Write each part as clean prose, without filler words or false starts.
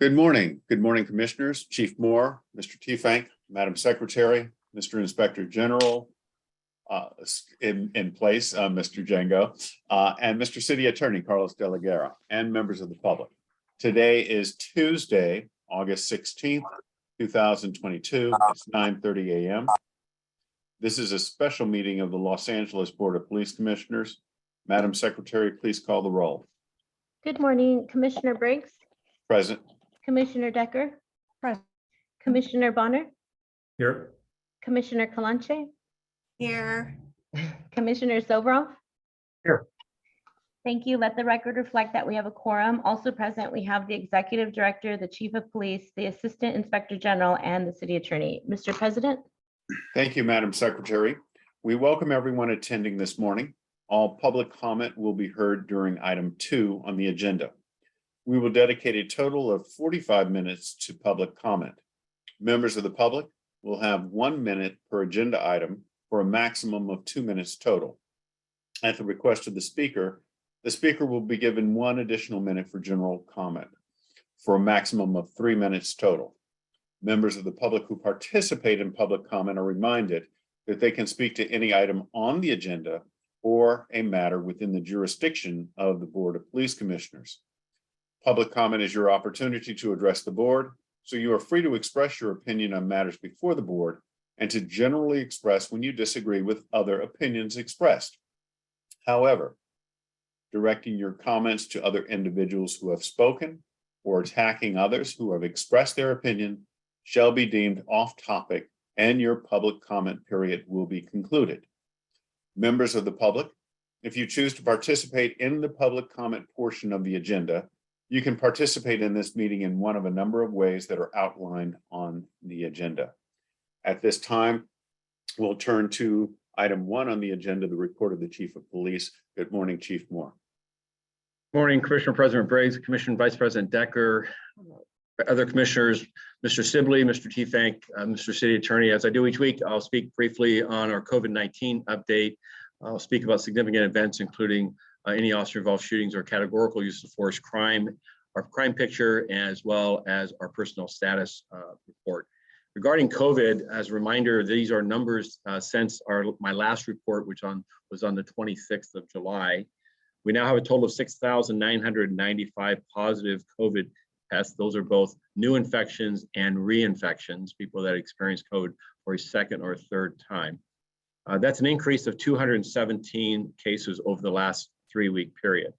Good morning. Good morning, Commissioners. Chief Moore, Mr. Tifank, Madam Secretary, Mr. Inspector General, in place, Mr. Django, and Mr. City Attorney Carlos De La Guerra, and members of the public. Today is Tuesday, August 16th, 2022. It's 9:30 a.m. This is a special meeting of the Los Angeles Board of Police Commissioners. Madam Secretary, please call the roll. Good morning, Commissioner Briggs. Present. Commissioner Decker. Present. Commissioner Bonner. Here. Commissioner Kalanche. Here. Commissioner Sobroff. Here. Thank you. Let the record reflect that we have a quorum. Also present, we have the Executive Director, the Chief of Police, the Assistant Inspector General, and the City Attorney. Mr. President. Thank you, Madam Secretary. We welcome everyone attending this morning. All public comment will be heard during item 2 on the agenda. We will dedicate a total of 45 minutes to public comment. Members of the public will have 1 minute per agenda item for a maximum of 2 minutes total. At the request of the speaker will be given 1 additional minute for general comment for a maximum of 3 minutes total. Members of the public who participate in public comment are reminded that they can speak to any item on the agenda or a matter within the jurisdiction of the Board of Police Commissioners. Public comment is your opportunity to address the board, so you are free to express your opinion on matters before the board and to generally express when you disagree with other opinions expressed. However, directing your comments to other individuals who have spoken or attacking others who have expressed their opinion shall be deemed off topic and your public comment period will be concluded. Members of the public, if you choose to participate in the public comment portion of the agenda, you can participate in this meeting in one of a number of ways that are outlined on the agenda. At this time, we'll turn to item 1 on the agenda, the report of the Chief of Police. Good morning, Chief Moore. Morning, Commissioner President Briggs, Commissioner Vice President Decker, other commissioners, Mr. Sibley, Mr. Tifank, Mr. City Attorney. As I do each week, I'll speak briefly on our COVID-19 update. I'll speak about significant events, including any officer-involved shootings or categorical use of force crime, our crime picture, as well as our personnel status report. Regarding COVID, as a reminder, these are numbers since my last report, which was on the 26th of July. We now have a total of 6,995 positive COVID tests. Those are both new infections and reinfections, people that experience COVID for a second or third time. That's an increase of 217 cases over the last 3-week period.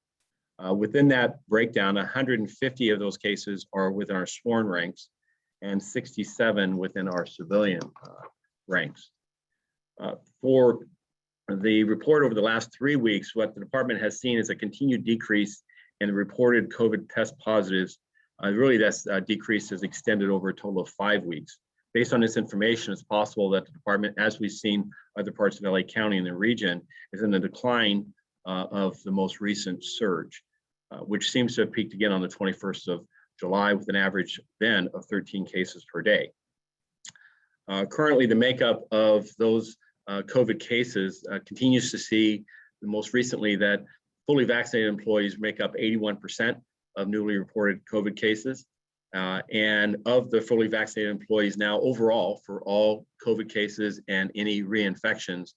Within that breakdown, 150 of those cases are within our sworn ranks and 67 within our civilian ranks. For the report over the last 3 weeks, what the department has seen is a continued decrease in the reported COVID test positives. Really, that's decrease has extended over a total of 5 weeks. Based on this information, it's possible that the department, as we've seen other parts of LA County and the region, is in the decline of the most recent surge, which seems to have peaked again on the 21st of July with an average then of 13 cases per day. Currently, the makeup of those COVID cases continues to see, most recently, that fully vaccinated employees make up 81% of newly reported COVID cases. And of the fully vaccinated employees now overall for all COVID cases and any reinfections,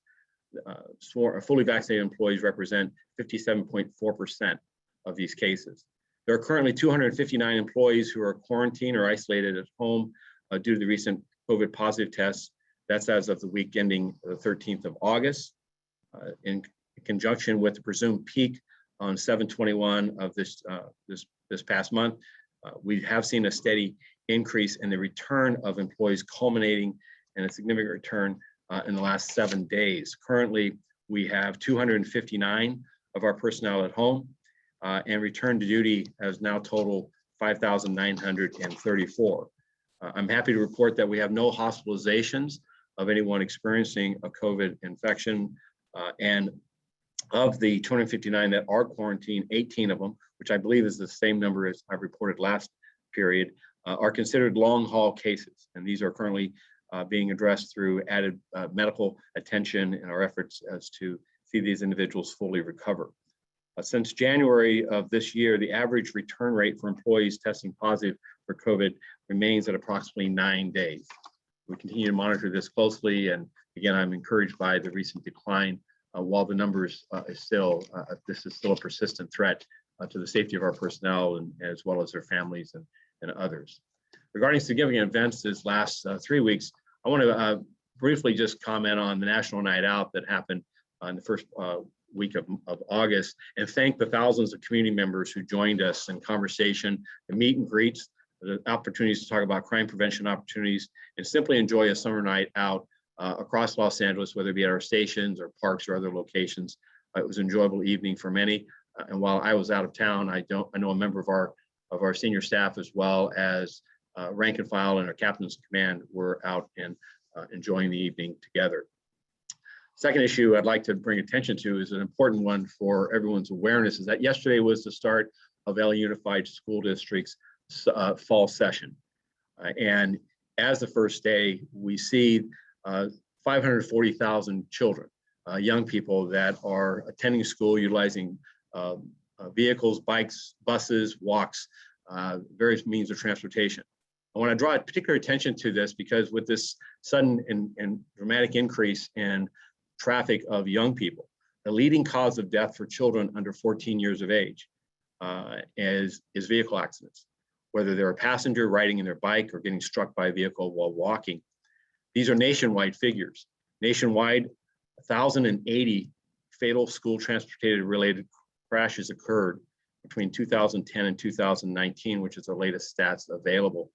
fully vaccinated employees represent 57.4% of these cases. There are currently 259 employees who are quarantined or isolated at home due to the recent COVID positive tests. That's as of the week ending the 13th of August. In conjunction with the presumed peak on 7/21 of this past month, we have seen a steady increase in the return of employees, culminating in a significant return in the last 7 days. Currently, we have 259 of our personnel at home, and return to duty has now totaled 5,934. I'm happy to report that we have no hospitalizations of anyone experiencing a COVID infection, and of the 259 that are quarantined, 18 of them, which I believe is the same number as I reported last period, are considered long haul cases. And these are currently being addressed through added medical attention in our efforts as to see these individuals fully recover. Since January of this year, the average return rate for employees testing positive for COVID remains at approximately 9 days. We continue to monitor this closely, and again, I'm encouraged by the recent decline. While the numbers this is still a persistent threat to the safety of our personnel and as well as their families and others. Regarding significant events this last 3 weeks, I want to briefly just comment on the National Night Out that happened in the first week of August, and thank the thousands of community members who joined us in conversation, the meet and greets, the opportunities to talk about crime prevention opportunities, and simply enjoy a summer night out across Los Angeles, whether it be at our stations or parks or other locations. It was an enjoyable evening for many. And while I was out of town, I know a member of our senior staff, as well as rank and file and our captains of command, were out and enjoying the evening together. Second issue I'd like to bring attention to is an important one for everyone's awareness, is that yesterday was the start of LA Unified School District's fall session. And as the first day, we see 540,000 children, young people that are attending school, utilizing vehicles, bikes, buses, walks, various means of transportation. I want to draw particular attention to this because with this sudden and dramatic increase in traffic of young people, the leading cause of death for children under 14 years of age is vehicle accidents, whether they're a passenger riding in their bike or getting struck by a vehicle while walking. These are nationwide figures. Nationwide, 1,080 fatal school transportation related crashes occurred between 2010 and 2019, which is the latest stats available.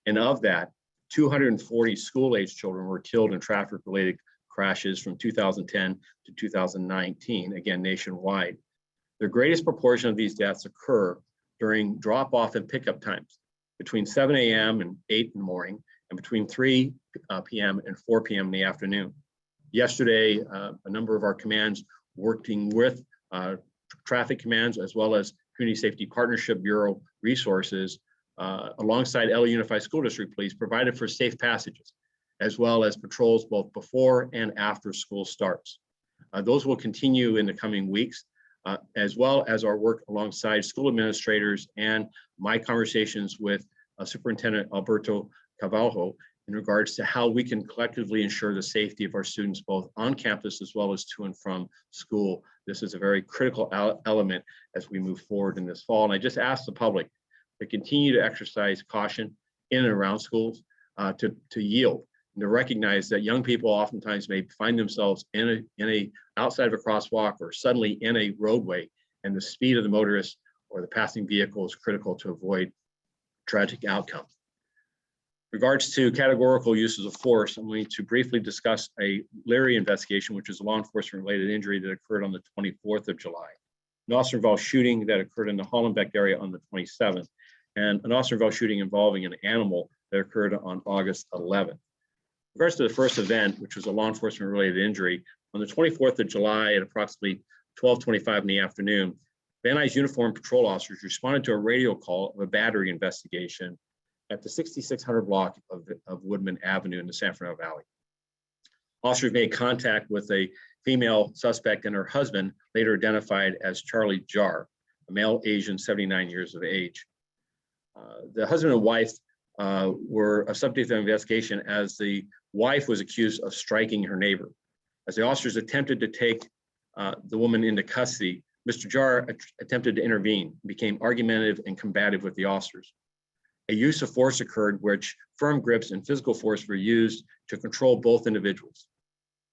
And of that, 240 school-age children were killed in traffic-related crashes from 2010 to 2019, again, nationwide. The greatest proportion of these deaths occur during drop-off and pickup times, between 7 a.m. and 8 in the morning, and between 3 p.m. and 4 p.m. in the afternoon. Yesterday, a number of our commands working with traffic commands as well as Community Safety Partnership Bureau resources alongside LA Unified School District Police provided for safe passages, as well as patrols both before and after school starts. Those will continue in the coming weeks, as well as our work alongside school administrators and my conversations with Superintendent Alberto Cavallo in regards to how we can collectively ensure the safety of our students, both on campus as well as to and from school. This is a very critical element as we move forward in this fall. And I just ask the public to continue to exercise caution in and around schools, to yield and to recognize that young people oftentimes may find themselves in a outside of a crosswalk or suddenly in a roadway, and the speed of the motorist or the passing vehicle is critical to avoid tragic outcomes. Regards to categorical uses of force, I'm going to briefly discuss a Leary investigation, which is a law enforcement related injury that occurred on the 24th of July. An officer-involved shooting that occurred in the Hollenbeck area on the 27th, and an officer-involved shooting involving an animal that occurred on August 11th. In regards to the first event, which was a law enforcement related injury, on the 24th of July at approximately 12:25 in the afternoon, Van Nuys uniformed patrol officers responded to a radio call of a battery investigation at the 6600 block of Woodman Avenue in the San Fernando Valley. Officers made contact with a female suspect and her husband, later identified as Charlie Jar, a male Asian, 79 years of age. The husband and wife were a subject of the investigation as the wife was accused of striking her neighbor. As the officers attempted to take the woman into custody, Mr. Jar attempted to intervene, became argumentative and combative with the officers. A use of force occurred, which firm grips and physical force were used to control both individuals.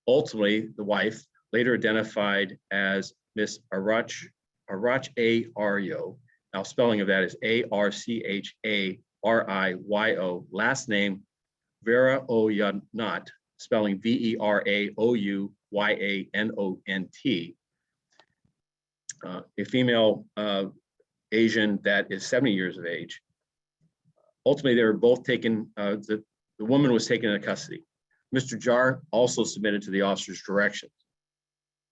Ultimately, the wife, later identified as Miss Arach A. Aryo, now spelling of that is A-R-C-H-A-R-I-Y-O, last name Vera Oyanont, spelling V-E-R-A-O-U-Y-A-N-O-N-T, a female Asian that is 70 years of age. Ultimately, they were both taken, the woman was taken into custody. Mr. Jar also submitted to the officer's directions.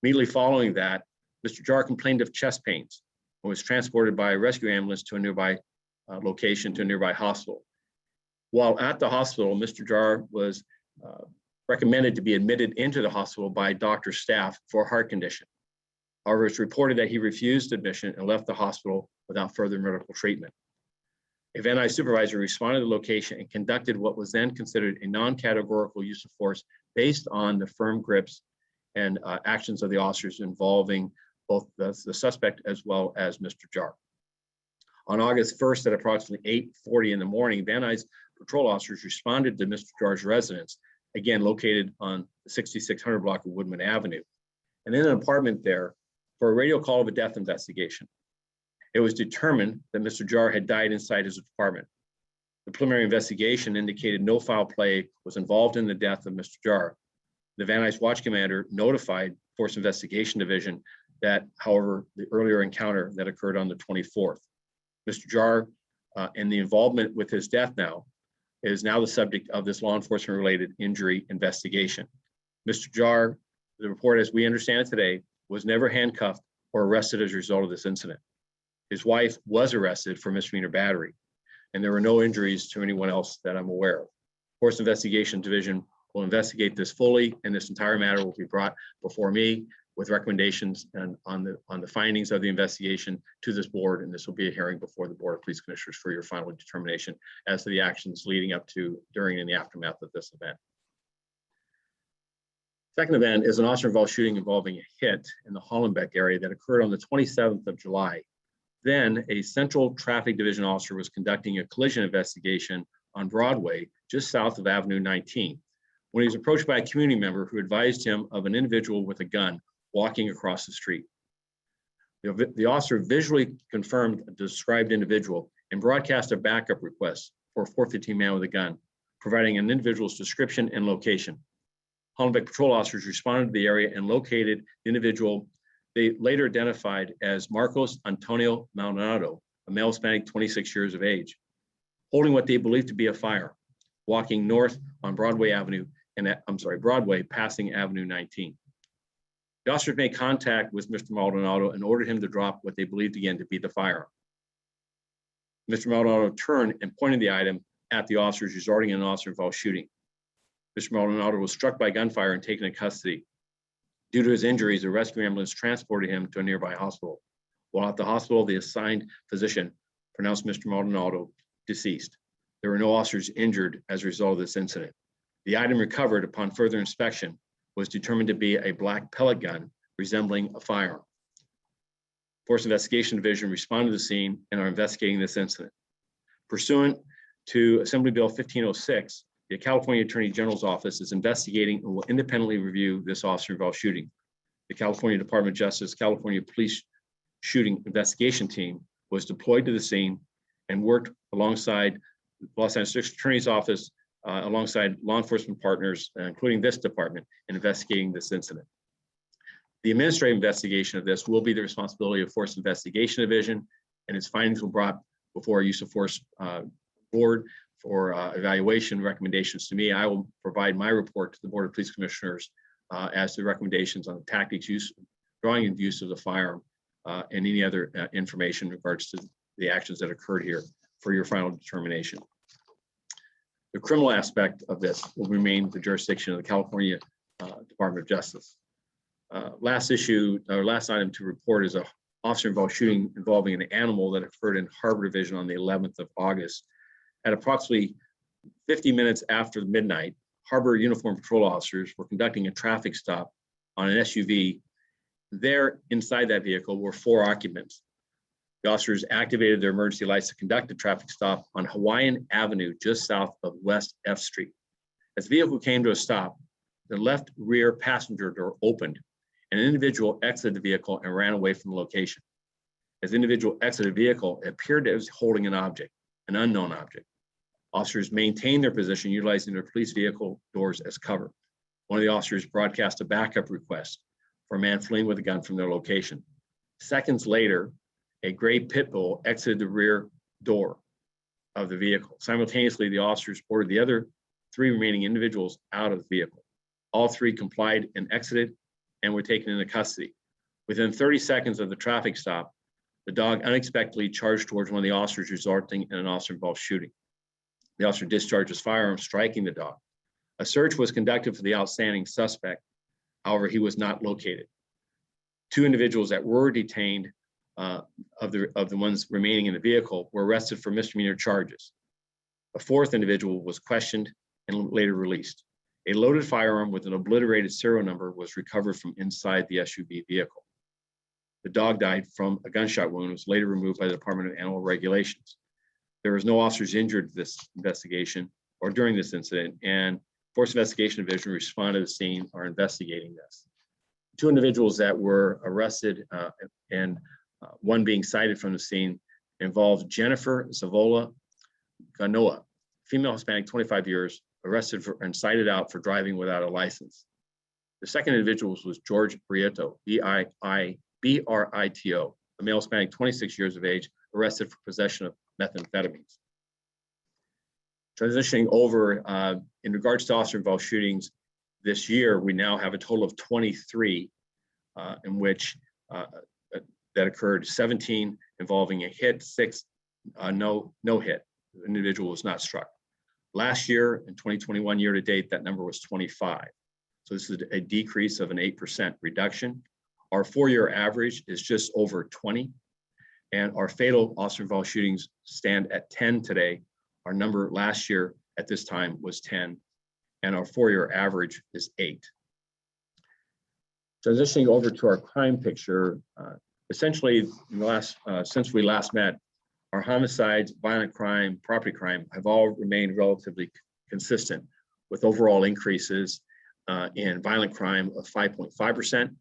Immediately following that, Mr. Jar complained of chest pains and was transported by a rescue ambulance to a nearby location, to a nearby hospital. While at the hospital, Mr. Jar was recommended to be admitted into the hospital by doctor staff for a heart condition. However, it's reported that he refused admission and left the hospital without further medical treatment. A Van Nuys supervisor responded to the location and conducted what was then considered a non-categorical use of force based on the firm grips and actions of the officers involving both the suspect as well as Mr. Jar. On August 1st at approximately 8:40 in the morning, Van Nuys patrol officers responded to Mr. Jar's residence, again located on the 6600 block of Woodman Avenue, and in an apartment there for a radio call of a death investigation. It was determined that Mr. Jar had died inside his apartment. The preliminary investigation indicated no foul play was involved in the death of Mr. Jar. The Van Nuys Watch Commander notified Force Investigation Division that, however, the earlier encounter that occurred on the 24th. Mr. Jar and the involvement with his death now is now the subject of this law enforcement related injury investigation. Mr. Jar, the report as we understand it today, was never handcuffed or arrested as a result of this incident. His wife was arrested for misdemeanor battery, and there were no injuries to anyone else that I'm aware of. Force Investigation Division will investigate this fully, and this entire matter will be brought before me with recommendations and on the findings of the investigation to this board, and this will be a hearing before the Board of Police Commissioners for your final determination as to the actions leading up to, during, and the aftermath of this event. Second event is an officer-involved shooting involving a hit in the Hollenbeck area that occurred on the 27th of July. Then a Central Traffic Division officer was conducting a collision investigation on Broadway, just south of Avenue 19, when he was approached by a community member who advised him of an individual with a gun walking across the street. The officer visually confirmed the described individual and broadcast a backup request for a 415 man with a gun, providing an individual's description and location. Hollenbeck patrol officers responded to the area and located the individual they later identified as Marcos Antonio Maldonado, a male Hispanic, 26 years of age, holding what they believed to be a firearm, walking north on Broadway Avenue, Broadway, passing Avenue 19. The officers made contact with Mr. Maldonado and ordered him to drop what they believed again to be the firearm. Mr. Maldonado turned and pointed the item at the officers, resulting in an officer-involved shooting. Mr. Maldonado was struck by gunfire and taken into custody. Due to his injuries, a rescue ambulance transported him to a nearby hospital. While at the hospital, the assigned physician pronounced Mr. Maldonado deceased. There were no officers injured as a result of this incident. The item recovered upon further inspection was determined to be a black pellet gun resembling a firearm. Force Investigation Division responded to the scene and are investigating this incident. Pursuant to Assembly Bill 1506, the California Attorney General's Office is investigating and will independently review this officer-involved shooting. The California Department of Justice, California Police Shooting Investigation Team was deployed to the scene and worked alongside the Los Angeles District Attorney's Office, alongside law enforcement partners, including this department, in investigating this incident. The administrative investigation of this will be the responsibility of Force Investigation Division, and its findings will be brought before a use of force board for evaluation recommendations to me. I will provide my report to the Board of Police Commissioners as to recommendations on the tactics use, drawing and use of the firearm, and any other information in regards to the actions that occurred here for your final determination. The criminal aspect of this will remain the jurisdiction of the California Department of Justice. Last item to report is an officer-involved shooting involving an animal that occurred in Harbor Division on the 11th of August. At approximately 50 minutes after midnight, Harbor Uniform Patrol officers were conducting a traffic stop on an SUV. There, inside that vehicle, were 4 occupants. The officers activated their emergency lights to conduct a traffic stop on Hawaiian Avenue, just south of West F Street. As the vehicle came to a stop, the left rear passenger door opened, and an individual exited the vehicle and ran away from the location. As the individual exited the vehicle, it appeared that it was holding an object, an unknown object. Officers maintained their position, utilizing their police vehicle doors as cover. One of the officers broadcast a backup request for a man fleeing with a gun from their location. Seconds later, a gray pit bull exited the rear door of the vehicle. Simultaneously, the officers ordered the other 3 remaining individuals out of the vehicle. All 3 complied and exited and were taken into custody. Within 30 seconds of the traffic stop, the dog unexpectedly charged towards one of the officers, resulting in an officer-involved shooting. The officer discharged his firearm, striking the dog. A search was conducted for the outstanding suspect. However, he was not located. 2 individuals that were detained of the ones remaining in the vehicle were arrested for misdemeanor charges. A 4th individual was questioned and later released. A loaded firearm with an obliterated serial number was recovered from inside the SUV vehicle. The dog died from a gunshot wound and was later removed by the Department of Animal Regulations. There was no officers injured in this investigation or during this incident, and Force Investigation Division responded to the scene, are investigating this. 2 individuals that were arrested and one being cited from the scene involved Jennifer Zavola Ganoa, female Hispanic, 25 years, arrested and cited out for driving without a license. The second individual was George Brito, B-R-I-T-O, a male Hispanic, 26 years of age, arrested for possession of methamphetamines. Transitioning over, in regards to officer-involved shootings, this year we now have a total of 23 in which that occurred, 17 involving a hit, 6 no hit. The individual was not struck. Last year, in 2021 year to date, that number was 25. So this is a decrease of an 8% reduction. Our 4-year average is just over 20. And our fatal officer-involved shootings stand at 10 today. Our number last year at this time was 10, and our 4-year average is 8. Transitioning over to our crime picture, essentially in the last, since we last met, our homicides, violent crime, property crime have all remained relatively consistent, with overall increases in violent crime of 5.5%,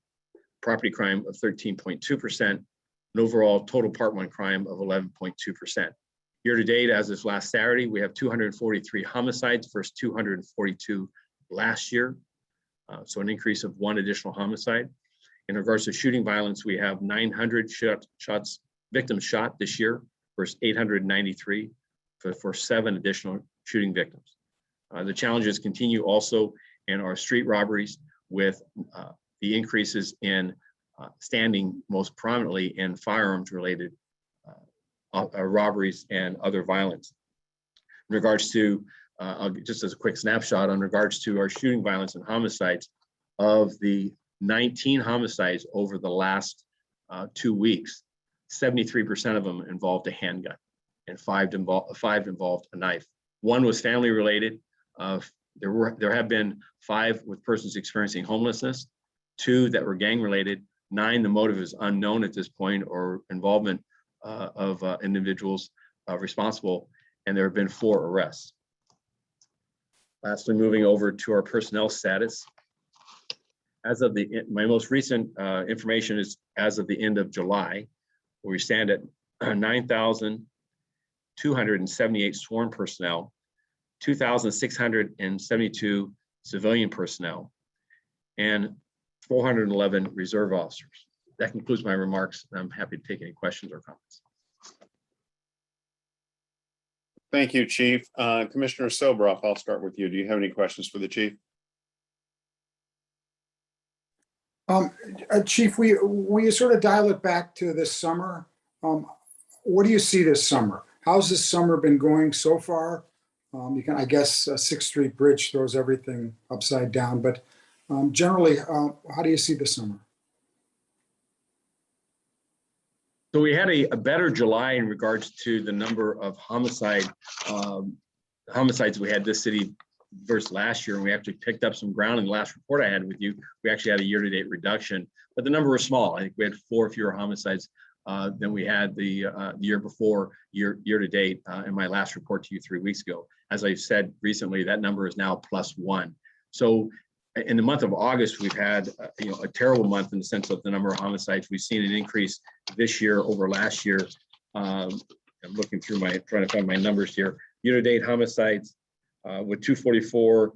property crime of 13.2%, and overall total Part 1 crime of 11.2%. Year to date, as of last Saturday, we have 243 homicides versus 242 last year, so an increase of 1 additional homicide. In regards to shooting violence, we have 900 victims shot this year versus 893 for 7 additional shooting victims. The challenges continue also in our street robberies, with the increases in standing most prominently in firearms related robberies and other violence. In regards to, just as a quick snapshot, in regards to our shooting violence and homicides, of the 19 homicides over the last 2 weeks, 73% of them involved a handgun, and 5 involved a knife. 1 was family related. There have been 5 with persons experiencing homelessness, 2 that were gang related, 9 the motive is unknown at this point, or involvement of individuals responsible, and there have been 4 arrests. Lastly, moving over to our personnel status. As of my most recent information is as of the end of July, where we stand at 9,278 sworn personnel, 2,672 civilian personnel, and 411 reserve officers. That concludes my remarks. I'm happy to take any questions or comments. Thank you, Chief. Commissioner Sobroff, I'll start with you. Do you have any questions for the chief? Chief, we sort of dial it back to this summer. What do you see this summer? How's this summer been going so far? I guess 6th Street Bridge throws everything upside down, but generally, how do you see the summer? So we had a better July in regards to the number of homicides we had this city versus last year, and we actually picked up some ground. In the last report I had with you, we actually had a year-to-date reduction, but the number was small. I think we had 4 fewer homicides than we had the year before, year-to-date in my last report to you 3 weeks ago. As I said recently, that number is now +1. So in the month of August, we've had a terrible month in the sense of the number of homicides. We've seen an increase this year over last year. I'm looking through trying to find my numbers here. Year-to-date homicides with 244.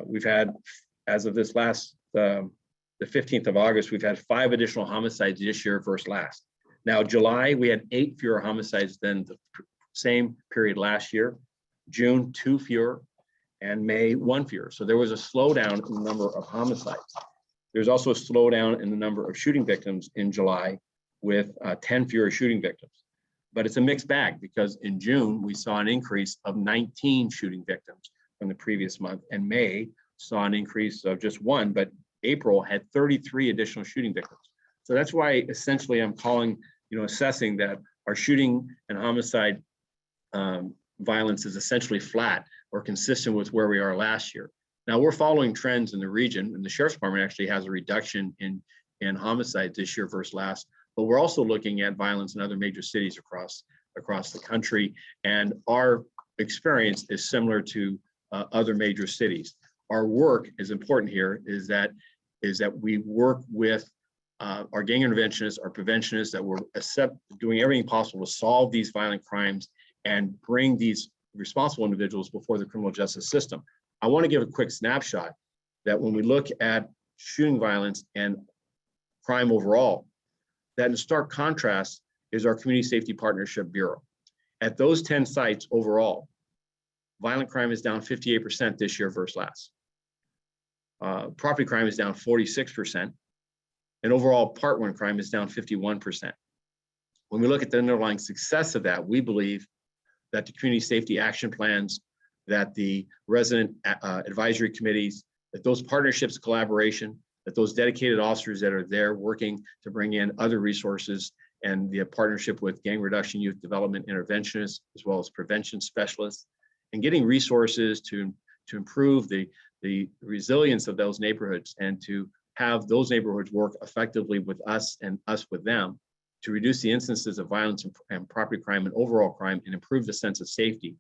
We've had, as of this last, the 15th of August, we've had 5 additional homicides this year versus last. Now, July, we had 8 fewer homicides than the same period last year. June, 2 fewer. And May, 1 fewer. So there was a slowdown in the number of homicides. There's also a slowdown in the number of shooting victims in July, with 10 fewer shooting victims. But it's a mixed bag, because in June, we saw an increase of 19 shooting victims from the previous month, and May saw an increase of just 1, but April had 33 additional shooting victims. So that's why essentially I'm calling, assessing that our shooting and homicide violence is essentially flat or consistent with where we are last year. Now we're following trends in the region, and the Sheriff's Department actually has a reduction in homicide this year versus last, but we're also looking at violence in other major cities across the country. And our experience is similar to other major cities. Our work is important here is that we work with our gang interventionists, our preventionists, that we're doing everything possible to solve these violent crimes and bring these responsible individuals before the criminal justice system. I want to give a quick snapshot that when we look at shooting violence and crime overall, that in stark contrast is our Community Safety Partnership Bureau. At those 10 sites overall, violent crime is down 58% this year versus last. Property crime is down 46%, and overall Part 1 crime is down 51%. When we look at the underlying success of that, we believe that the community safety action plans, that the resident advisory committees, that those partnerships, collaboration, that those dedicated officers that are there working to bring in other resources, and the partnership with gang reduction, youth development interventionists, as well as prevention specialists, and getting resources to improve the resilience of those neighborhoods and to have those neighborhoods work effectively with us and us with them to reduce the instances of violence and property crime and overall crime and improve the sense of safety,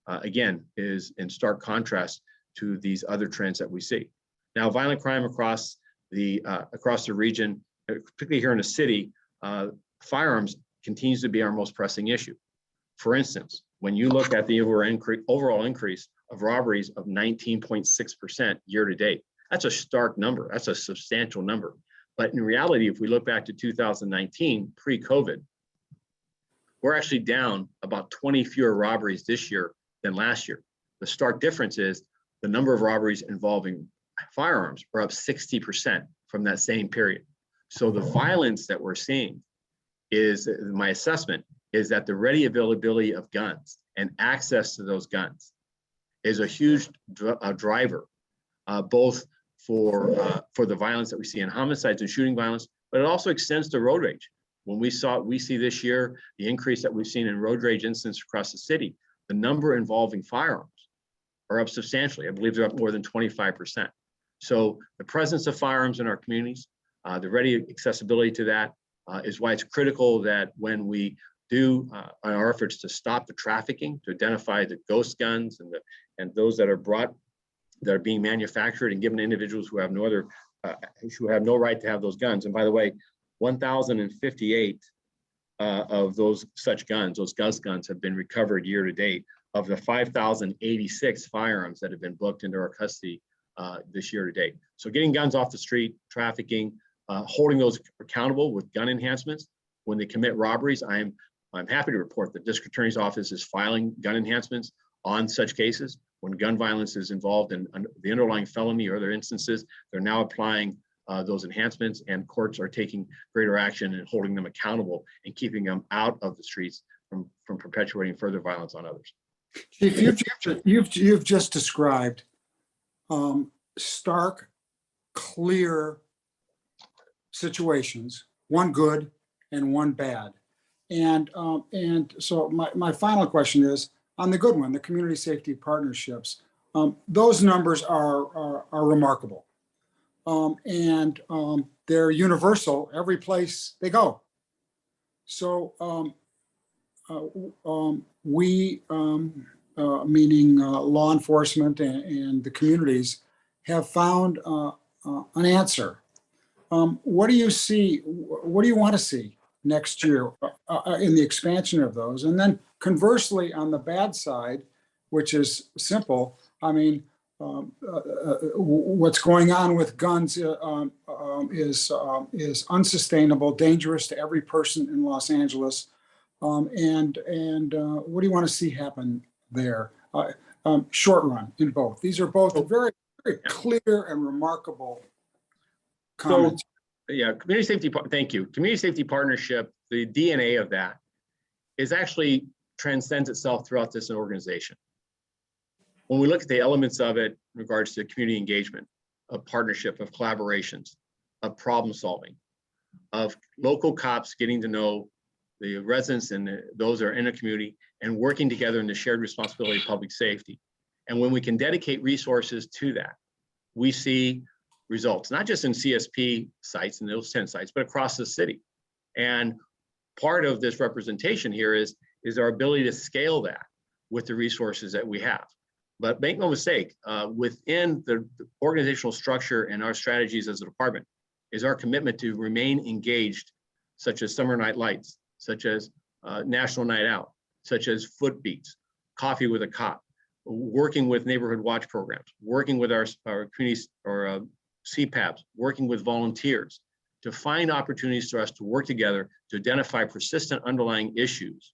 again, is in stark contrast to these other trends that we see. Now, violent crime across the region, particularly here in the city, firearms continues to be our most pressing issue. For instance, when you look at the overall increase of robberies of 19.6% year to date, that's a stark number. That's a substantial number. But in reality, if we look back to 2019, pre-COVID, we're actually down about 20 fewer robberies this year than last year. The stark difference is the number of robberies involving firearms are up 60% from that same period. So the violence that we're seeing is, my assessment, is that the ready availability of guns and access to those guns is a huge driver, both for the violence that we see in homicides and shooting violence, but it also extends to road rage. When we see this year, the increase that we've seen in road rage incidents across the city, the number involving firearms are up substantially. I believe they're up more than 25%. So the presence of firearms in our communities, the ready accessibility to that is why it's critical that when we do our efforts to stop the trafficking, to identify the ghost guns and those that are being manufactured and given to individuals who have no right to have those guns. And by the way, 1,058 of those such guns, those ghost guns, have been recovered year to date of the 5,086 firearms that have been booked into our custody this year to date. So getting guns off the street, trafficking, holding those accountable with gun enhancements when they commit robberies. I'm happy to report the district attorney's office is filing gun enhancements on such cases. When gun violence is involved in the underlying felony or other instances, they're now applying those enhancements, and courts are taking greater action and holding them accountable and keeping them out of the streets from perpetuating further violence on others. Chief, you've just described stark, clear situations, one good and one bad. And so my final question is, on the good one, the community safety partnerships, those numbers are remarkable. And they're universal every place they go. So we, meaning law enforcement and the communities, have found an answer. What do you see? What do you want to see next year in the expansion of those? And then conversely, on the bad side, which is simple, I mean, what's going on with guns is unsustainable, dangerous to every person in Los Angeles. And what do you want to see happen there? Short run in both. These are both very, very clear and remarkable comments. So, yeah, community safety, thank you. Community safety partnership, the DNA of that is actually transcends itself throughout this organization. When we look at the elements of it in regards to community engagement, of partnership, of collaborations, of problem solving, of local cops getting to know the residents and those that are in the community and working together in the shared responsibility of public safety. And when we can dedicate resources to that, we see results, not just in CSP sites and those 10 sites, but across the city. And part of this representation here is our ability to scale that with the resources that we have. But make no mistake, within the organizational structure and our strategies as a department is our commitment to remain engaged, such as Summer Night Lights, such as National Night Out, such as Foot Beats, Coffee with a Cop, working with neighborhood watch programs, working with our communities or CPAPs, working with volunteers to find opportunities for us to work together to identify persistent underlying issues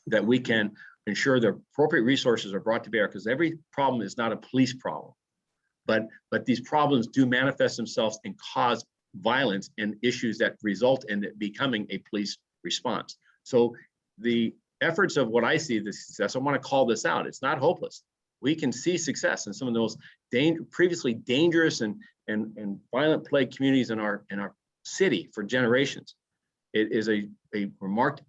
that we can ensure the appropriate resources are brought to bear, because every problem is not a police problem, but these problems do manifest themselves and cause violence and issues that result in it becoming a police response. So the efforts of what I see the success, I want to call this out. It's not hopeless. We can see success in some of those previously dangerous and violent plagued communities in our city for generations. It is a remarked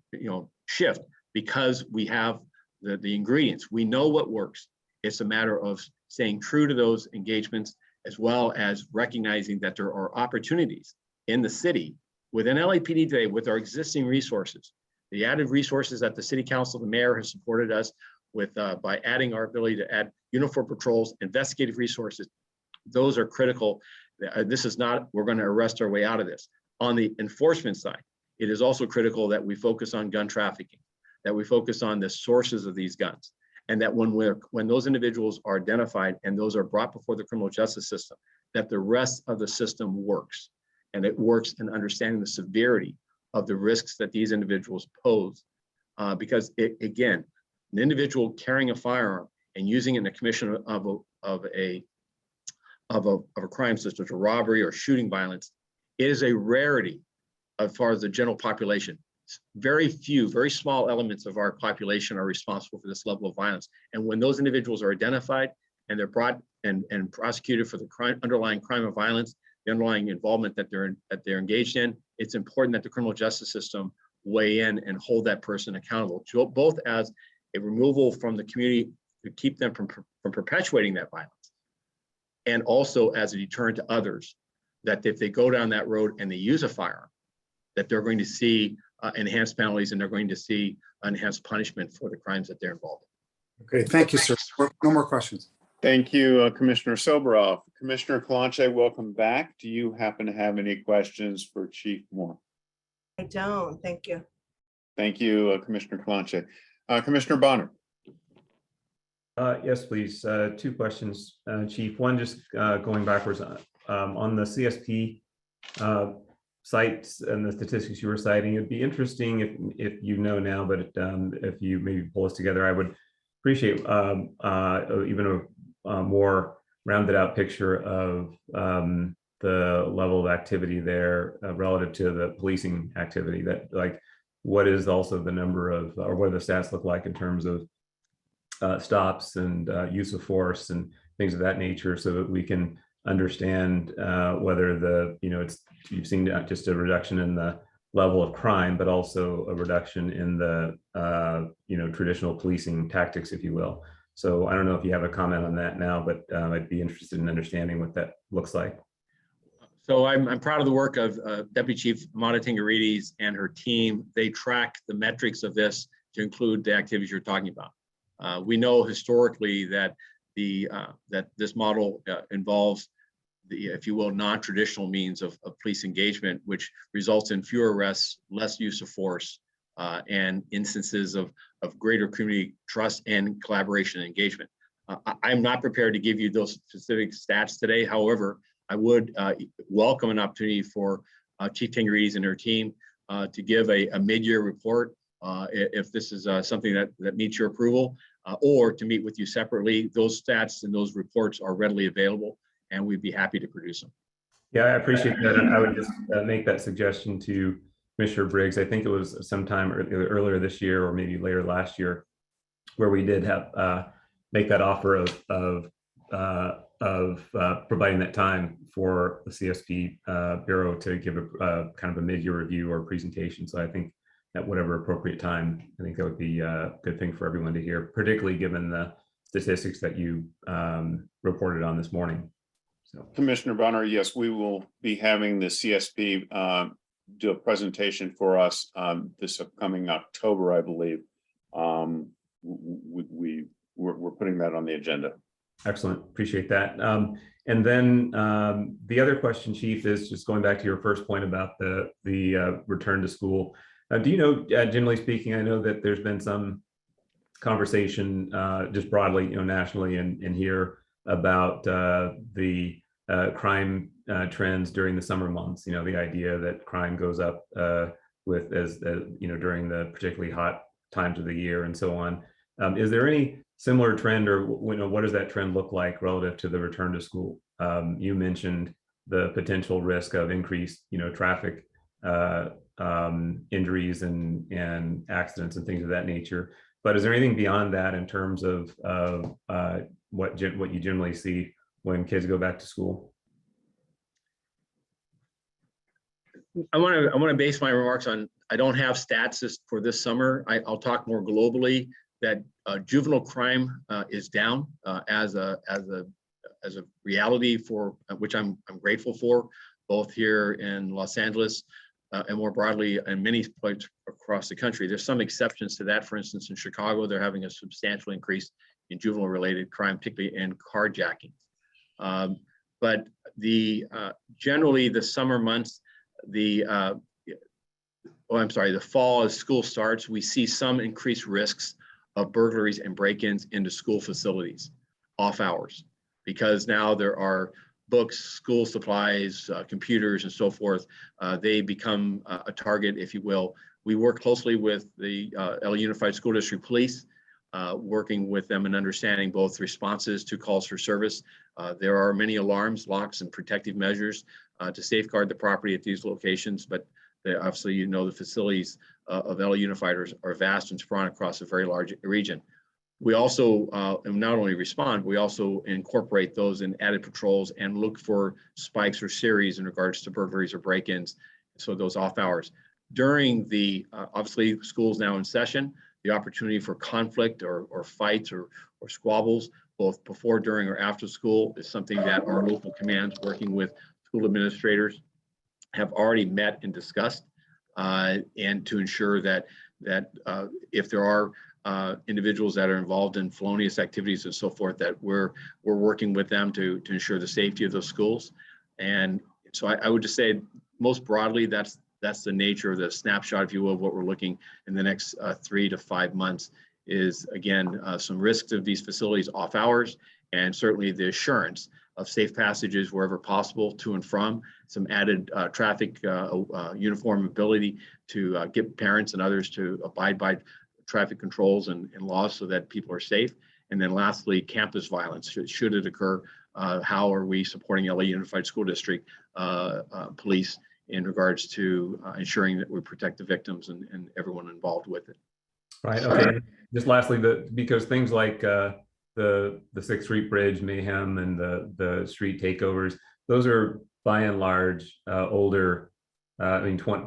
shift because we have the ingredients. We know what works. It's a matter of staying true to those engagements, as well as recognizing that there are opportunities in the city within LAPD today with our existing resources. The added resources that the city council, the mayor has supported us with by adding our ability to add uniform patrols, investigative resources. Those are critical. This is not, we're going to arrest our way out of this. On the enforcement side, it is also critical that we focus on gun trafficking, that we focus on the sources of these guns, and that when those individuals are identified and those are brought before the criminal justice system, that the rest of the system works, and it works in understanding the severity of the risks that these individuals pose. Because again, an individual carrying a firearm and using it in the commission of a crime such as a robbery or shooting violence, it is a rarity as far as the general population. Very few, very small elements of our population are responsible for this level of violence. And when those individuals are identified and they're brought and prosecuted for the underlying crime of violence, the underlying involvement that they're engaged in, it's important that the criminal justice system weigh in and hold that person accountable, both as a removal from the community to keep them from perpetuating that violence, and also as a deterrent to others, that if they go down that road and they use a firearm, that they're going to see enhanced penalties and they're going to see enhanced punishment for the crimes that they're involved in. Okay, thank you, sir. No more questions. Thank you, Commissioner Soberoff. Commissioner Kalanche, welcome back. Do you happen to have any questions for Chief Moore? I don't, thank you. Thank you, Commissioner Kalanche. Commissioner Bonner. Yes, please. Two questions, Chief. One, just going backwards on the CSP sites and the statistics you were citing. It'd be interesting if you know now, but if you maybe pull us together, I would appreciate even a more rounded out picture of the level of activity there relative to the policing activity. That, like, what is also the number of, or what do the stats look like in terms of stops and use of force and things of that nature, so that we can understand whether you've seen just a reduction in the level of crime, but also a reduction in the traditional policing tactics, if you will. So I don't know if you have a comment on that now, but I'd be interested in understanding what that looks like. So I'm proud of the work of Deputy Chief Amanda Tingarides and her team. They track the metrics of this to include the activities you're talking about. We know historically that that this model involves the, if you will, non-traditional means of police engagement, which results in fewer arrests, less use of force, and instances of greater community trust and collaboration and engagement. I'm not prepared to give you those specific stats today. However, I would welcome an opportunity for Chief Tingarides and her team to give a mid-year report if this is something that meets your approval, or to meet with you separately. Those stats and those reports are readily available, and we'd be happy to produce them. Yeah, I appreciate that. And I would just make that suggestion to Commissioner Briggs. I think it was sometime earlier this year or maybe later last year, where we did have make that offer of providing that time for the CSP Bureau to give a kind of a mid-year review or presentation. So I think at whatever appropriate time, I think that would be a good thing for everyone to hear, particularly given the statistics that you reported on this morning. So, Commissioner Bonner, yes, we will be having the CSP do a presentation for us this upcoming October, I believe. We're putting that on the agenda. excellent, appreciate that. And then the other question, Chief, is just going back to your first point about the return to school. Do you know, generally speaking, I know that there's been some conversation just broadly, nationally and here about the crime trends during the summer months. The idea that crime goes up with as during the particularly hot times of the year and so on. Is there any similar trend, or what does that trend look like relative to the return to school? You mentioned the potential risk of increased, traffic injuries and accidents and things of that nature. But is there anything beyond that in terms of what you generally see when kids go back to school? I want to base my remarks on, I don't have stats for this summer. I'll talk more globally that juvenile crime is down as a reality for which I'm grateful for, both here in Los Angeles and more broadly in many places across the country. There's some exceptions to that. For instance, in Chicago, they're having a substantial increase in juvenile related crime, particularly in carjacking. But generally the summer months, the fall as school starts, we see some increased risks of burglaries and break-ins into school facilities off hours, because now there are books, school supplies, computers, and so forth. They become a target, if you will. We work closely with the LA Unified School District Police, working with them and understanding both responses to calls for service. There are many alarms, locks, and protective measures to safeguard the property at these locations, but obviously, the facilities of LA Unified are vast and spread across a very large region. We also not only respond, we also incorporate those in added patrols and look for spikes or series in regards to burglaries or break-ins. So those off hours. During the, obviously school's now in session, the opportunity for conflict or fights or squabbles, both before, during, or after school is something that our local commands working with school administrators have already met and discussed, and to ensure that if there are individuals that are involved in felonious activities and so forth, that we're working with them to ensure the safety of those schools. And so I would just say, most broadly, that's the nature of the snapshot, if you will, of what we're looking in the next 3 to 5 months is, again, some risks of these facilities off hours, and certainly the assurance of safe passages wherever possible to and from, some added traffic uniform ability to get parents and others to abide by traffic controls and laws so that people are safe. And then lastly, campus violence. Should it occur, how are we supporting LA Unified School District police in regards to ensuring that we protect the victims and everyone involved with it. Right, okay. Just lastly, because things like the 6th Street Bridge mayhem and the street takeovers, those are by and large older,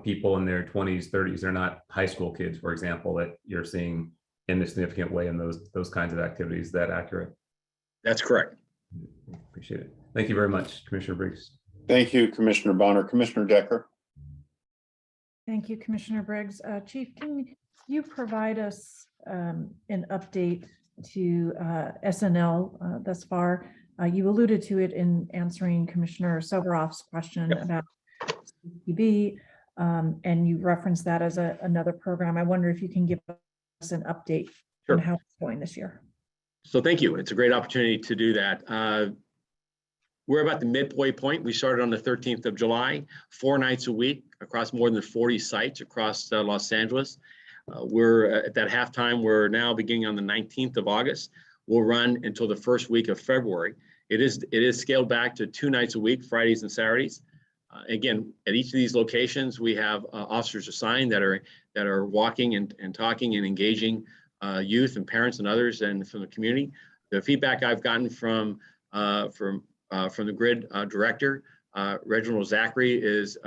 people in their 20s, 30s. They're not high school kids, for example, that you're seeing in a significant way in those kinds of activities. Is that accurate? That's correct. Appreciate it. Thank you very much, Commissioner Briggs. Thank you, Commissioner Bonner. Commissioner Decker. Thank you, Commissioner Briggs. Chief, can you provide us an update to SNL thus far? You alluded to it in answering Commissioner Soberoff's question about CCTV, and you referenced that as another program. I wonder if you can give us an update on how it's going this year. So thank you. It's a great opportunity to do that. We're about the midway point. We started on the 13th of July, 4 nights a week across more than 40 sites across Los Angeles. We're at that halftime. We're now beginning on the 19th of August. We'll run until the first week of February. It is scaled back to 2 nights a week, Fridays and Saturdays. Again, at each of these locations, we have officers assigned that are walking and talking and engaging youth and parents and others and from the community. The feedback I've gotten from from the grid director. Reginald Zachary is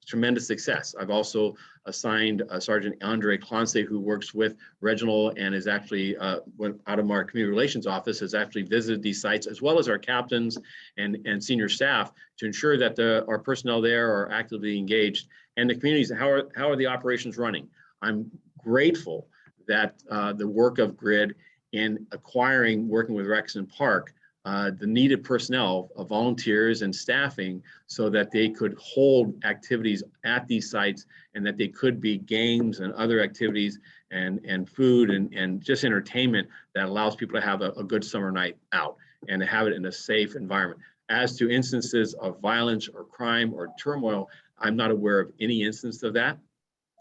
tremendous success. I've also assigned Sergeant Andre Clonce, who works with Reginald and is actually went out of our community relations office, has actually visited these sites, as well as our captains and senior staff, to ensure that our personnel there are actively engaged. And the communities, how are the operations running? I'm grateful that the work of Grid in acquiring, working with Rexon Park, the needed personnel of volunteers and staffing so that they could hold activities at these sites, and that they could be games and other activities and food and just entertainment that allows people to have a good summer night out and to have it in a safe environment. As to instances of violence or crime or turmoil, I'm not aware of any instance of that.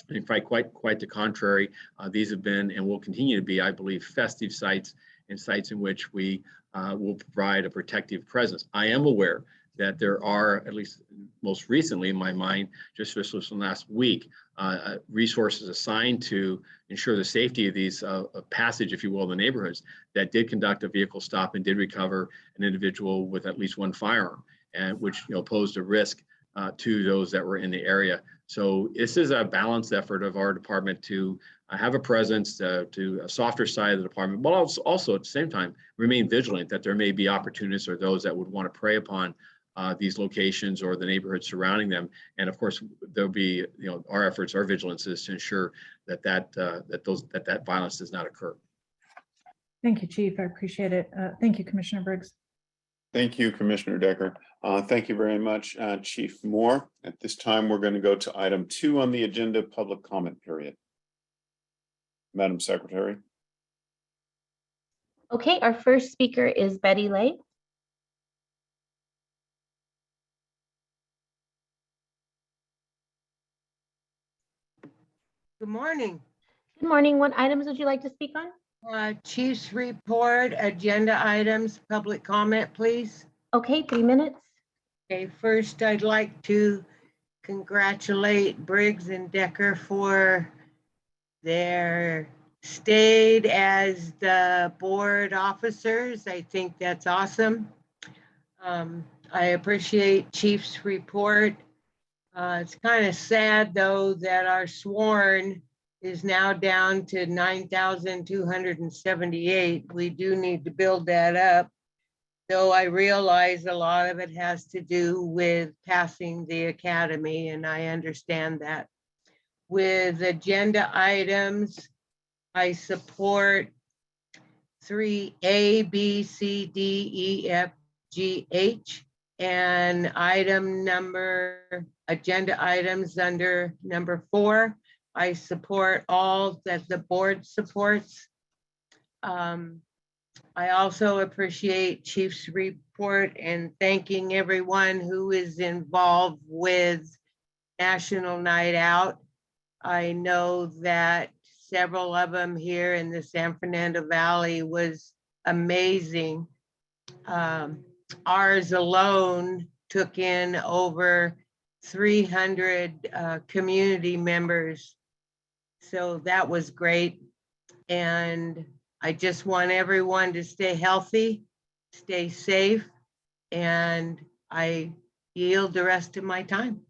In fact, quite the contrary, these have been and will continue to be, I believe, festive sites and sites in which we will provide a protective presence. I am aware that there are, at least most recently in my mind, just from last week, resources assigned to ensure the safety of these passage, if you will, the neighborhoods, that did conduct a vehicle stop and did recover an individual with at least one firearm, and which posed a risk to those that were in the area. So this is a balanced effort of our department to have a presence to a softer side of the department, but also at the same time remain vigilant that there may be opportunists or those that would want to prey upon these locations or the neighborhoods surrounding them. And of course, there'll be our efforts, our vigilance is to ensure that that violence does not occur. Thank you, Chief. I appreciate it. Thank you, Commissioner Briggs. Thank you, Commissioner Decker. Thank you very much, Chief Moore. At this time, we're going to go to item 2 on the agenda, public comment period. Madam Secretary. Okay, our first speaker is Betty Lay. Good morning. Good morning. What items would you like to speak on? Chief's report, agenda items, public comment, please. Okay, 3 minutes. Okay, first I'd like to congratulate Briggs and Decker for their stayed as the board officers. I think that's awesome. I appreciate Chief's report. It's kind of sad though that our sworn is now down to 9,278. We do need to build that up, though I realize a lot of it has to do with passing the academy, and I understand that. With agenda items, I support 3A, B, C, D, E, F, G, H, and agenda items under number 4. I support all that the board supports. I also appreciate Chief's report and thanking everyone who is involved with National Night Out. I know that several of them here in the San Fernando Valley was amazing. Ours alone took in over 300 community members. So that was great. And I just want everyone to stay healthy, stay safe, and I yield the rest of my time.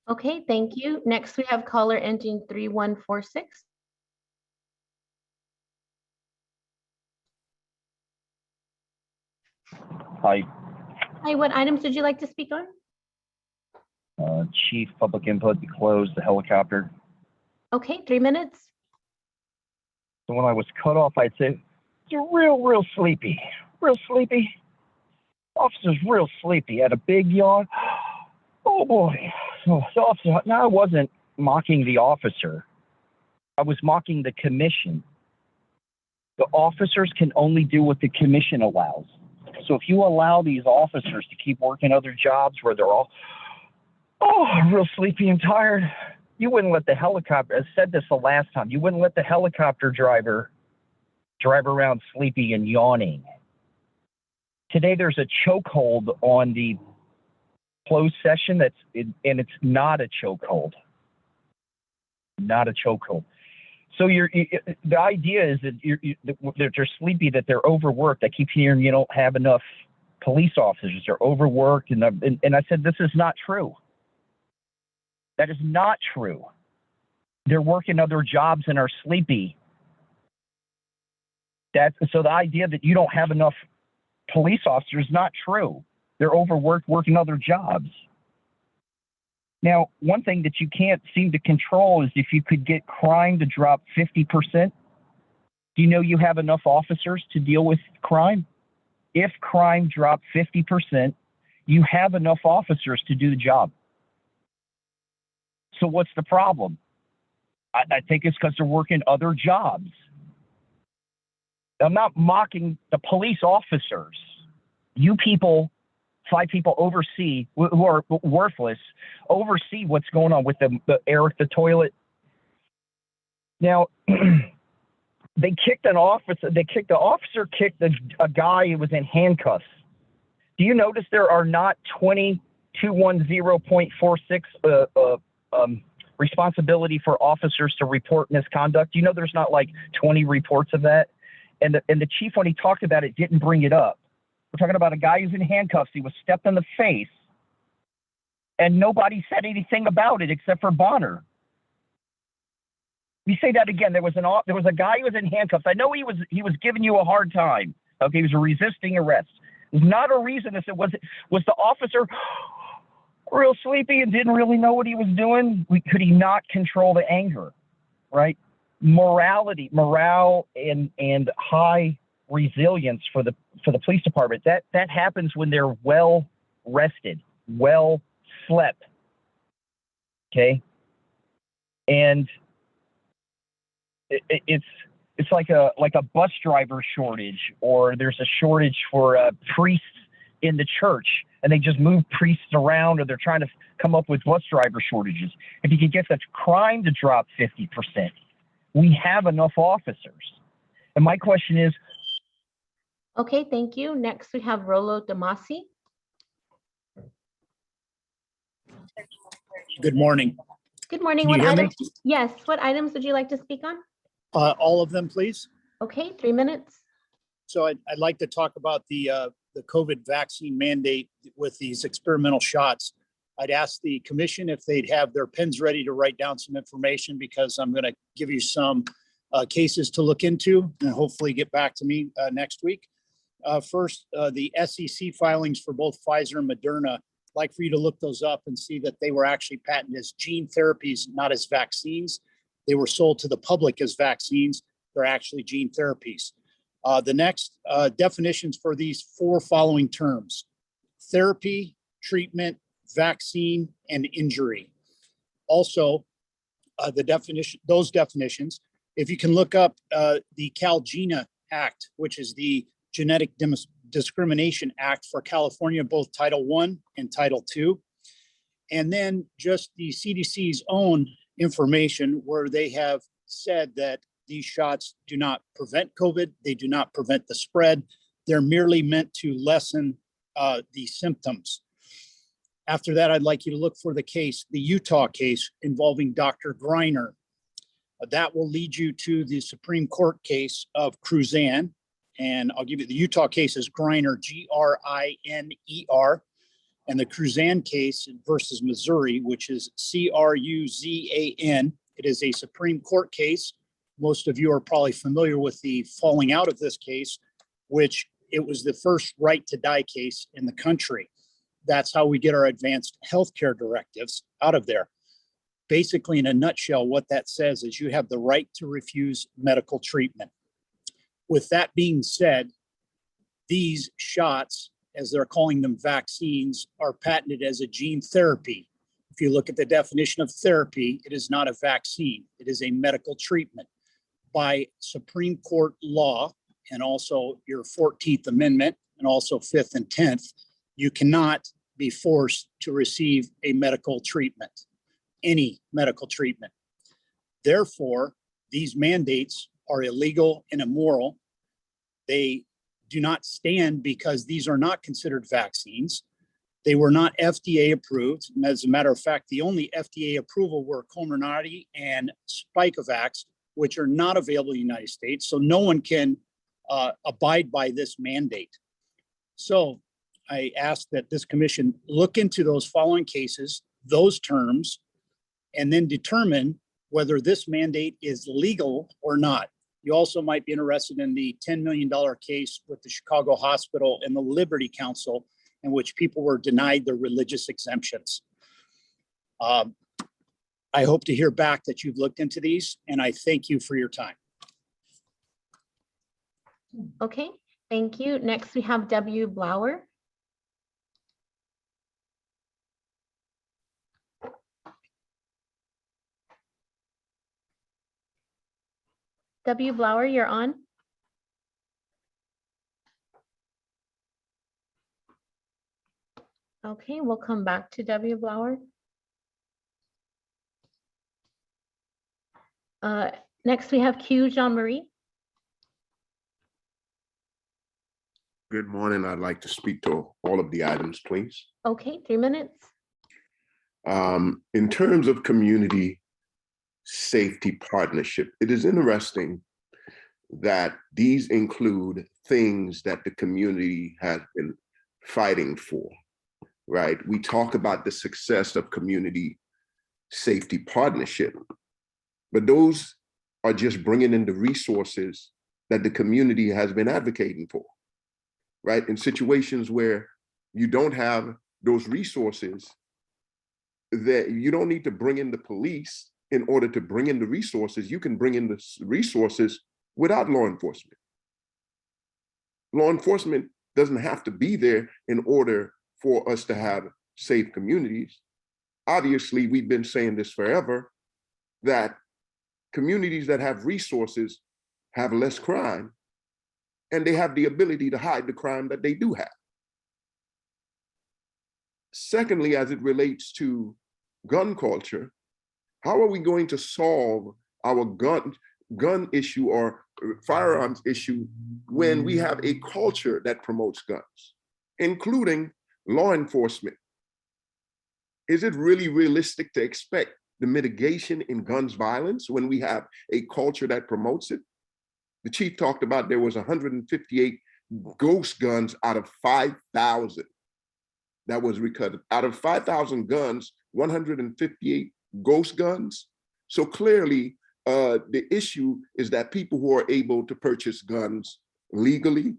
Okay, thank you. Next, we have caller ending 3146. Hi, Hi, what items would you like to speak on? Chief, public input to close the helicopter. Okay, 3 minutes. So when I was cut off, I'd say, you're real sleepy, real sleepy. Officer's real sleepy, had a big yawn. Oh boy. So officer, now I wasn't mocking the officer. I was mocking the commission. The officers can only do what the commission allows. So if you allow these officers to keep working other jobs where they're all, real sleepy and tired, you wouldn't let the helicopter, I said this the last time, you wouldn't let the helicopter driver drive around sleepy and yawning. Today there's a chokehold on the closed session and it's not a chokehold. Not a chokehold. So the idea is that that they're sleepy, that they're overworked. I keep hearing you don't have enough police officers. They're overworked, and I said this is not true. That is not true. They're working other jobs and are sleepy. So the idea that you don't have enough police officers is not true. They're overworked working other jobs. Now, one thing that you can't seem to control is if you could get crime to drop 50%. Do you know you have enough officers to deal with crime? If crime dropped 50%, you have enough officers to do the job. So what's the problem? I think it's because they're working other jobs. I'm not mocking the police officers. You people, 5 people oversee, who are worthless, oversee what's going on with the Eric the toilet. Now, they kicked an officer. The officer kicked a guy who was in handcuffs. Do you notice there are not 2210.46 responsibility for officers to report misconduct? You know, there's not like 20 reports of that. And the chief, when he talked about it, didn't bring it up. We're talking about a guy who's in handcuffs. He was stepped in the face, and nobody said anything about it except for Bonner. We say that again. There was a guy who was in handcuffs. I know he was giving you a hard time. Okay, he was resisting arrest. It was not a reason to say was the officer real sleepy and didn't really know what he was doing. Could he not control the anger? Right? Morale and high resilience for the police department. That happens when they're well rested, well slept. Okay, and it's like a bus driver shortage, or there's a shortage for priests in the church, and they just move priests around, or they're trying to come up with bus driver shortages. If you could get the crime to drop 50%, we have enough officers. And my question is, Okay, thank you. Next, we have Rolo Damasi. Good morning. Good morning. Can you What hear me? items? Yes, what items would you like to speak on? All of them, please. Okay, 3 minutes. So I'd like to talk about the COVID vaccine mandate with these experimental shots. I'd ask the commission if they'd have their pens ready to write down some information, because I'm going to give you some cases to look into and hopefully get back to me next week. First, the SEC filings for both Pfizer and Moderna. I'd like for you to look those up and see that they were actually patented as gene therapies, not as vaccines. They were sold to the public as vaccines. They're actually gene therapies. The next definitions for these 4 following terms: therapy, treatment, vaccine, and injury. Also, those definitions, if you can look up the CalGENA Act, which is the Genetic Discrimination Act for California, both Title I and Title II. And then just the CDC's own information, where they have said that these shots do not prevent COVID. They do not prevent the spread. They're merely meant to lessen the symptoms. After that, I'd like you to look for the case, the Utah case involving Dr. Greiner. That will lead you to the Supreme Court case of Cruzan. And I'll give you the Utah case is Greiner, Griner, and the Cruzan case versus Missouri, which is Cruzan. It is a Supreme Court case. Most of you are probably familiar with the falling out of this case, which it was the first right to die case in the country. That's how we get our advanced healthcare directives out of there. Basically, in a nutshell, what that says is you have the right to refuse medical treatment. With that being said, these shots, as they're calling them vaccines, are patented as a gene therapy. If you look at the definition of therapy, it is not a vaccine. It is a medical treatment. By Supreme Court law, and also your 14th Amendment, and also 5th and 10th, you cannot be forced to receive a medical treatment, any medical treatment. Therefore, these mandates are illegal and immoral. They do not stand because these are not considered vaccines. They were not FDA approved. And as a matter of fact, the only FDA approval were Comirnaty and Spikevax, which are not available in the United States. So no one can abide by this mandate. So I ask that this commission look into those following cases, those terms, and then determine whether this mandate is legal or not. You also might be interested in the $10 million case with the Chicago Hospital and the Liberty Council, in which people were denied their religious exemptions. I hope to hear back that you've looked into these, and I thank you for your time. Okay, thank you. Next, we have W. Blower. W. Blower, you're on. Okay, we'll come back to W. Blower. Next, we have Q. Jean-Marie. Good morning. I'd like to speak to all of the items, please. Okay, 3 minutes. In terms of community safety partnership, it is interesting that these include things that the community has been fighting for, right? We talk about the success of community safety partnership, but those are just bringing in the resources that the community has been advocating for, right? In situations where you don't have those resources, that you don't need to bring in the police in order to bring in the resources. You can bring in the resources without law enforcement. Law enforcement doesn't have to be there in order for us to have safe communities. Obviously, we've been saying this forever, that communities that have resources have less crime, and they have the ability to hide the crime that they do have. Secondly, as it relates to gun culture, how are we going to solve our gun issue or firearms issue when we have a culture that promotes guns, including law enforcement? Is it really realistic to expect the mitigation in guns violence when we have a culture that promotes it? The chief talked about there was 158 ghost guns out of 5,000 that was recovered. Out of 5,000 guns, 158 ghost guns. So clearly, the issue is that people who are able to purchase guns legally,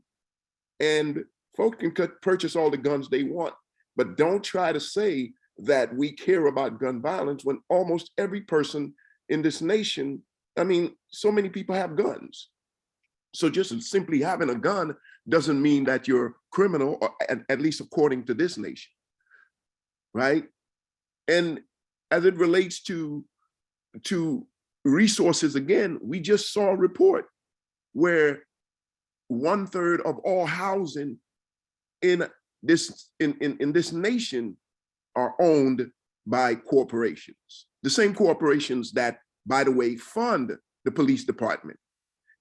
and folks can purchase all the guns they want, but don't try to say that we care about gun violence when almost every person in this nation, I mean, so many people have guns. So just simply having a gun doesn't mean that you're criminal, or at least according to this nation, right? And as it relates to resources, again, we just saw a report where 1/3 of all housing in this nation are owned by corporations, the same corporations that, by the way, fund the police department.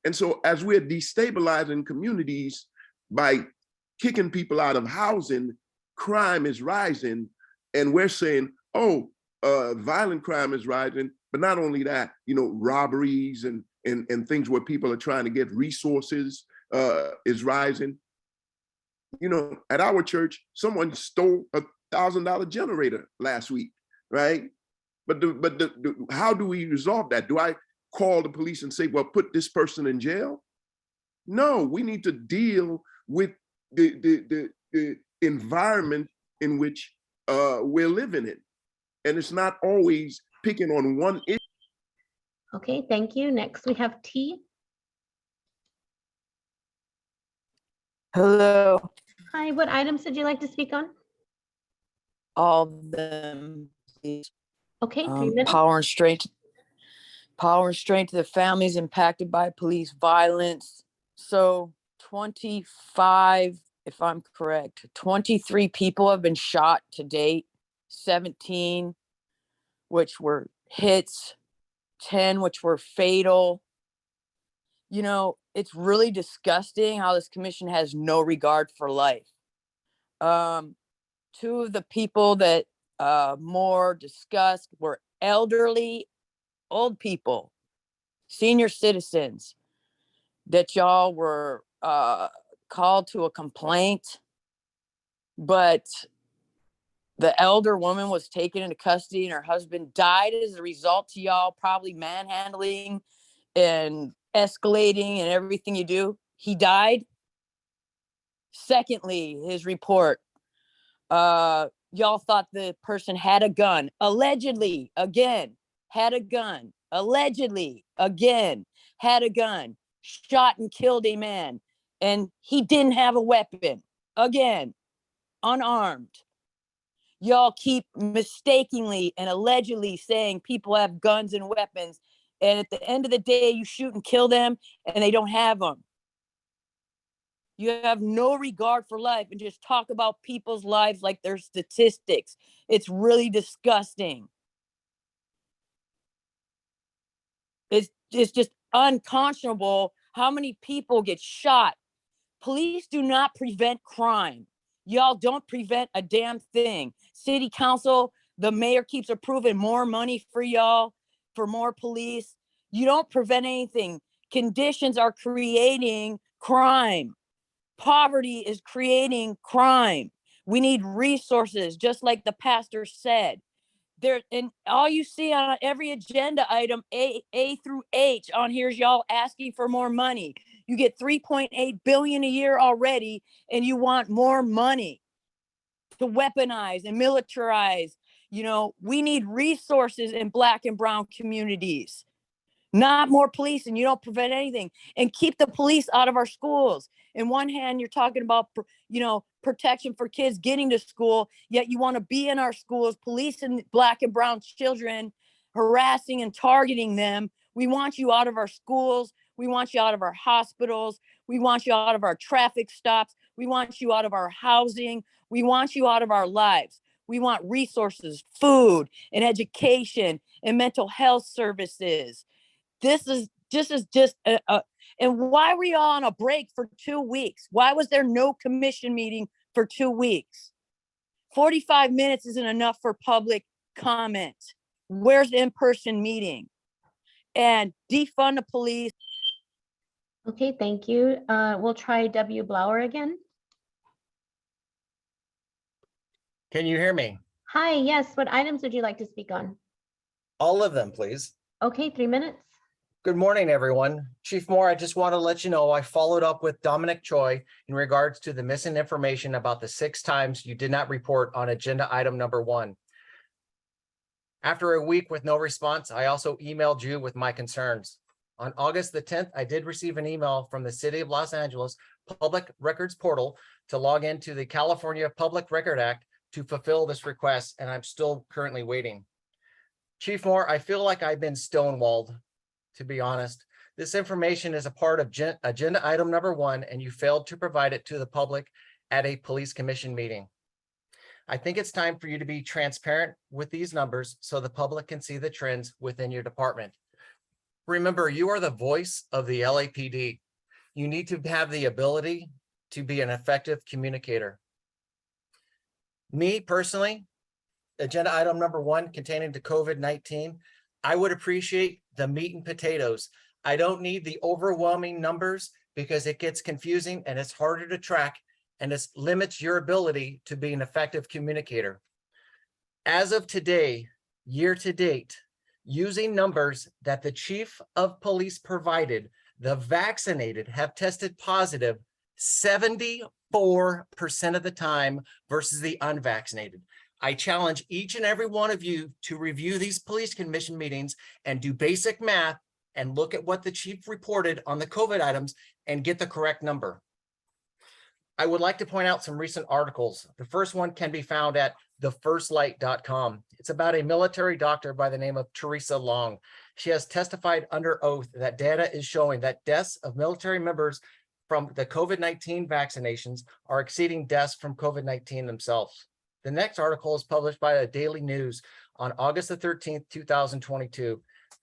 And so as we're destabilizing communities by kicking people out of housing, crime is rising, and we're saying, oh, violent crime is rising, but not only that, robberies and things where people are trying to get resources is rising. At our church, someone stole a $1,000 generator last week, right? But how do we resolve that? Do I call the police and say, well, put this person in jail? No, we need to deal with the environment in which we're living in. And it's not always picking on one issue. Okay, thank you. Next, we have T. Hello, Hi, what items would you like to speak on? all of them. Please. Okay, 3 minutes. Power and strength to the families impacted by police violence. So 25, if I'm correct, 23 people have been shot to date, 17 which were hits, 10 which were fatal. It's really disgusting how this commission has no regard for life. Two of the people that more discussed were elderly, old people. senior citizens, that y'all were called to a complaint, but the elder woman was taken into custody and her husband died as a result to y'all probably manhandling and escalating and everything you do. He died. Secondly, his report, y'all thought the person had a gun, allegedly, again, had a gun, allegedly, again, had a gun, shot and killed a man, and he didn't have a weapon, again, unarmed. Y'all keep mistakenly and allegedly saying people have guns and weapons, and at the end of the day, you shoot and kill them, and they don't have them. You have no regard for life and just talk about people's lives like they're statistics. It's really disgusting. It's just unconscionable how many people get shot. Police do not prevent crime. Y'all don't prevent a damn thing. City council, the mayor keeps approving more money for y'all, for more police. You don't prevent anything. Conditions are creating crime. Poverty is creating crime. We need resources, just like the pastor said. There, and all you see on every agenda item, A through H, on here's y'all asking for more money. You get 3.8 billion a year already, and you want more money to weaponize and militarize. You know, we need resources in Black and brown communities, not more police, and you don't prevent anything. And keep the police out of our schools. In one hand, you're talking about, you know, protection for kids getting to school, yet you want to be in our schools, policing Black and brown children, harassing and targeting them. We want you out of our schools. We want you out of our hospitals. We want you out of our traffic stops. We want you out of our housing. We want you out of our lives. We want resources, food, and education, and mental health services. This is just and why were you all on a break for 2 weeks? Why was there no commission meeting for 2 weeks? 45 minutes isn't enough for public comment. Where's the in-person meeting? And defund the police. Okay, thank you. We'll try W. Blower again. Can you hear me? Hi, yes, what items would you like to speak on? All of them, please. Okay, 3 minutes. Good morning, everyone. Chief Moore, I just want to let you know I followed up with Dominic Choi in regards to the missing information about the 6 times you did not report on agenda item number 1. After a week with no response, I also emailed you with my concerns. On August the 10th, I did receive an email from the City of Los Angeles Public Records Portal to log into the California Public Record Act to fulfill this request, and I'm still currently waiting. Chief Moore, I feel like I've been stonewalled. To be honest, this information is a part of agenda item number 1, and you failed to provide it to the public at a police commission meeting. I think it's time for you to be transparent with these numbers so the public can see the trends within your department. Remember, you are the voice of the LAPD. You need to have the ability to be an effective communicator. Me personally, agenda item number 1 containing the COVID-19, I would appreciate the meat and potatoes. I don't need the overwhelming numbers because it gets confusing and it's harder to track and it limits your ability to be an effective communicator. As of today, year to date, using numbers that the chief of police provided, the vaccinated have tested positive 74% of the time versus the unvaccinated. I challenge each and every one of you to review these police commission meetings and do basic math and look at what the chief reported on the COVID items and get the correct number. I would like to point out some recent articles. The first one can be found at thefirstlight.com. It's about a military doctor by the name of Teresa Long. She has testified under oath that data is showing that deaths of military members from the COVID-19 vaccinations are exceeding deaths from COVID-19 themselves. The next article is published by the Daily News on August the 13th, 2022.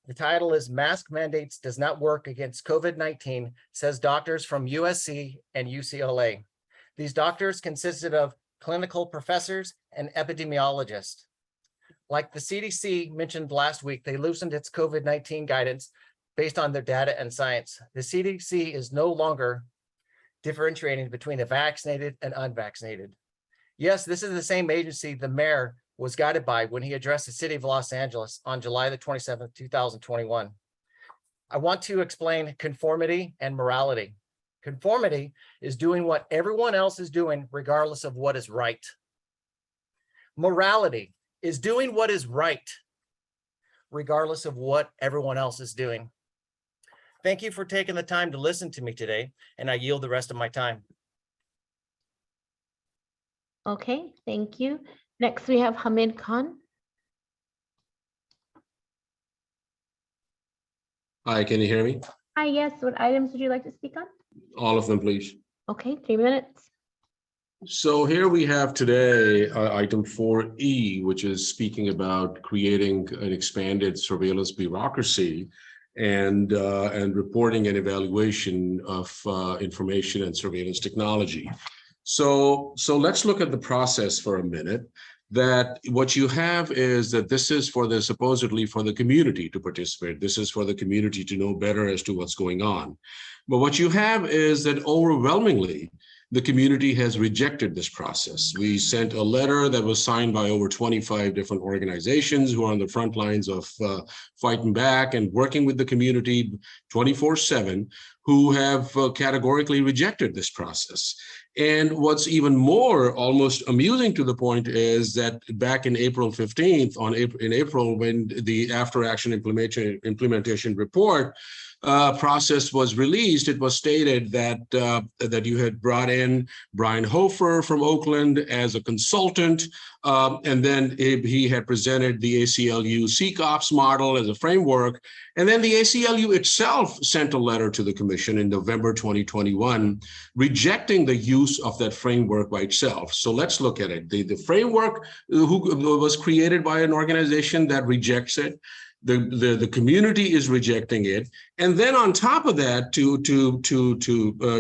The title is Mask Mandates Does Not Work Against COVID-19, says doctors from USC and UCLA. These doctors consisted of clinical professors and epidemiologists. Like the CDC mentioned last week, they loosened its COVID-19 guidance based on their data and science. The CDC is no longer differentiating between the vaccinated and unvaccinated. Yes, this is the same agency the mayor was guided by when he addressed the city of Los Angeles on July the 27th, 2021. I want to explain conformity and morality. Conformity is doing what everyone else is doing, regardless of what is right. Morality is doing what is right, regardless of what everyone else is doing. Thank you for taking the time to listen to me today, and I yield the rest of my time. Okay, thank you. Next, we have Hamid Khan. Hi, can you hear me? Hi, yes, what items would you like to speak on? All of them, please. Okay, 3 minutes. So here we have today item 4E, which is speaking about creating an expanded surveillance bureaucracy and reporting and evaluation of information and surveillance technology. So let's look at the process for a minute. That what you have is that this is for the supposedly for the community to participate. This is for the community to know better as to what's going on. But what you have is that overwhelmingly, the community has rejected this process. We sent a letter that was signed by over 25 different organizations who are on the front lines of fighting back and working with the community 24/7, who have categorically rejected this process. And what's even more almost amusing to the point is that back in April 15th, in April, when the after action implementation report process was released, it was stated that that you had brought in Brian Hofer from Oakland as a consultant, and then he had presented the ACLU CCOPS model as a framework, and then the ACLU itself sent a letter to the commission in November 2021, rejecting the use of that framework by itself. So let's look at it. The framework was created by an organization that rejects it. The community is rejecting it, and then on top of that, to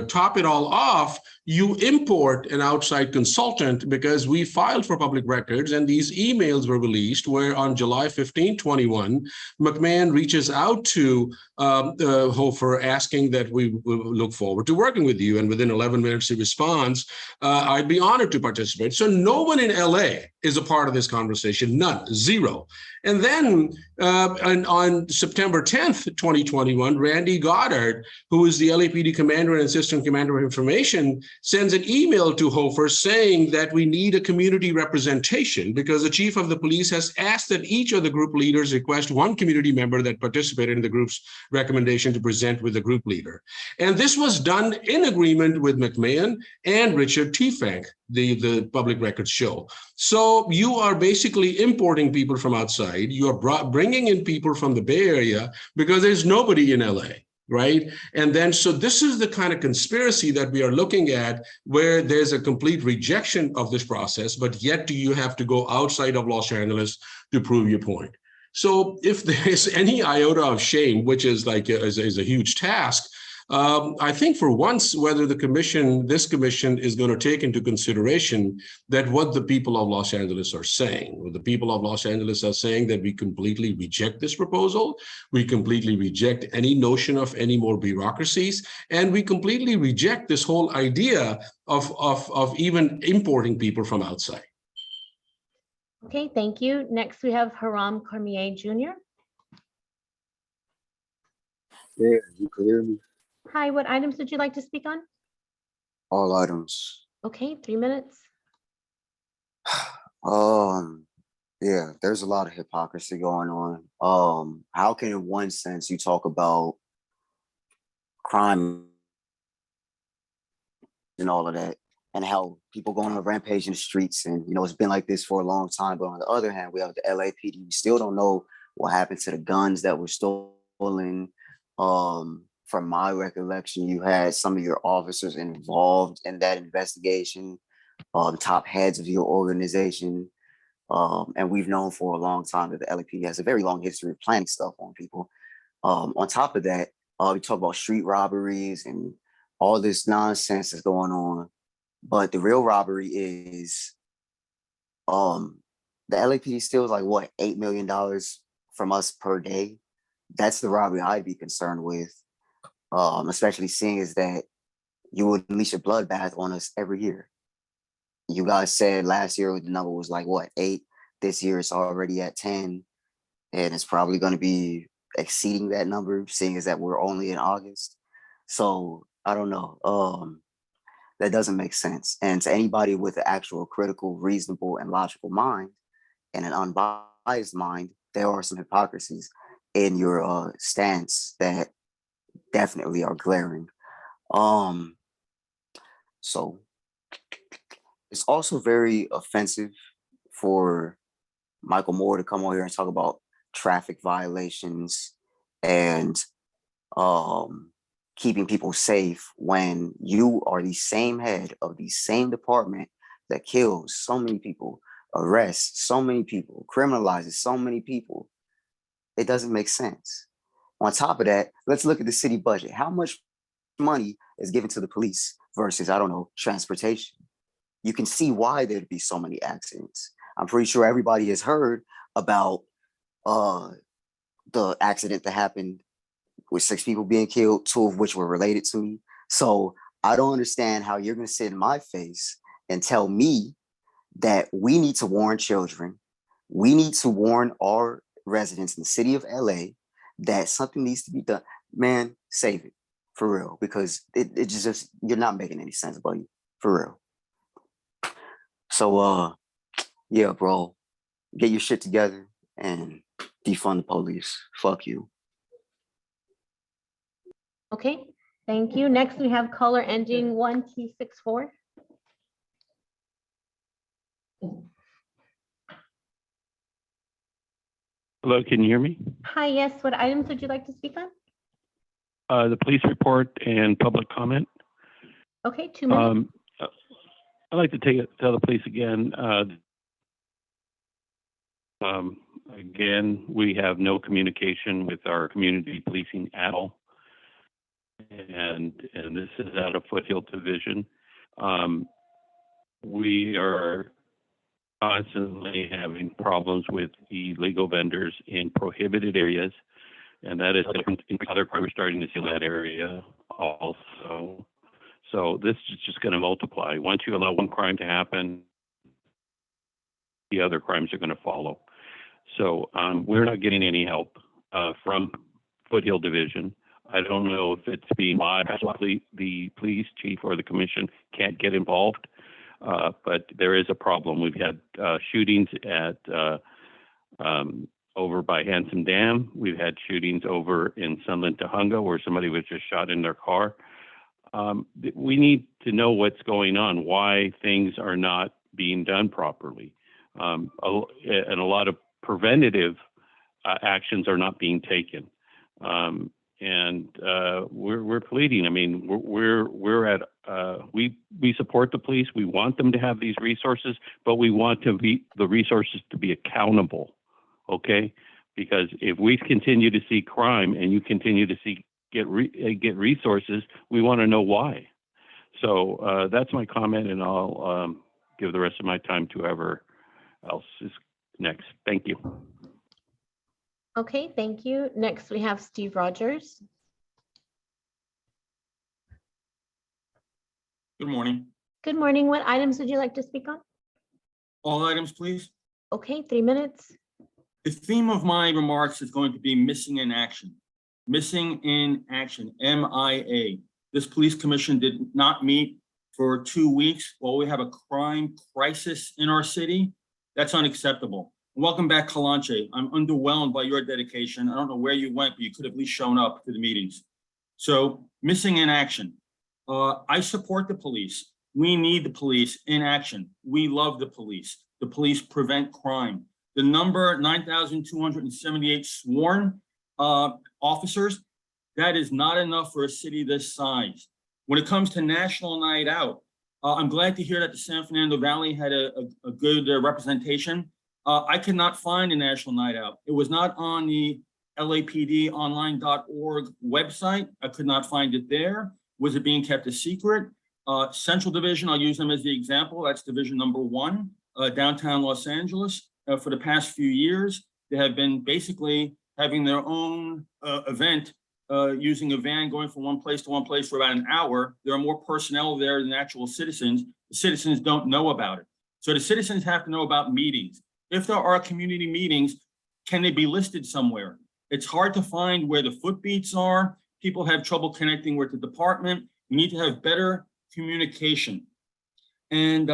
top it all off, you import an outside consultant because we filed for public records, and these emails were released where on July 15, 21, McMahon reaches out to Hofer asking that we look forward to working with you, and within 11 minutes he responds, I'd be honored to participate. So no one in LA is a part of this conversation, none, zero. And then on September 10th, 2021, Randy Goddard, who is the LAPD commander and assistant commander of information, sends an email to Hofer saying that we need a community representation because the chief of the police has asked that each of the group leaders request one community member that participated in the group's recommendation to present with the group leader. And this was done in agreement with McMahon and Richard T. Fank, the public records show. So you are basically importing people from outside. You are bringing in people from the Bay Area because there's nobody in LA, right? And then, so this is the kind of conspiracy that we are looking at where there's a complete rejection of this process, but yet do you have to go outside of Los Angeles to prove your point? So if there's any iota of shame, which is like is a huge task, I think for once, whether this commission is going to take into consideration that what the people of Los Angeles are saying. The people of Los Angeles are saying that we completely reject this proposal. We completely reject any notion of any more bureaucracies. And we completely reject this whole idea of even importing people from outside. Okay, thank you. Next, we have Haram Cormier Jr. Yeah, you can hear me. Hi, what items would you like to speak on? All items. Okay, 3 minutes. Yeah, there's a lot of hypocrisy going on. How can in one sense you talk about crime and all of that, and how people going on a rampage in the streets, and it's been like this for a long time, but on the other hand, we have the LAPD. We still don't know what happened to the guns that were stolen. From my recollection, you had some of your officers involved in that investigation, top heads of your organization. And we've known for a long time that the LAPD has a very long history of planning stuff on people. On top of that, we talk about street robberies and all this nonsense that's going on. But the real robbery is the LAPD steals like what, $8 million from us per day. That's the robbery I'd be concerned with, especially seeing is that you would unleash a bloodbath on us every year. You guys said last year the number was like what, 8? This year it's already at 10, and it's probably going to be exceeding that number, seeing as that we're only in August. So I don't know. That doesn't make sense. And to anybody with an actual critical, reasonable, and logical mind, and an unbiased mind, there are some hypocrisies in your stance that definitely are glaring. So it's also very offensive for Michael Moore to come over here and talk about traffic violations and keeping people safe when you are the same head of the same department that kills so many people, arrests so many people, criminalizes so many people. It doesn't make sense. On top of that, let's look at the city budget. How much money is given to the police versus, I don't know, transportation? You can see why there'd be so many accidents. I'm pretty sure everybody has heard about the accident that happened with 6 people being killed, 2 of which were related to me. So I don't understand how you're going to sit in my face and tell me that we need to warn children, we need to warn our residents in the city of LA that something needs to be done. Man, save it for real, because it just, you're not making any sense, buddy, for real. So yeah, bro, get your shit together and defund the police. Fuck you. Okay, thank you. Next, we have caller ending 1264. Hello, can you hear me? Hi, yes, what items would you like to speak on? The police report and public comment. Okay, 2 minutes. I'd like to tell the police again. Again, we have no communication with our community policing at all, and this is out of Foothill Division. We are constantly having problems with illegal vendors in prohibited areas, and that is other crimes starting to see that area also. So this is just going to multiply. Once you allow one crime to happen, the other crimes are going to follow. So we're not getting any help from Foothill Division. I don't know if it's being lied. The police chief or the commission can't get involved, but there is a problem. We've had shootings at over by Handsome Dam. We've had shootings over in Sunland, Tahunga, where somebody was just shot in their car. We need to know what's going on, why things are not being done properly. And a lot of preventative actions are not being taken. And we're pleading. I mean, we support the police. We want them to have these resources, but we want the resources to be accountable. Okay, because if we continue to see crime and you continue to get resources, we want to know why. So that's my comment, and I'll give the rest of my time to whoever else is next. Thank you. Okay, thank you. Next, we have Steve Rogers. Good morning. Good morning. What items would you like to speak on? All items, please. Okay, 3 minutes. The theme of my remarks is going to be missing in action. Missing in action, MIA. This police commission did not meet for 2 weeks while we have a crime crisis in our city. That's unacceptable. Welcome back, Kalanche. I'm underwhelmed by your dedication. I don't know where you went, but you could have at least shown up to the meetings. So missing in action. I support the police. We need the police in action. We love the police. The police prevent crime. The number 9,278 sworn officers, that is not enough for a city this size. When it comes to National Night Out, I'm glad to hear that the San Fernando Valley had a good representation. I could not find a National Night Out. It was not on the lapdonline.org website. I could not find it there. Was it being kept a secret? Central Division, I'll use them as the example. That's Division number 1, downtown Los Angeles. For the past few years, they have been basically having their own event, using a van going from one place to one place for about an hour. There are more personnel there than actual citizens. The citizens don't know about it. So the citizens have to know about meetings. If there are community meetings, can they be listed somewhere? It's hard to find where the footbeats are. People have trouble connecting with the department. You need to have better communication. And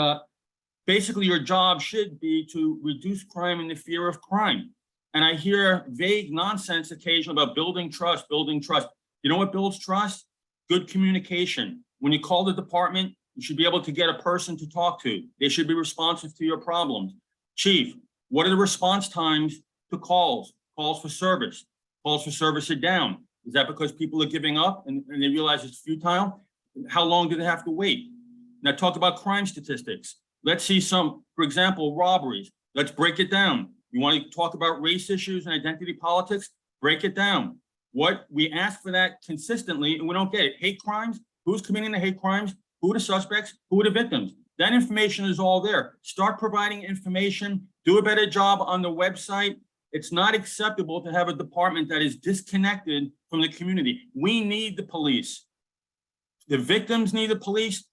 basically your job should be to reduce crime and the fear of crime. And I hear vague nonsense occasionally about building trust, building trust. You know what builds trust? Good communication. When you call the department, you should be able to get a person to talk to. They should be responsive to your problems. Chief, what are the response times to calls? Calls for service. Calls for service are down. Is that because people are giving up and they realize it's futile? How long do they have to wait? Now talk about crime statistics. Let's see some, for example, robberies. Let's break it down. You want to talk about race issues and identity politics? Break it down. What we ask for that consistently and we don't get it. Hate crimes, who's committing the hate crimes, who are the suspects, who are the victims? That information is all there. Start providing information, do a better job on the website. It's not acceptable to have a department that is disconnected from the community. We need the police. The victims need the police.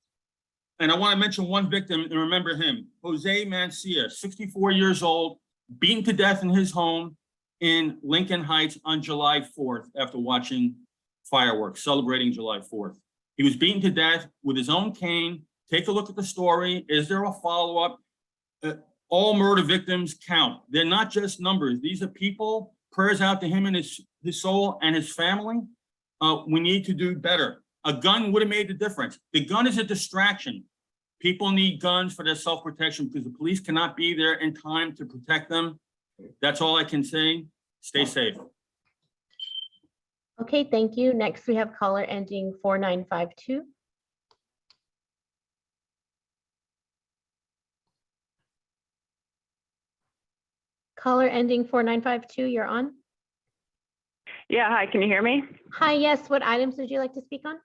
And I want to mention one victim and remember him, Jose Mancia, 64 years old, beaten to death in his home in Lincoln Heights on July 4th after watching fireworks, celebrating July 4th. He was beaten to death with his own cane. Take a look at the story. Is there a follow-up? All murder victims count. They're not just numbers. These are people. Prayers out to him and his soul and his family. We need to do better. A gun would have made the difference. The gun is a distraction. People need guns for their self-protection because the police cannot be there in time to protect them. That's all I can say. Stay safe. Okay, thank you. Next, we have caller ending 4952. Caller ending 4952, you're on. Yeah, hi, can you hear me? Hi, yes, what items would you like to speak on?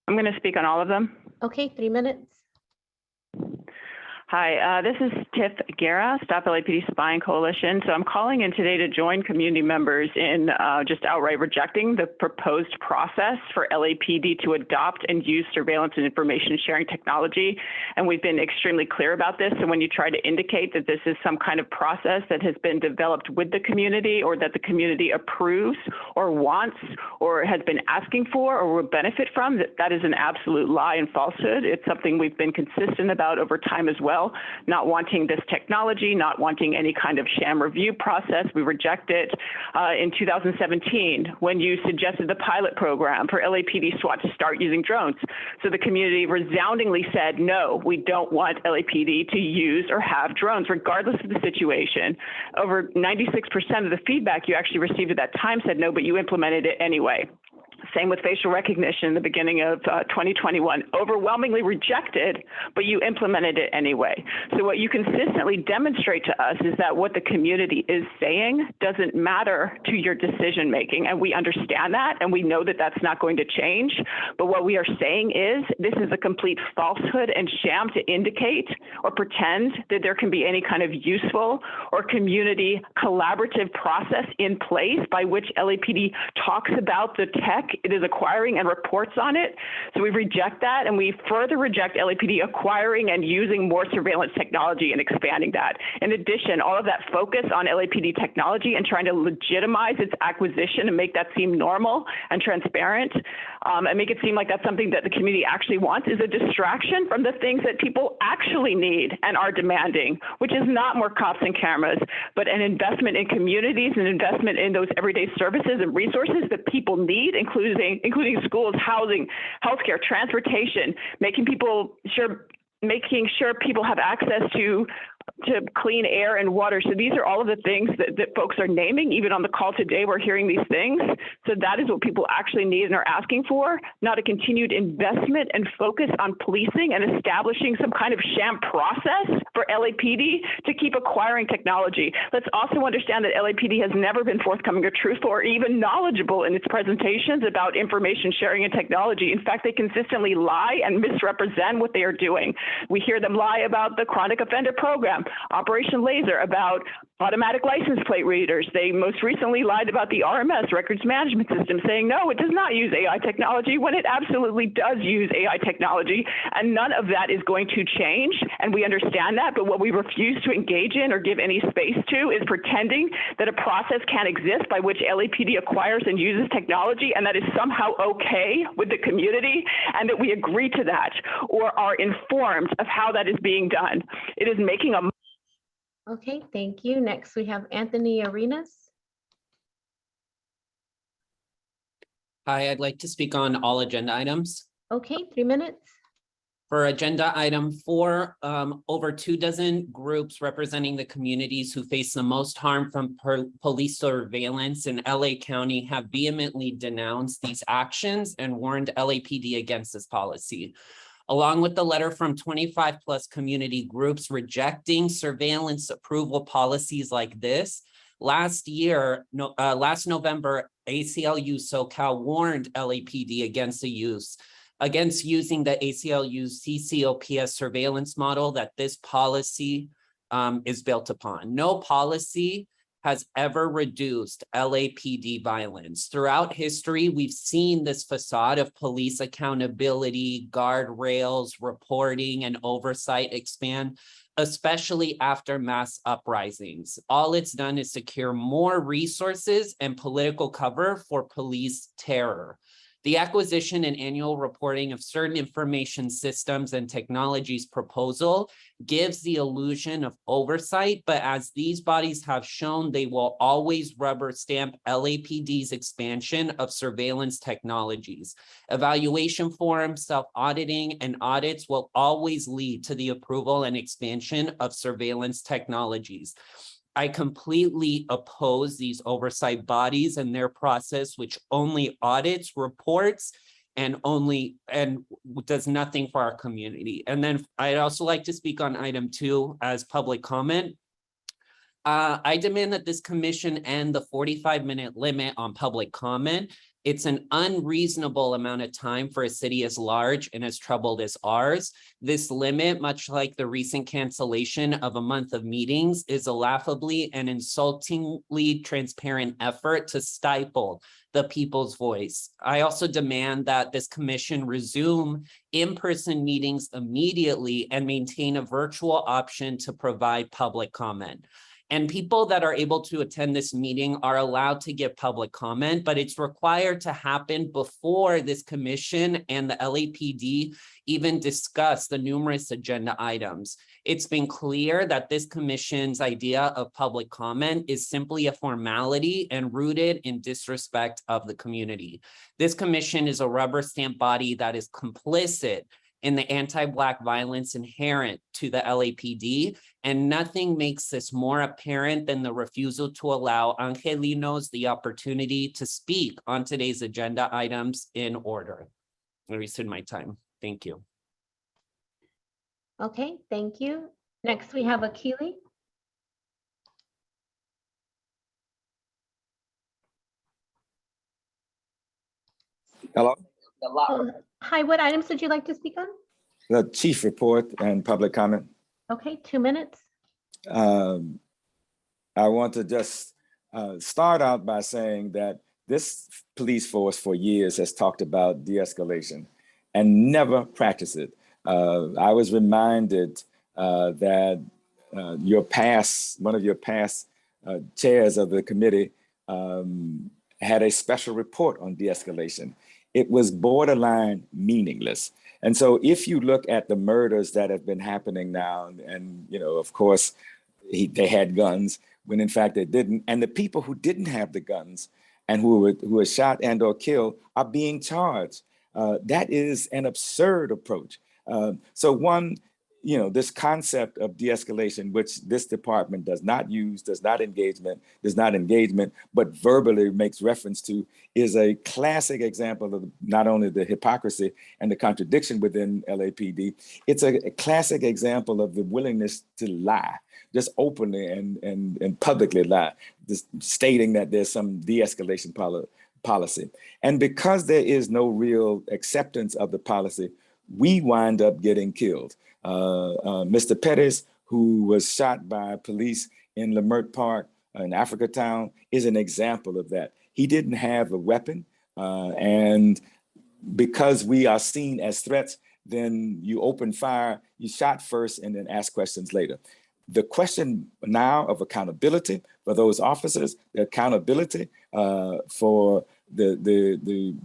I'm going to speak on all of them. Okay, 3 minutes. Hi, this is Tiff Guerra, Stop LAPD Spying Coalition. So I'm calling in today to join community members in just outright rejecting the proposed process for LAPD to adopt and use surveillance and information sharing technology. And we've been extremely clear about this. So when you try to indicate that this is some kind of process that has been developed with the community or that the community approves or wants or has been asking for or will benefit from, that is an absolute lie and falsehood. It's something we've been consistent about over time as well. Not wanting this technology, not wanting any kind of sham review process. We reject it in 2017 when you suggested the pilot program for LAPD SWAT to start using drones. So the community resoundingly said, no, we don't want LAPD to use or have drones, regardless of the situation. Over 96% of the feedback you actually received at that time said no, but you implemented it anyway. Same with facial recognition in the beginning of 2021, overwhelmingly rejected, but you implemented it anyway. So what you consistently demonstrate to us is that what the community is saying doesn't matter to your decision making. And we understand that, and we know that that's not going to change. But what we are saying is this is a complete falsehood and sham to indicate or pretend that there can be any kind of useful or community collaborative process in place by which LAPD talks about the tech it is acquiring and reports on it. So we reject that, and we further reject LAPD acquiring and using more surveillance technology and expanding that. In addition, all of that focus on LAPD technology and trying to legitimize its acquisition and make that seem normal and transparent and make it seem like that's something that the community actually wants is a distraction from the things that people actually need and are demanding, which is not more cops and cameras, but an investment in communities and investment in those everyday services and resources that people need, including schools, housing, healthcare, transportation, making sure people have access to clean air and water. So these are all of the things that folks are naming. Even on the call today, we're hearing these things. So that is what people actually need and are asking for, not a continued investment and focus on policing and establishing some kind of sham process for LAPD to keep acquiring technology. Let's also understand that LAPD has never been forthcoming or truthful or even knowledgeable in its presentations about information sharing and technology. In fact, they consistently lie and misrepresent what they are doing. We hear them lie about the chronic offender program, Operation Laser, about automatic license plate readers. They most recently lied about the RMS, records management system, saying, no, it does not use AI technology when it absolutely does use AI technology. And none of that is going to change. And we understand that. But what we refuse to engage in or give any space to is pretending that a process can exist by which LAPD acquires and uses technology, and that is somehow okay with the community, and that we agree to that or are informed of how that is being done. It is making a Okay, thank you. Next, we have Anthony Arenas. Hi, I'd like to speak on all agenda items. Okay, 3 minutes. For agenda item 4, over 24 groups representing the communities who face the most harm from police surveillance in LA County have vehemently denounced these actions and warned LAPD against this policy. Along with the letter from 25 plus community groups rejecting surveillance approval policies like this, last November, ACLU SoCal warned LAPD against using the ACLU's CCOPS surveillance model that this policy is built upon. No policy has ever reduced LAPD violence. Throughout history, we've seen this facade of police accountability, guardrails, reporting, and oversight expand, especially after mass uprisings. All it's done is secure more resources and political cover for police terror. The acquisition and annual reporting of certain information systems and technologies proposal gives the illusion of oversight, but as these bodies have shown, they will always rubber stamp LAPD's expansion of surveillance technologies. Evaluation forums, self-auditing, and audits will always lead to the approval and expansion of surveillance technologies. I completely oppose these oversight bodies and their process, which only audits, reports, and does nothing for our community. And then I'd also like to speak on item 2 as public comment. I demand that this commission end the 45-minute limit on public comment. It's an unreasonable amount of time for a city as large and as troubled as ours. This limit, much like the recent cancellation of a month of meetings, is a laughably and insultingly transparent effort to stifle the people's voice. I also demand that this commission resume in-person meetings immediately and maintain a virtual option to provide public comment. And people that are able to attend this meeting are allowed to give public comment, but it's required to happen before this commission and the LAPD even discuss the numerous agenda items. It's been clear that this commission's idea of public comment is simply a formality and rooted in disrespect of the community. This commission is a rubber stamp body that is complicit in the anti-Black violence inherent to the LAPD, and nothing makes this more apparent than the refusal to allow Angelinos the opportunity to speak on today's agenda items in order. I wasted my time. Thank you. Okay, thank you. Next, we have Akili. Hello. Oh, hi, what items would you like to speak on? The chief report and public comment. Okay, 2 minutes. I want to just start out by saying that this police force for years has talked about de-escalation and never practiced it. I was reminded that one of your past chairs of the committee had a special report on de-escalation. It was borderline meaningless. And so if you look at the murders that have been happening now, and of course, they had guns when in fact they didn't. And the people who didn't have the guns and who were shot and or killed are being charged. That is an absurd approach. This concept of de-escalation, which this department does not use, does not engagement, but verbally makes reference to, is a classic example of not only the hypocrisy and the contradiction within LAPD, it's a classic example of the willingness to lie, just openly and publicly lie, just stating that there's some de-escalation policy. And because there is no real acceptance of the policy, we wind up getting killed. Mr. Pettis, who was shot by police in Lemert Park, in Africatown, is an example of that. He didn't have a weapon, and because we are seen as threats, then you open fire, you shot first and then ask questions later. The question now of accountability for those officers, the accountability for the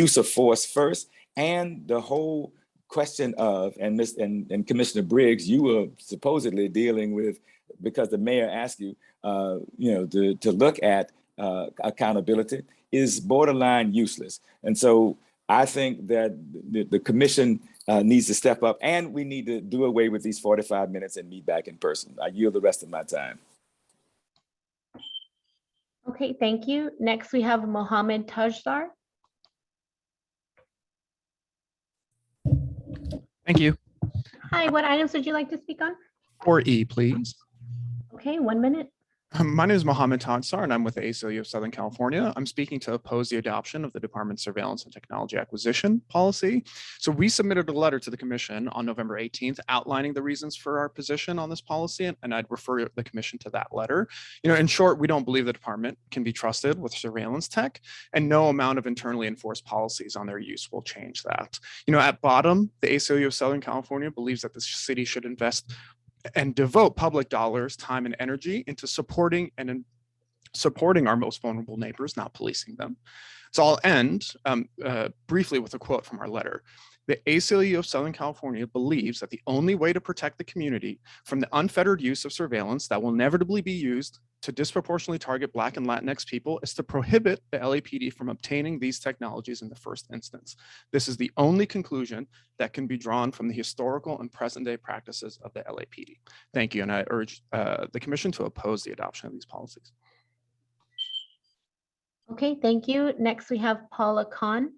use of force first, and the whole question of, and Commissioner Briggs, you were supposedly dealing with, because the mayor asked you, to look at accountability, is borderline useless. And so I think that the commission needs to step up, and we need to do away with these 45 minutes and meet back in person. I yield the rest of my time. Okay, thank you. Next, we have Mohammed Tajzar. Thank you. Hi, what items would you like to speak on? 4E, please. Okay, 1 minute. My name is Mohammed Tansar, and I'm with the ACLU of Southern California. I'm speaking to oppose the adoption of the Department's Surveillance and Technology Acquisition Policy. So we submitted a letter to the Commission on November 18th outlining the reasons for our position on this policy, and I'd refer the Commission to that letter. In short, we don't believe the Department can be trusted with surveillance tech, and no amount of internally enforced policies on their use will change that. At bottom, the ACLU of Southern California believes that the city should invest and devote public dollars, time, and energy into supporting our most vulnerable neighbors, not policing them. So I'll end briefly with a quote from our letter. The ACLU of Southern California believes that the only way to protect the community from the unfettered use of surveillance that will inevitably be used to disproportionately target Black and Latinx people is to prohibit the LAPD from obtaining these technologies in the first instance. This is the only conclusion that can be drawn from the historical and present day practices of the LAPD. Thank you, and I urge the Commission to oppose the adoption of these policies. Okay, thank you. Next, we have Paula Khan.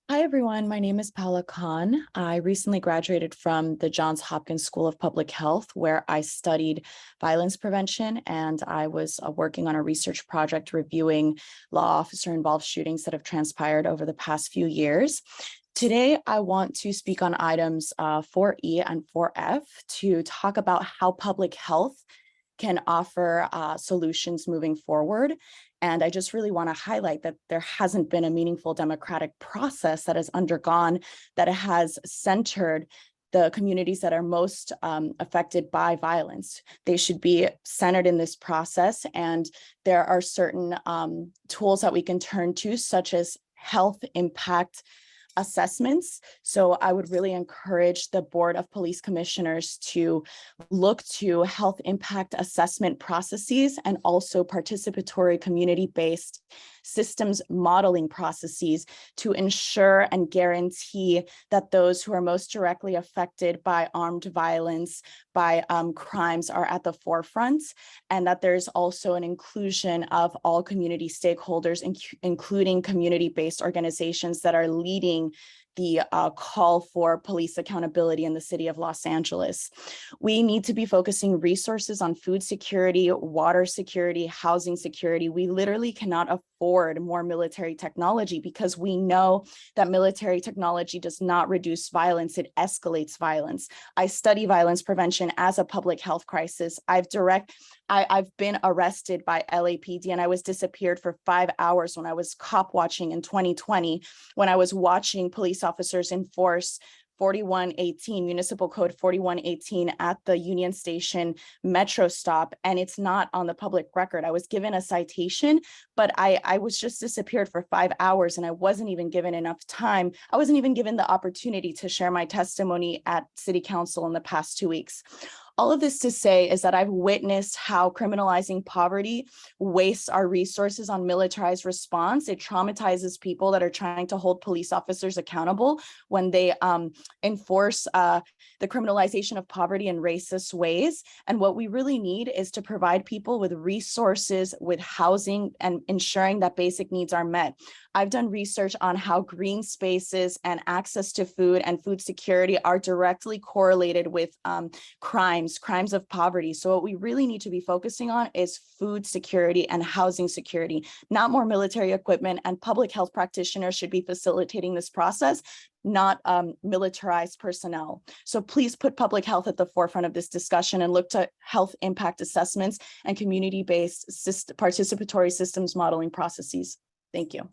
Hi, everyone. My name is Paula Khan. I recently graduated from the Johns Hopkins School of Public Health, where I studied violence prevention, and I was working on a research project reviewing law officer-involved shootings that have transpired over the past few years. Today, I want to speak on items 4E and 4F to talk about how public health can offer solutions moving forward. And I just really want to highlight that there hasn't been a meaningful democratic process that has undergone, that has centered the communities that are most affected by violence. They should be centered in this process. And there are certain tools that we can turn to, such as health impact assessments. So I would really encourage the Board of Police Commissioners to look to health impact assessment processes and also participatory community-based systems modeling processes to ensure and guarantee that those who are most directly affected by armed violence, by crimes, are at the forefront, and that there's also an inclusion of all community stakeholders, including community-based organizations that are leading the call for police accountability in the city of Los Angeles. We need to be focusing resources on food security, water security, housing security. We literally cannot afford more military technology because we know that military technology does not reduce violence, it escalates violence. I study violence prevention as a public health crisis. I've been arrested by LAPD and I was disappeared for 5 hours when I was cop watching in 2020, when I was watching police officers enforce 4118, Municipal Code 4118 at the Union Station Metro stop, and it's not on the public record. I was given a citation, but I was just disappeared for 5 hours and I wasn't even given enough time. I wasn't even given the opportunity to share my testimony at City Council in the past 2 weeks. All of this to say is that I've witnessed how criminalizing poverty wastes our resources on militarized response. It traumatizes people that are trying to hold police officers accountable when they enforce the criminalization of poverty in racist ways. And what we really need is to provide people with resources, with housing, and ensuring that basic needs are met. I've done research on how green spaces and access to food and food security are directly correlated with crimes of poverty. So what we really need to be focusing on is food security and housing security, not more military equipment, and public health practitioners should be facilitating this process, not militarized personnel. So please put public health at the forefront of this discussion and look to health impact assessments and community-based participatory systems modeling processes. Thank you.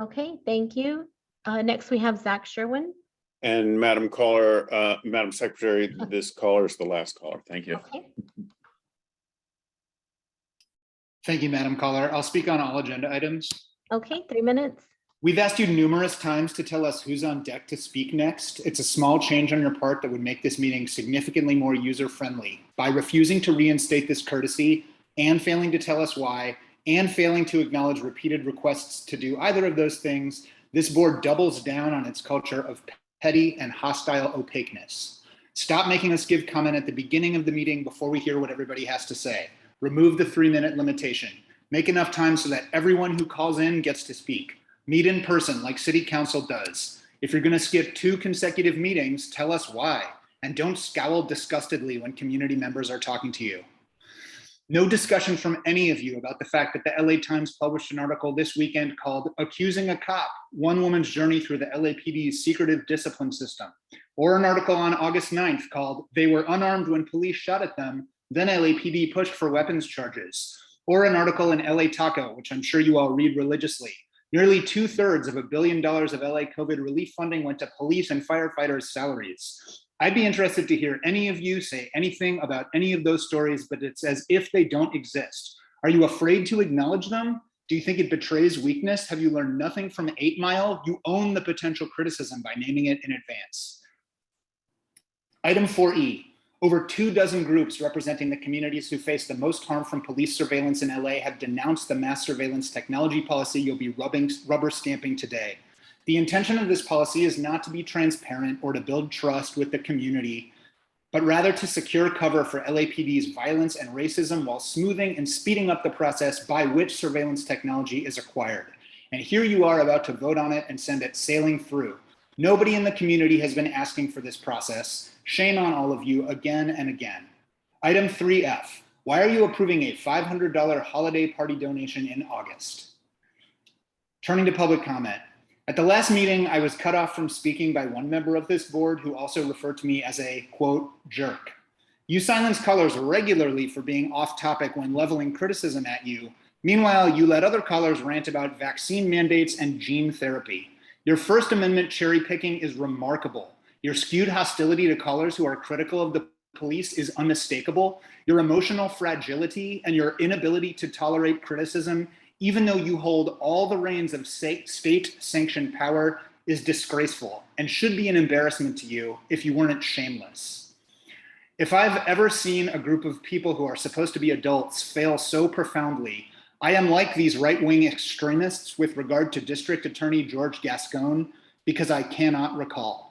Okay, thank you. Next, we have Zach Sherwin. And Madam Caller, Madam Secretary, this caller is the last caller. Thank you. Okay. Thank you, Madam Caller. I'll speak on all agenda items. Okay, 3 minutes. We've asked you numerous times to tell us who's on deck to speak next. It's a small change on your part that would make this meeting significantly more user-friendly. By refusing to reinstate this courtesy and failing to tell us why, and failing to acknowledge repeated requests to do either of those things, this board doubles down on its culture of petty and hostile opaqueness. Stop making us give comment at the beginning of the meeting before we hear what everybody has to say. Remove the 3-minute limitation. Make enough time so that everyone who calls in gets to speak. Meet in person like City Council does. If you're going to skip 2 consecutive meetings, tell us why. And don't scowl disgustedly when community members are talking to you. No discussion from any of you about the fact that the LA Times published an article this weekend called "Accusing a Cop, One Woman's Journey Through the LAPD's Secretive Discipline System," or an article on August 9th called "They Were Unarmed When Police Shot at Them, Then LAPD Pushed for Weapons Charges," or an article in LA Taco, which I'm sure you all read religiously. Nearly 2/3 of $1 billion of LA COVID relief funding went to police and firefighters' salaries. I'd be interested to hear any of you say anything about any of those stories, but it's as if they don't exist. Are you afraid to acknowledge them? Do you think it betrays weakness? Have you learned nothing from 8 Mile? You own the potential criticism by naming it in advance. Item 4E. Over 24 groups representing the communities who face the most harm from police surveillance in LA have denounced the mass surveillance technology policy you'll be rubber stamping today. The intention of this policy is not to be transparent or to build trust with the community, but rather to secure cover for LAPD's violence and racism while smoothing and speeding up the process by which surveillance technology is acquired. And here you are about to vote on it and send it sailing through. Nobody in the community has been asking for this process. Shame on all of you again and again. Item 3F. Why are you approving a $500 holiday party donation in August? Turning to public comment. At the last meeting, I was cut off from speaking by one member of this board who also referred to me as a, quote, jerk. You silence callers regularly for being off topic when leveling criticism at you. Meanwhile, you let other callers rant about vaccine mandates and gene therapy. Your First Amendment cherry picking is remarkable. Your skewed hostility to callers who are critical of the police is unmistakable. Your emotional fragility and your inability to tolerate criticism, even though you hold all the reins of state-sanctioned power, is disgraceful and should be an embarrassment to you if you weren't shameless. If I've ever seen a group of people who are supposed to be adults fail so profoundly, I am like these right-wing extremists with regard to District Attorney George Gascon, because I cannot recall.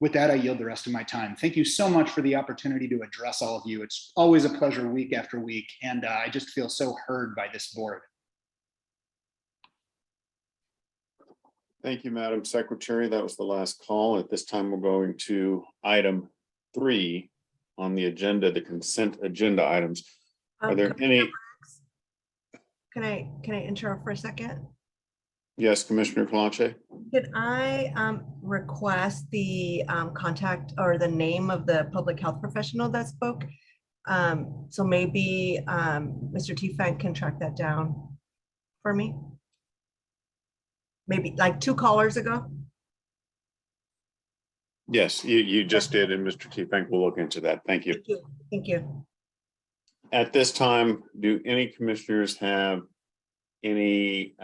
With that, I yield the rest of my time. Thank you so much for the opportunity to address all of you. It's always a pleasure week after week, and I just feel so heard by this board. Thank you, Madam Secretary. That was the last call. At this time, we're going to item 3 on the agenda, the consent agenda items. Are there any? Can I interrupt for a second? Yes, Commissioner Clanche. Could I request the contact or the name of the public health professional that spoke? So maybe Mr. T-Fank can track that down for me. Maybe like 2 callers ago. Yes, you just did, and Mr. T-Fank will look into that. Thank you. Thank you. Thank you. At this time, do any commissioners have any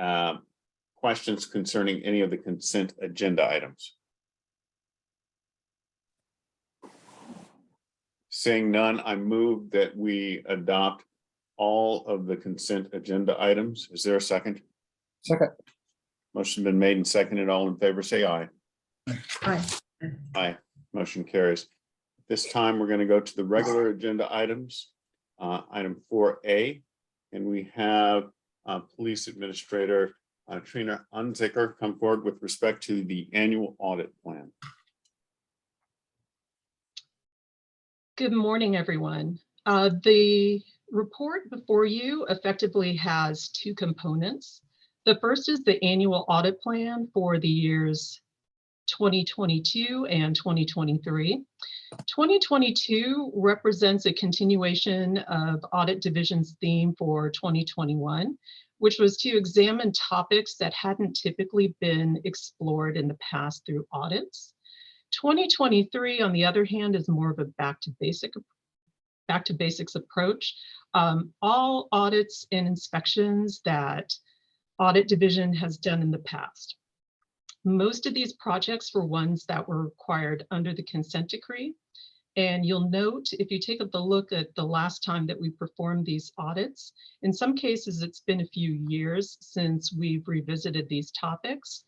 questions concerning any of the consent agenda items? Seeing none, I move that we adopt all of the consent agenda items. Is there a second? Second. Motion been made and seconded. All in favor, say aye. Aye. Aye. Motion carries. This time, we're going to go to the regular agenda items. Item 4A, and we have Police Administrator Trina Unzicker come forward with respect to the annual audit plan. Good morning, everyone. The report before you effectively has 2 components. The first is the annual audit plan for the years 2022 and 2023. 2022 represents a continuation of Audit Division's theme for 2021, which was to examine topics that hadn't typically been explored in the past through audits. 2023, on the other hand, is more of a back to basics approach. All audits and inspections that Audit Division has done in the past. Most of these projects were ones that were required under the consent decree. And you'll note, if you take a look at the last time that we performed these audits, in some cases, it's been a few years since we've revisited these topics.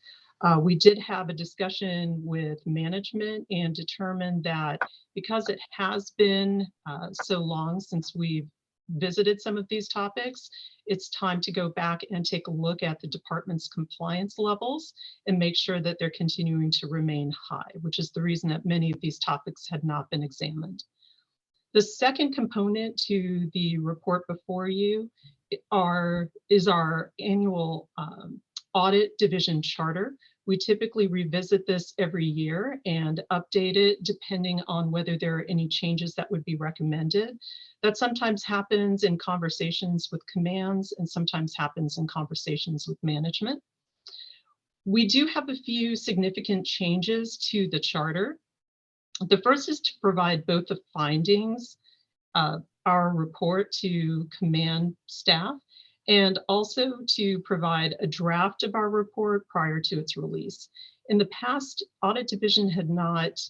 We did have a discussion with management and determined that because it has been so long since we've visited some of these topics, it's time to go back and take a look at the department's compliance levels and make sure that they're continuing to remain high, which is the reason that many of these topics had not been examined. The second component to the report before you is our annual Audit Division Charter. We typically revisit this every year and update it depending on whether there are any changes that would be recommended. That sometimes happens in conversations with commands and sometimes happens in conversations with management. We do have a few significant changes to the charter. The first is to provide both the findings of our report to command staff and also to provide a draft of our report prior to its release. In the past, Audit Division had not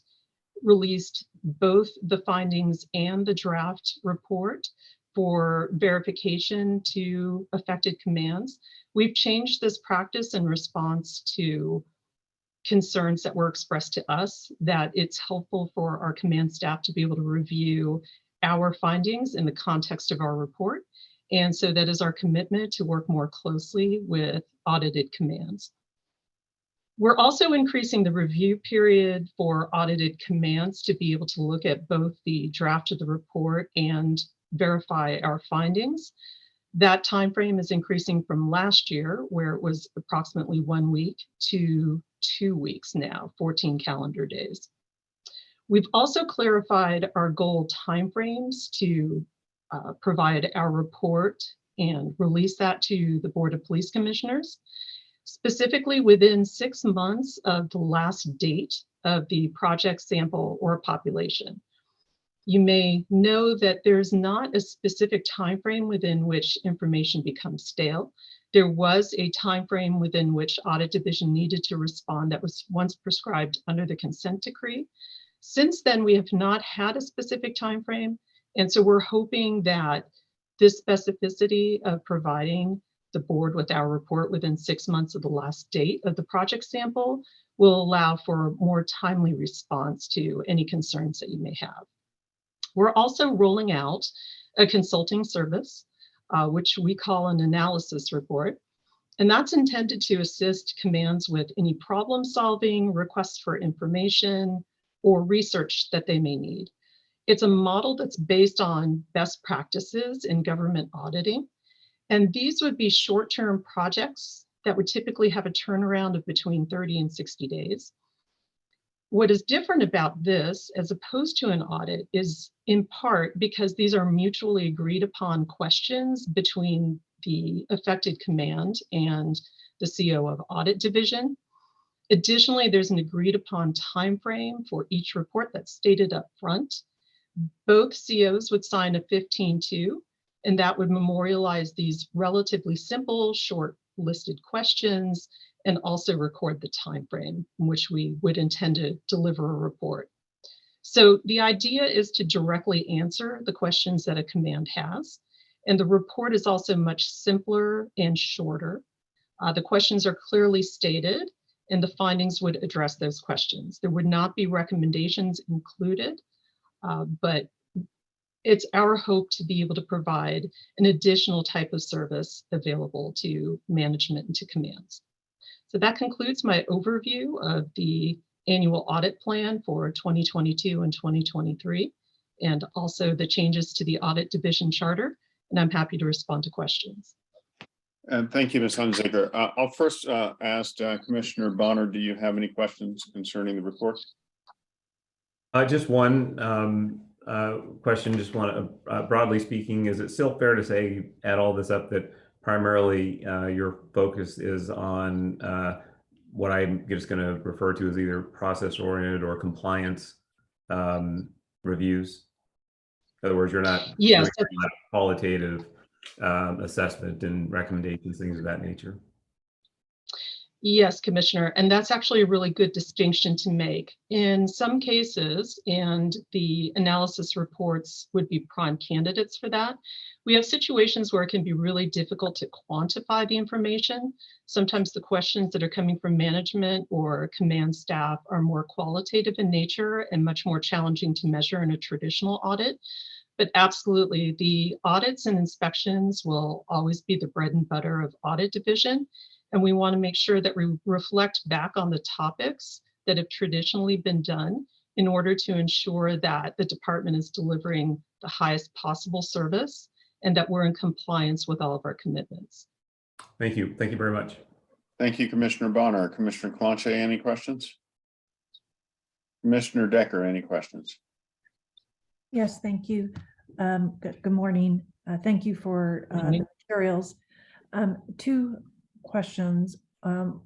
released both the findings and the draft report for verification to affected commands. We've changed this practice in response to concerns that were expressed to us that it's helpful for our command staff to be able to review our findings in the context of our report. And so that is our commitment to work more closely with audited commands. We're also increasing the review period for audited commands to be able to look at both the draft of the report and verify our findings. That time frame is increasing from last year, where it was approximately 1 week, to 2 weeks now, 14 calendar days. We've also clarified our goal timeframes to provide our report and release that to the Board of Police Commissioners, specifically within 6 months of the last date of the project sample or population. You may know that there's not a specific time frame within which information becomes stale. There was a time frame within which Audit Division needed to respond that was once prescribed under the consent decree. Since then, we have not had a specific time frame, and so we're hoping that this specificity of providing the board with our report within 6 months of the last date of the project sample will allow for a more timely response to any concerns that you may have. We're also rolling out a consulting service, which we call an analysis report. And that's intended to assist commands with any problem solving, requests for information, or research that they may need. It's a model that's based on best practices in government auditing. And these would be short-term projects that would typically have a turnaround of between 30 and 60 days. What is different about this, as opposed to an audit, is in part because these are mutually agreed upon questions between the affected command and the CO of Audit Division. Additionally, there's an agreed upon time frame for each report that's stated up front. Both COs would sign a 15-2, and that would memorialize these relatively simple, short listed questions and also record the time frame in which we would intend to deliver a report. So the idea is to directly answer the questions that a command has, and the report is also much simpler and shorter. The questions are clearly stated, and the findings would address those questions. There would not be recommendations included, but it's our hope to be able to provide an additional type of service available to management and to commands. So that concludes my overview of the annual audit plan for 2022 and 2023, and also the changes to the Audit Division Charter, and I'm happy to respond to questions. And thank you, Ms. Hunziker. I'll first ask Commissioner Bonner, do you have any questions concerning the report? Just one question, just want to, broadly speaking, is it still fair to say, add all this up, that primarily your focus is on what I'm just going to refer to as either process-oriented or compliance reviews? In other words, you're not Yes. doing a lot of qualitative assessment and recommendations, things of that nature. Yes, Commissioner, and that's actually a really good distinction to make. In some cases, and the analysis reports would be prime candidates for that, we have situations where it can be really difficult to quantify the information. Sometimes the questions that are coming from management or command staff are more qualitative in nature and much more challenging to measure in a traditional audit. But absolutely, the audits and inspections will always be the bread and butter of audit division. And we want to make sure that we reflect back on the topics that have traditionally been done in order to ensure that the department is delivering the highest possible service and that we're in compliance with all of our commitments. Thank you. Thank you very much. Thank you, Commissioner Bonner. Commissioner Clanche, any questions? Commissioner Decker, any questions? Yes, thank you. Good morning. Thank you for the materials. Two questions.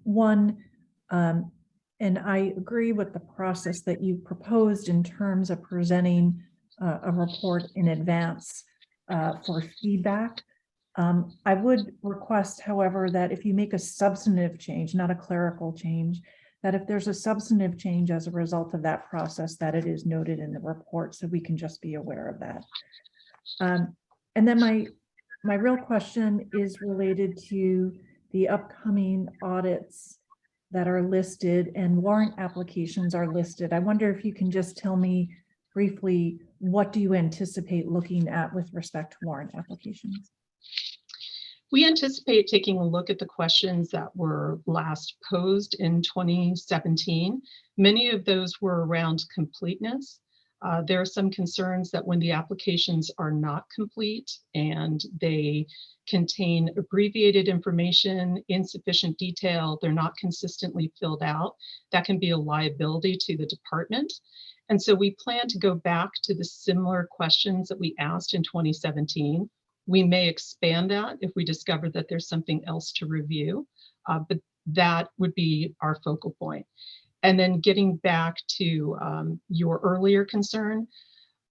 One, and I agree with the process that you proposed in terms of presenting a report in advance for feedback. I would request, however, that if you make a substantive change, not a clerical change, that if there's a substantive change as a result of that process, that it is noted in the report so we can just be aware of that. And then my real question is related to the upcoming audits that are listed and warrant applications are listed. I wonder if you can just tell me briefly, what do you anticipate looking at with respect to warrant applications? We anticipate taking a look at the questions that were last posed in 2017. Many of those were around completeness. There are some concerns that when the applications are not complete and they contain abbreviated information, insufficient detail, they're not consistently filled out, that can be a liability to the department. And so we plan to go back to the similar questions that we asked in 2017. We may expand that if we discover that there's something else to review, but that would be our focal point. And then getting back to your earlier concern,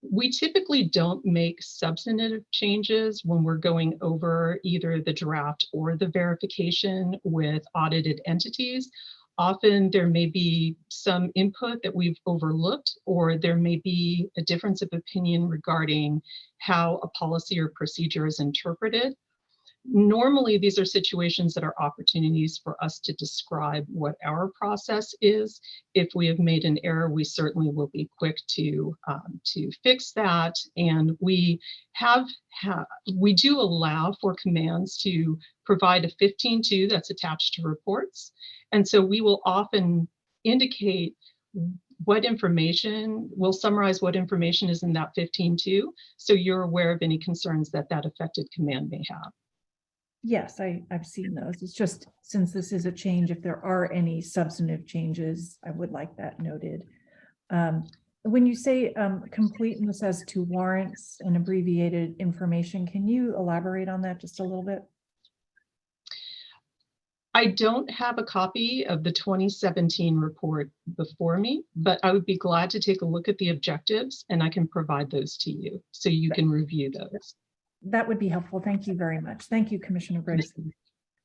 we typically don't make substantive changes when we're going over either the draft or the verification with audited entities. Often there may be some input that we've overlooked, or there may be a difference of opinion regarding how a policy or procedure is interpreted. Normally, these are situations that are opportunities for us to describe what our process is. If we have made an error, we certainly will be quick to fix that. And we do allow for commands to provide a 15.2 that's attached to reports. And so we will often indicate what information, we'll summarize what information is in that 15.2, so you're aware of any concerns that that affected command may have. Yes, I've seen those. It's just, since this is a change, if there are any substantive changes, I would like that noted. When you say completeness as to warrants and abbreviated information, can you elaborate on that just a little bit? I don't have a copy of the 2017 report before me, but I would be glad to take a look at the objectives and I can provide those to you so you can review those. That would be helpful. Thank you very much. Thank you, Commissioner Briggs.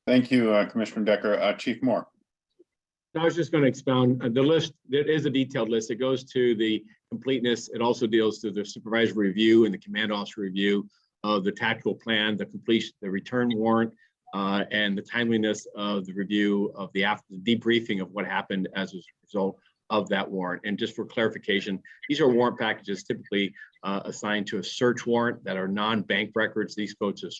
Thank you, Commissioner Decker. Chief Moore. I was just going to expound the list. There is a detailed list. It goes to the completeness. It also deals to the supervisory review and the command officer review of the tactical plan, the completion, the return warrant, and the timeliness of the review of the debriefing of what happened as a result of that warrant. And just for clarification, these are warrant packages typically assigned to a search warrant that are non-bank records. These go to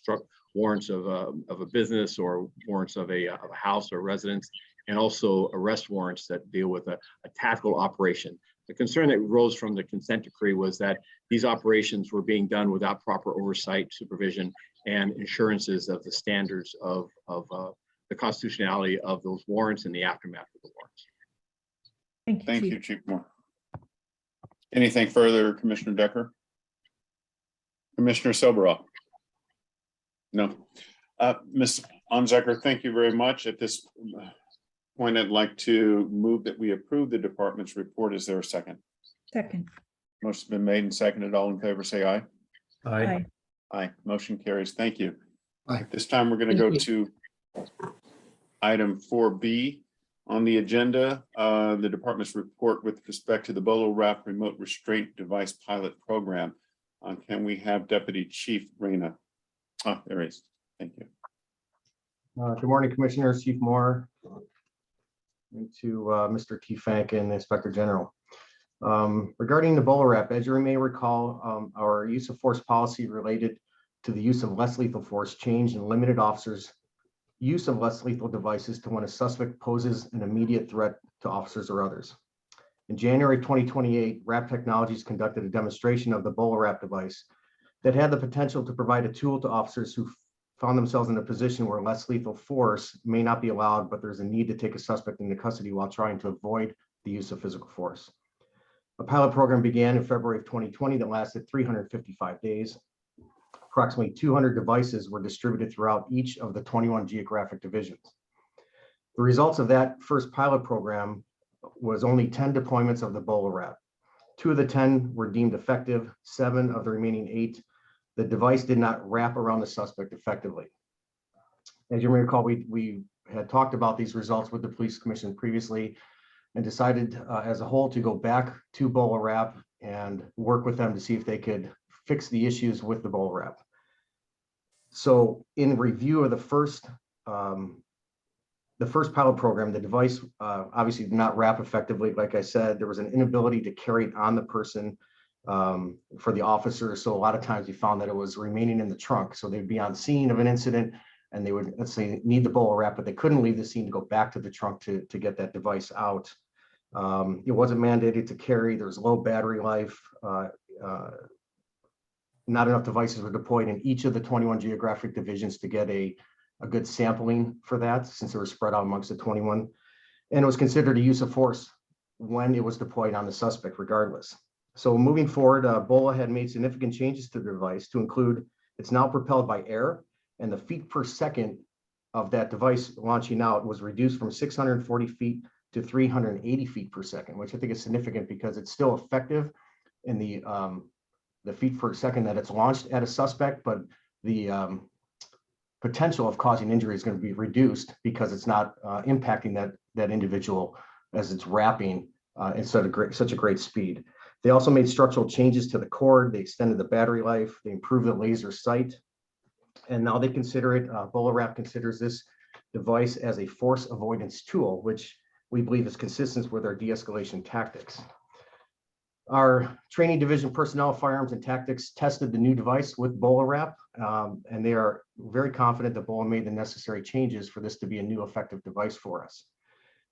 warrants of a business or warrants of a house or residence, and also arrest warrants that deal with a tactical operation. The concern that rose from the consent decree was that these operations were being done without proper oversight, supervision, and assurances of the standards of the constitutionality of those warrants and the aftermath of the warrants. Thank you, Chief Moore. Anything further, Commissioner Decker? Commissioner Soberoff? No. Ms. Onzecker, thank you very much. At this point, I'd like to move that we approve the department's report. Is there a second? Second. Motion's been made and seconded. All in favor, say aye. Aye. Aye. Motion carries. Thank you. At this time, we're going to go to item 4B on the agenda, the department's report with respect to the Bola Wrap Remote Restraint Device Pilot Program. Can we have Deputy Chief Reyna? Oh, there he is. Thank you. Good morning, Commissioners, Chief Moore, and to Mr. T. Fank and the Inspector General. Regarding the Bola Wrap, as you may recall, our use of force policy related to the use of less lethal force changed and limited officers' use of less lethal devices to when a suspect poses an immediate threat to officers or others. In January 2028, Wrap Technologies conducted a demonstration of the Bola Wrap device that had the potential to provide a tool to officers who found themselves in a position where less lethal force may not be allowed, but there's a need to take a suspect into custody while trying to avoid the use of physical force. A pilot program began in February of 2020 that lasted 355 days. Approximately 200 devices were distributed throughout each of the 21 geographic divisions. The results of that first pilot program was only 10 deployments of the Bola Wrap. 2 of the 10 were deemed effective. 7 of the remaining 8, the device did not wrap around the suspect effectively. As you may recall, we had talked about these results with the Police Commission previously and decided as a whole to go back to Bola Wrap and work with them to see if they could fix the issues with the Bola Wrap. So in review of the first pilot program, the device obviously did not wrap effectively. Like I said, there was an inability to carry it on the person for the officer. So a lot of times we found that it was remaining in the trunk. So they'd be on scene of an incident and they would, let's say, need the Bola Wrap, but they couldn't leave the scene to go back to the trunk to get that device out. It wasn't mandated to carry. There's low battery life. Not enough devices were deployed in each of the 21 geographic divisions to get a good sampling for that, since they were spread out amongst the 21. And it was considered a use of force when it was deployed on the suspect regardless. So moving forward, Bola had made significant changes to the device to include it's now propelled by air, and the feet per second of that device launching out was reduced from 640 feet to 380 feet per second, which I think is significant because it's still effective in the feet per second that it's launched at a suspect, but the potential of causing injury is going to be reduced because it's not impacting that individual as it's wrapping at such a great speed. They also made structural changes to the cord. They extended the battery life. They improved the laser sight. And now they consider it, Bola Wrap considers this device as a force avoidance tool, which we believe is consistent with our de-escalation tactics. Our training division personnel, firearms and tactics tested the new device with Bola Wrap, and they are very confident that Bola made the necessary changes for this to be a new effective device for us.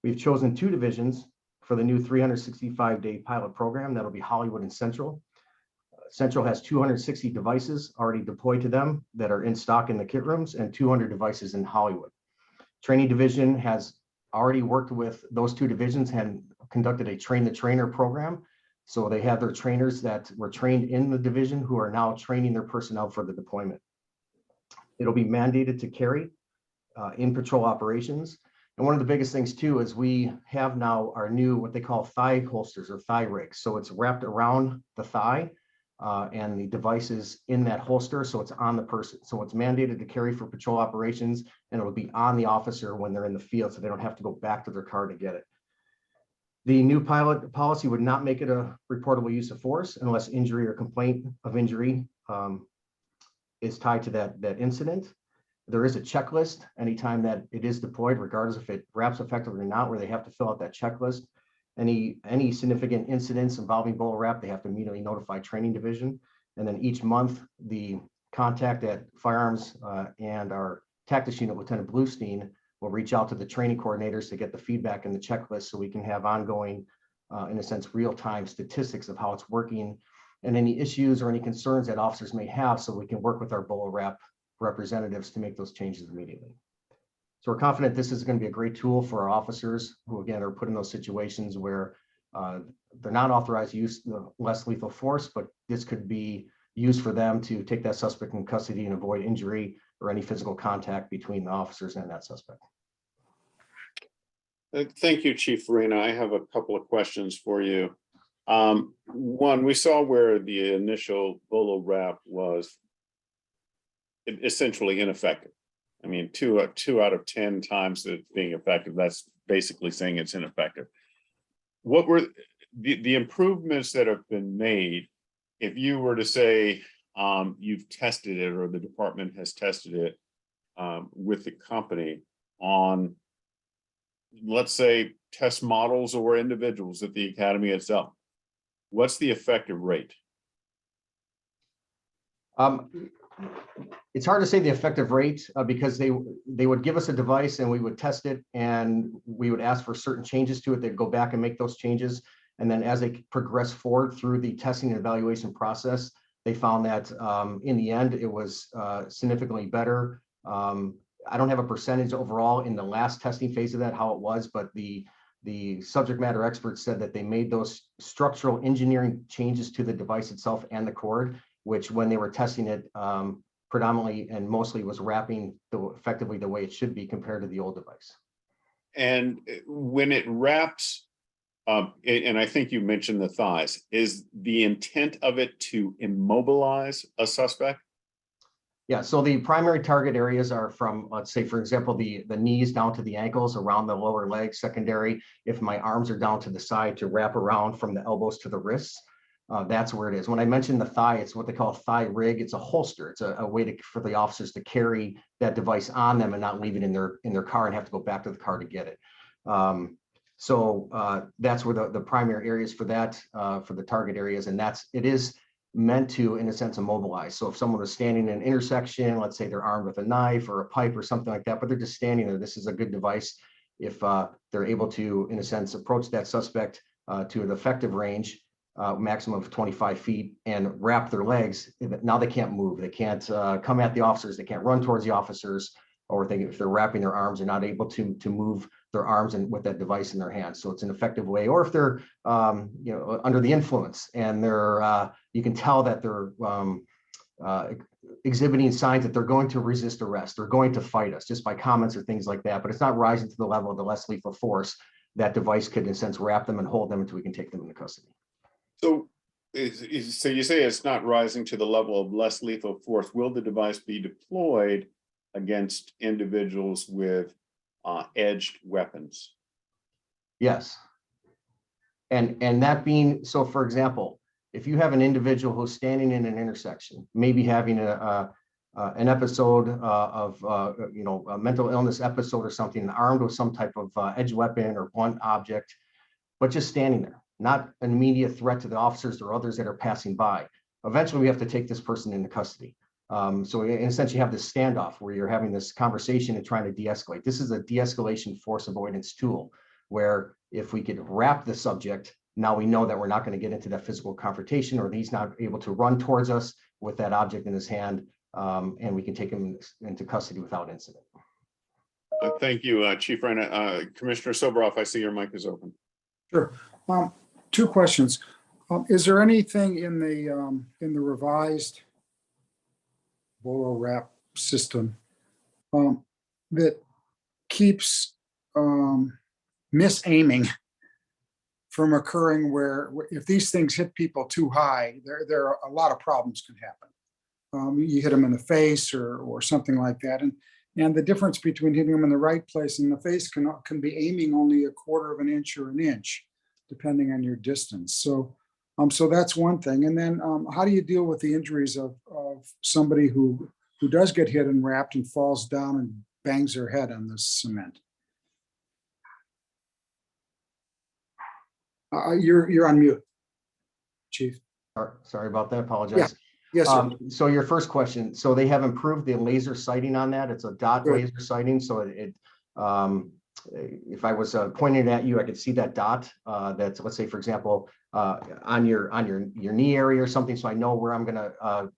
We've chosen 2 divisions for the new 365-day pilot program. That'll be Hollywood and Central. Central has 260 devices already deployed to them that are in stock in the kit rooms and 200 devices in Hollywood. Training division has already worked with those 2 divisions and conducted a train the trainer program. So they have their trainers that were trained in the division who are now training their personnel for the deployment. It'll be mandated to carry in patrol operations. And one of the biggest things too is we have now our new, what they call thigh holsters or thigh rigs. So it's wrapped around the thigh and the device is in that holster. So it's on the person. So it's mandated to carry for patrol operations, and it'll be on the officer when they're in the field. So they don't have to go back to their car to get it. The new pilot policy would not make it a reportable use of force unless injury or complaint of injury is tied to that incident. There is a checklist anytime that it is deployed, regardless if it wraps effectively or not, where they have to fill out that checklist. Any significant incidents involving Bola Wrap, they have to immediately notify training division. And then each month, the contact at firearms and our tactics unit, Lieutenant Bluestein, will reach out to the training coordinators to get the feedback and the checklist so we can have ongoing, in a sense, real-time statistics of how it's working and any issues or any concerns that officers may have so we can work with our Bola Wrap representatives to make those changes immediately. So we're confident this is going to be a great tool for our officers who, again, are put in those situations where they're not authorized to use the less lethal force, but this could be used for them to take that suspect in custody and avoid injury or any physical contact between the officers and that suspect. Thank you, Chief Farina. I have a couple of questions for you. One, we saw where the initial Bola wrap was essentially ineffective. I mean, two out of 10 times that it's being effective, that's basically saying it's ineffective. What were the improvements that have been made? If you were to say you've tested it or the department has tested it with the company on, let's say, test models or individuals at the academy itself, what's the effective rate? It's hard to say the effective rate because they would give us a device and we would test it and we would ask for certain changes to it. They'd go back and make those changes. And then as they progress forward through the testing and evaluation process, they found that in the end, it was significantly better. I don't have a percentage overall in the last testing phase of that, how it was, but the subject matter experts said that they made those structural engineering changes to the device itself and the cord, which when they were testing it, predominantly and mostly was wrapping effectively the way it should be compared to the old device. And when it wraps, and I think you mentioned the thighs, is the intent of it to immobilize a suspect? Yeah, so the primary target areas are from, let's say, for example, the knees down to the ankles, around the lower leg. Secondary, if my arms are down to the side, to wrap around from the elbows to the wrists. That's where it is. When I mentioned the thigh, it's what they call a thigh rig. It's a holster. It's a way for the officers to carry that device on them and not leave it in their car and have to go back to the car to get it. So that's where the primary areas for that, for the target areas, and it is meant to, in a sense, immobilize. So if someone was standing in an intersection, let's say they're armed with a knife or a pipe or something like that, but they're just standing there, this is a good device. If they're able to, in a sense, approach that suspect to an effective range, maximum of 25 feet, and wrap their legs, now they can't move. They can't come at the officers. They can't run towards the officers, or if they're wrapping their arms, they're not able to move their arms and with that device in their hands. So it's an effective way. Or if they're under the influence and they're you can tell that they're exhibiting signs that they're going to resist arrest, they're going to fight us just by comments or things like that, but it's not rising to the level of the less lethal force. That device could, in a sense, wrap them and hold them until we can take them into custody. So you say it's not rising to the level of less lethal force. Will the device be deployed against individuals with edged weapons? Yes. And that being, so for example, if you have an individual who's standing in an intersection, maybe having an episode of a mental illness episode or something, armed with some type of edge weapon or blunt object, but just standing there, not an immediate threat to the officers or others that are passing by. Eventually, we have to take this person into custody. So in a sense, you have this standoff where you're having this conversation and trying to de-escalate. This is a de-escalation force avoidance tool, where if we could wrap the subject, now we know that we're not going to get into that physical confrontation, or he's not able to run towards us with that object in his hand, and we can take him into custody without incident. Thank you, Chief Reina. Commissioner Soboroff, I see your mic is open. Sure. Two questions. Is there anything in the revised Bola wrap system that keeps misaiming from occurring, where if these things hit people too high, there are a lot of problems can happen. You hit them in the face or something like that, and the difference between hitting them in the right place and the face can be aiming only a quarter of an inch or an inch, depending on your distance. So that's one thing. And then how do you deal with the injuries of somebody who does get hit and wrapped and falls down and bangs their head on the cement? You're on mute, Chief. Sorry about that. Apologize. Yeah. Yes, sir. So your first question. So they have improved the laser sighting on that. It's a dot laser sighting. So if I was pointing at you, I could see that dot. That's, let's say, for example, on your knee area or something. So I know where I'm going to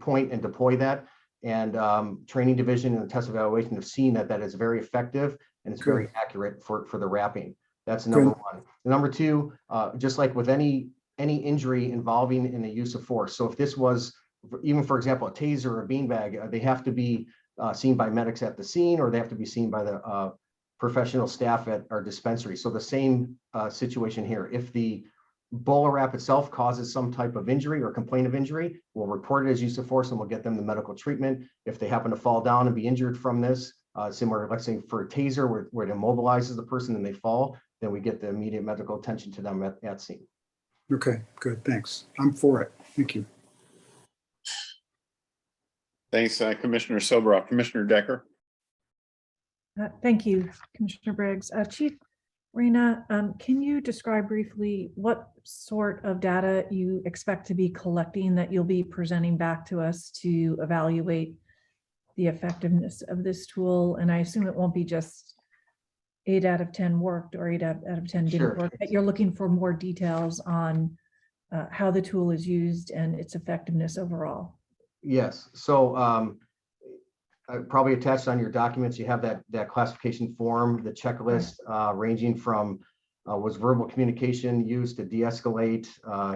point and deploy that. and training division and the test evaluation have seen that that is very effective and it's very accurate for the wrapping. That's number one. Number two, just like with any injury involving in the use of force. So if this was, even for example, a taser or a beanbag, they have to be seen by medics at the scene, or they have to be seen by the professional staff at our dispensary. So the same situation here. If the Bola wrap itself causes some type of injury or complaint of injury, we'll report it as use of force and we'll get them the medical treatment. If they happen to fall down and be injured from this, similar, let's say for a taser where it immobilizes the person and they fall, then we get the immediate medical attention to them at scene. Okay, good, thanks. I'm for it. Thank you. Thanks, Commissioner Soboroff. Commissioner Decker. Thank you, Commissioner Briggs. Chief Reyna, can you describe briefly what sort of data you expect to be collecting that you'll be presenting back to us to evaluate the effectiveness of this tool? And I assume it won't be just 8 out of 10 worked or 8 out of 10 didn't work, but you're looking for more details on how the tool is used and its effectiveness overall. Yes, so probably attached on your documents, you have that classification form, the checklist ranging from was verbal communication used to de-escalate?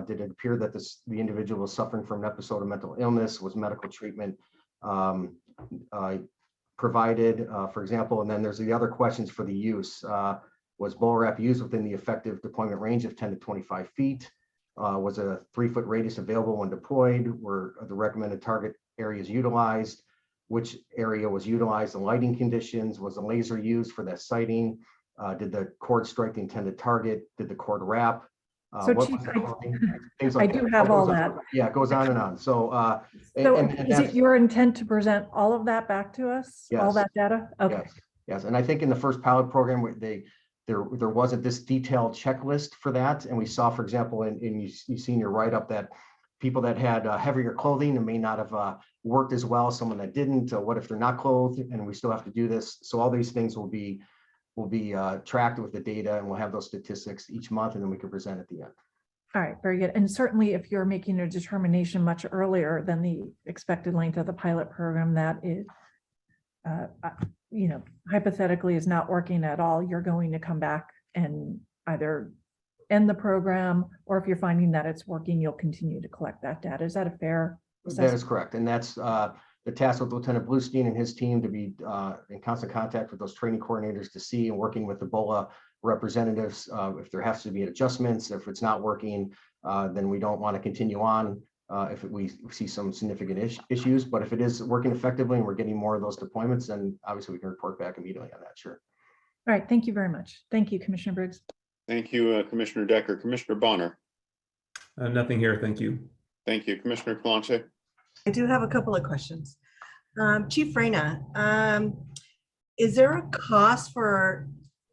Did it appear that the individual was suffering from an episode of mental illness? Was medical treatment provided, for example? And then there's the other questions for the use. Was Bola wrap used within the effective deployment range of 10 to 25 feet? Was a 3-foot radius available when deployed? Were the recommended target areas utilized? Which area was utilized? The lighting conditions? Was a laser used for that sighting? Did the cord strike the intended target? Did the cord wrap? So Chief, I do have all that. Yeah, it goes on and on. So, is it your intent to present all of that back to us? Yes. All that data? Okay. Yes, and I think in the first pilot program, there wasn't this detailed checklist for that. And we saw, for example, you see in your write-up that people that had heavier clothing and may not have worked as well as someone that didn't. What if they're not clothed and we still have to do this? So all these things will be tracked with the data, and we'll have those statistics each month, and then we can present at the end. All right, very good. And certainly if you're making a determination much earlier than the expected length of the pilot program, that is, hypothetically is not working at all, you're going to come back and either end the program, or if you're finding that it's working, you'll continue to collect that data. Is that a fair assessment? That is correct. And that's the task with Lieutenant Bluestein and his team to be in constant contact with those training coordinators to see, and working with the Bola representatives. If there has to be adjustments, if it's not working, then we don't want to continue on if we see some significant issues. But if it is working effectively and we're getting more of those deployments, then obviously we can report back immediately on that, sure. All right, thank you very much. Thank you, Commissioner Briggs. Thank you, Commissioner Decker. Commissioner Bonner. Nothing here, thank you. Thank you. Commissioner Kalante. I do have a couple of questions. Chief Reyna, is there a cost for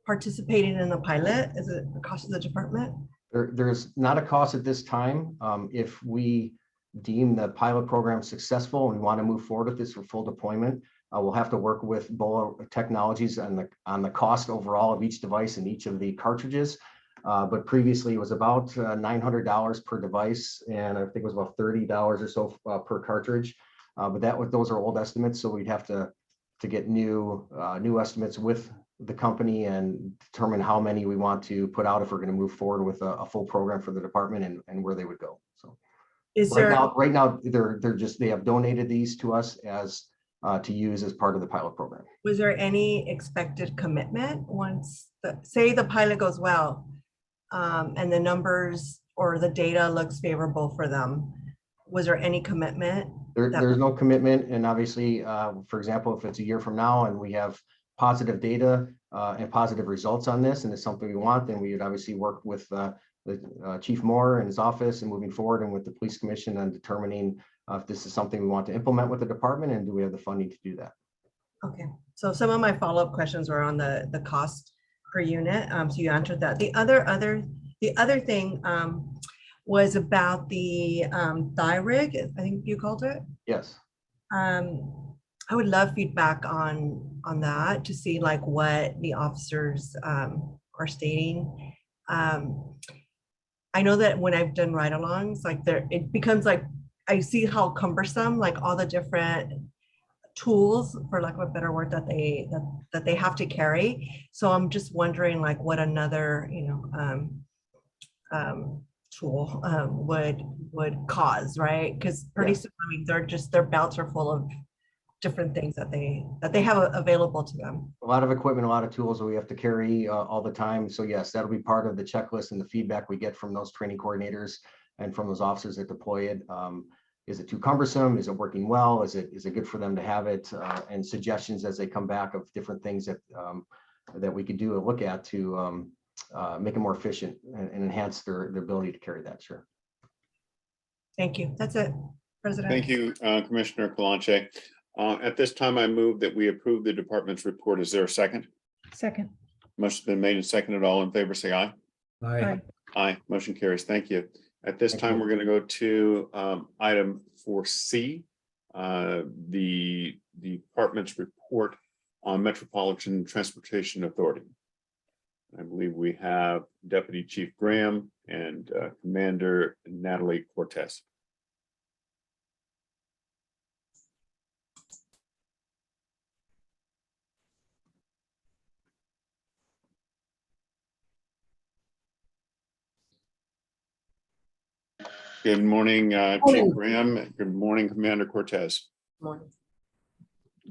participating in the pilot? Is it a cost to the department? There's not a cost at this time. If we deem the pilot program successful and we want to move forward with this for full deployment, we'll have to work with Bola Technologies on the cost overall of each device and each of the cartridges. But previously it was about $900 per device, and I think it was about $30 or so per cartridge. But those are old estimates, so we'd have to get new estimates with the company and determine how many we want to put out if we're going to move forward with a full program for the department and where they would go. So right now they have donated these to us as to use as part of the pilot program. Was there any expected commitment once say the pilot goes well, and the numbers or the data looks favorable for them? Was there any commitment? There's no commitment, and obviously, for example, if it's a year from now and we have positive data and positive results on this, and it's something we want, then we would obviously work with Chief Moore and his office and moving forward, and with the police commission on determining if this is something we want to implement with the department, and do we have the funding to do that. Okay, so some of my follow-up questions were on the cost per unit. So you answered that. The other thing was about the thigh rig, I think you called it. Yes. I would love feedback on that to see like what the officers are stating. I know that when I've done ride-alongs, like it becomes like I see how cumbersome, like all the different tools, for lack of a better word, that they have to carry. So I'm just wondering like what another, tool would cause, right? Because pretty soon, I mean, their belts are full of different things that they have available to them. A lot of equipment, a lot of tools that we have to carry all the time. So yes, that'll be part of the checklist and the feedback we get from those training coordinators and from those officers that deploy it. Is it too cumbersome? Is it working well? Is it good for them to have it? And suggestions as they come back of different things that we could do a look at to make it more efficient and enhance their ability to carry that. Sure. Thank you. That's it, President. Thank you, Commissioner Kalanche. At this time, I move that we approve the department's report. Is there a second? Second. Motion's been made and seconded. All in favor, say aye. Aye. Aye. Motion carries. Thank you. At this time, we're going to go to item 4C, the department's report on Metropolitan Transportation Authority. I believe we have Deputy Chief Graham and Commander Natalie Cortez. Good morning, Chief Graham. Good morning, Commander Cortez. Morning.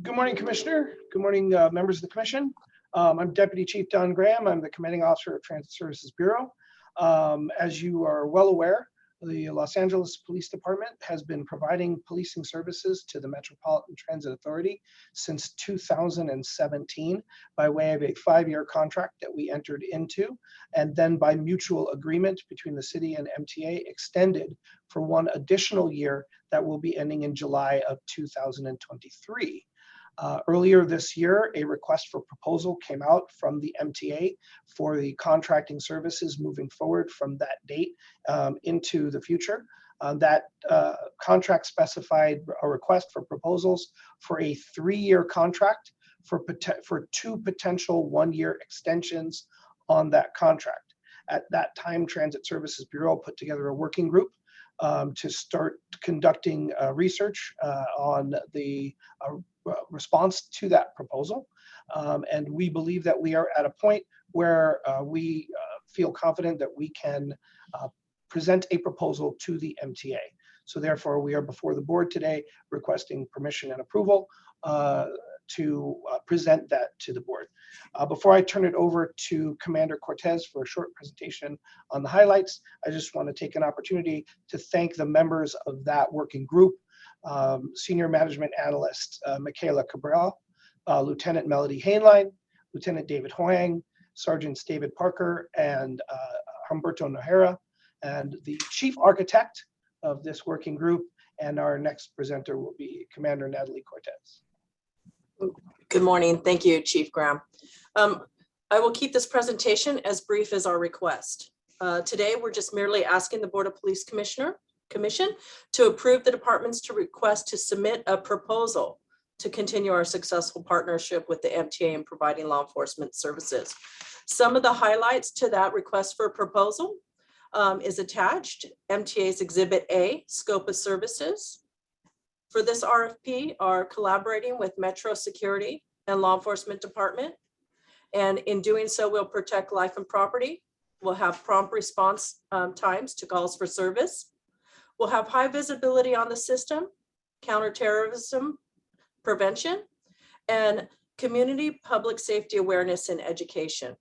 Good morning, Commissioner. Good morning, members of the Commission. I'm Deputy Chief Don Graham. I'm the Commanding Officer of Transit Services Bureau. As you are well aware, the Los Angeles Police Department has been providing policing services to the Metropolitan Transit Authority since 2017 by way of a 5-year contract that we entered into, and then by mutual agreement between the city and MTA extended for 1 additional year that will be ending in July of 2023. Earlier this year, a request for proposal came out from the MTA for the contracting services moving forward from that date into the future. That contract specified a request for proposals for a 3-year contract for 2 potential 1-year extensions on that contract. At that time, Transit Services Bureau put together a working group to start conducting research on the response to that proposal. And we believe that we are at a point where we feel confident that we can present a proposal to the MTA. So therefore, we are before the board today requesting permission and approval to present that to the board. Before I turn it over to Commander Cortez for a short presentation on the highlights, I just want to take an opportunity to thank the members of that working group. Senior Management Analyst Michaela Cabral, Lieutenant Melody Hainline, Lieutenant David Hoang, Sergeants David Parker and Humberto Nohera, and the Chief Architect of this working group. And our next presenter will be Commander Natalie Cortez. Good morning. Thank you, Chief Graham. I will keep this presentation as brief as our request. Today, we're just merely asking the Board of Police Commission to approve the department's request to submit a proposal to continue our successful partnership with the MTA in providing law enforcement services. Some of the highlights to that request for proposal is attached. MTA's Exhibit A, Scope of Services. For this RFP are collaborating with Metro Security and Law Enforcement Department. And in doing so, we'll protect life and property. We'll have prompt response times to calls for service. We'll have high visibility on the system, counterterrorism prevention, and community public safety awareness and education.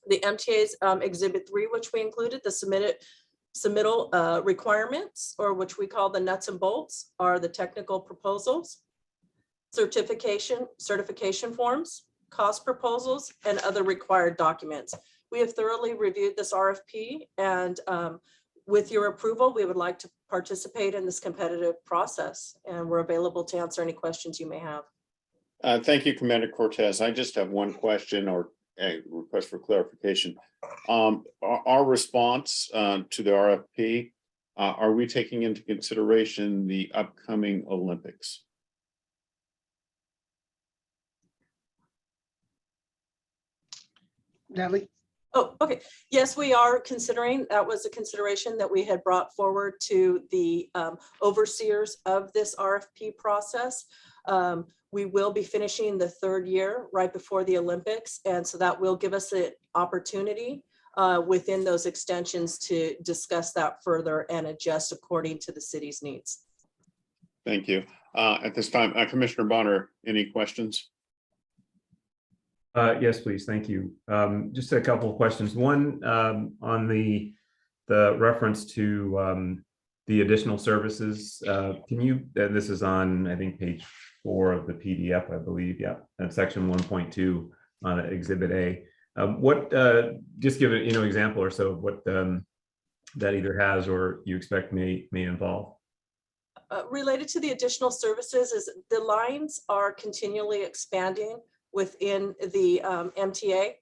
The MTA's Exhibit 3, which we included, the submittal requirements, or which we call the nuts and bolts, are the technical proposals, certification forms, cost proposals, and other required documents. We have thoroughly reviewed this RFP, and with your approval, we would like to participate in this competitive process, and we're available to answer any questions you may have. Thank you, Commander Cortez. I just have one question or a request for clarification. Our response to the RFP, are we taking into consideration the upcoming Olympics? Natalie? Oh, okay. Yes, we are considering, that was a consideration that we had brought forward to the overseers of this RFP process. We will be finishing the third year right before the Olympics. And so that will give us an opportunity within those extensions to discuss that further and adjust according to the city's needs. Thank you. At this time, Commissioner Bonner, any questions? Yes, please. Thank you. Just a couple of questions. One, on the reference to the additional services. Can you, this is on, I think, page 4 of the PDF, I believe. Yeah, and section 1.2 on Exhibit A. What, just give an example or so of what that either has or you expect may involve. Related to the additional services is the lines are continually expanding within the MTA.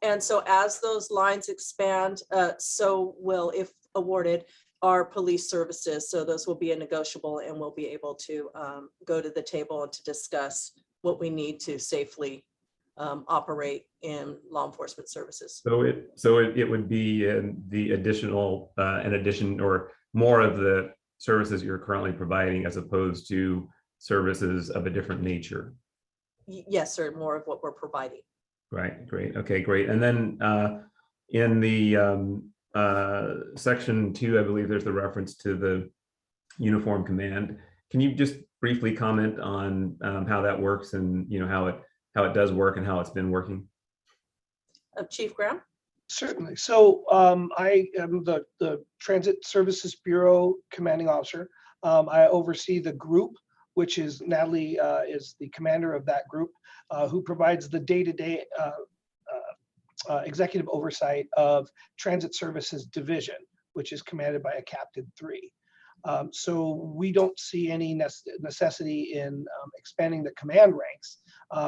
And so as those lines expand, so will, if awarded, our police services. So those will be a negotiable and we'll be able to go to the table and to discuss what we need to safely operate in law enforcement services. So it would be the additional, in addition or more of the services you're currently providing as opposed to services of a different nature. Yes, sir, more of what we're providing. Right, great. Okay, great. And then in the section 2, I believe there's the reference to the uniform command. Can you just briefly comment on how that works and how it does work and how it's been working? Chief Graham? Certainly. So I am the Transit Services Bureau commanding officer. I oversee the group, which is Natalie is the commander of that group, who provides the day-to-day executive oversight of Transit Services Division, which is commanded by a Captain 3. So we don't see any necessity in expanding the command ranks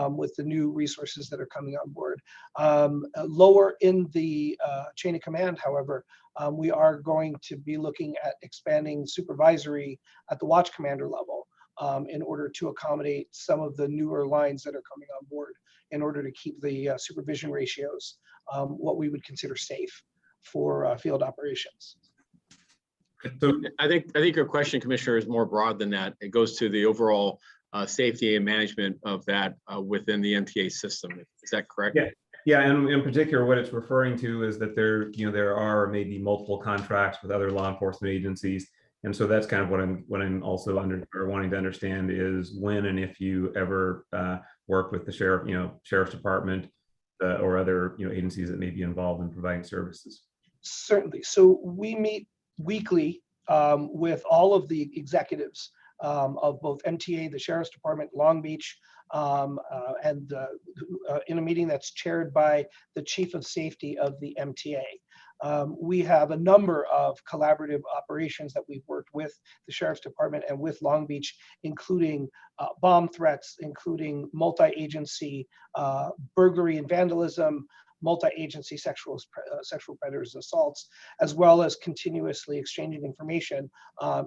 with the new resources that are coming on board. Lower in the chain of command, however, we are going to be looking at expanding supervisory at the watch commander level in order to accommodate some of the newer lines that are coming on board in order to keep the supervision ratios what we would consider safe for field operations. So I think your question, Commissioner, is more broad than that. It goes to the overall safety and management of that within the MTA system. Is that correct? Yeah, and in particular, what it's referring to is that there are maybe multiple contracts with other law enforcement agencies, and so that's kind of what I'm also wanting to understand is when and if you ever work with the sheriff's department or other agencies that may be involved in providing services. Certainly. So we meet weekly with all of the executives of both MTA, the Sheriff's Department, Long Beach, and in a meeting that's chaired by the Chief of Safety of the MTA. We have a number of collaborative operations that we've worked with the Sheriff's Department and with Long Beach, including bomb threats, including multi-agency burglary and vandalism, multi-agency sexual predators assaults, as well as continuously exchanging information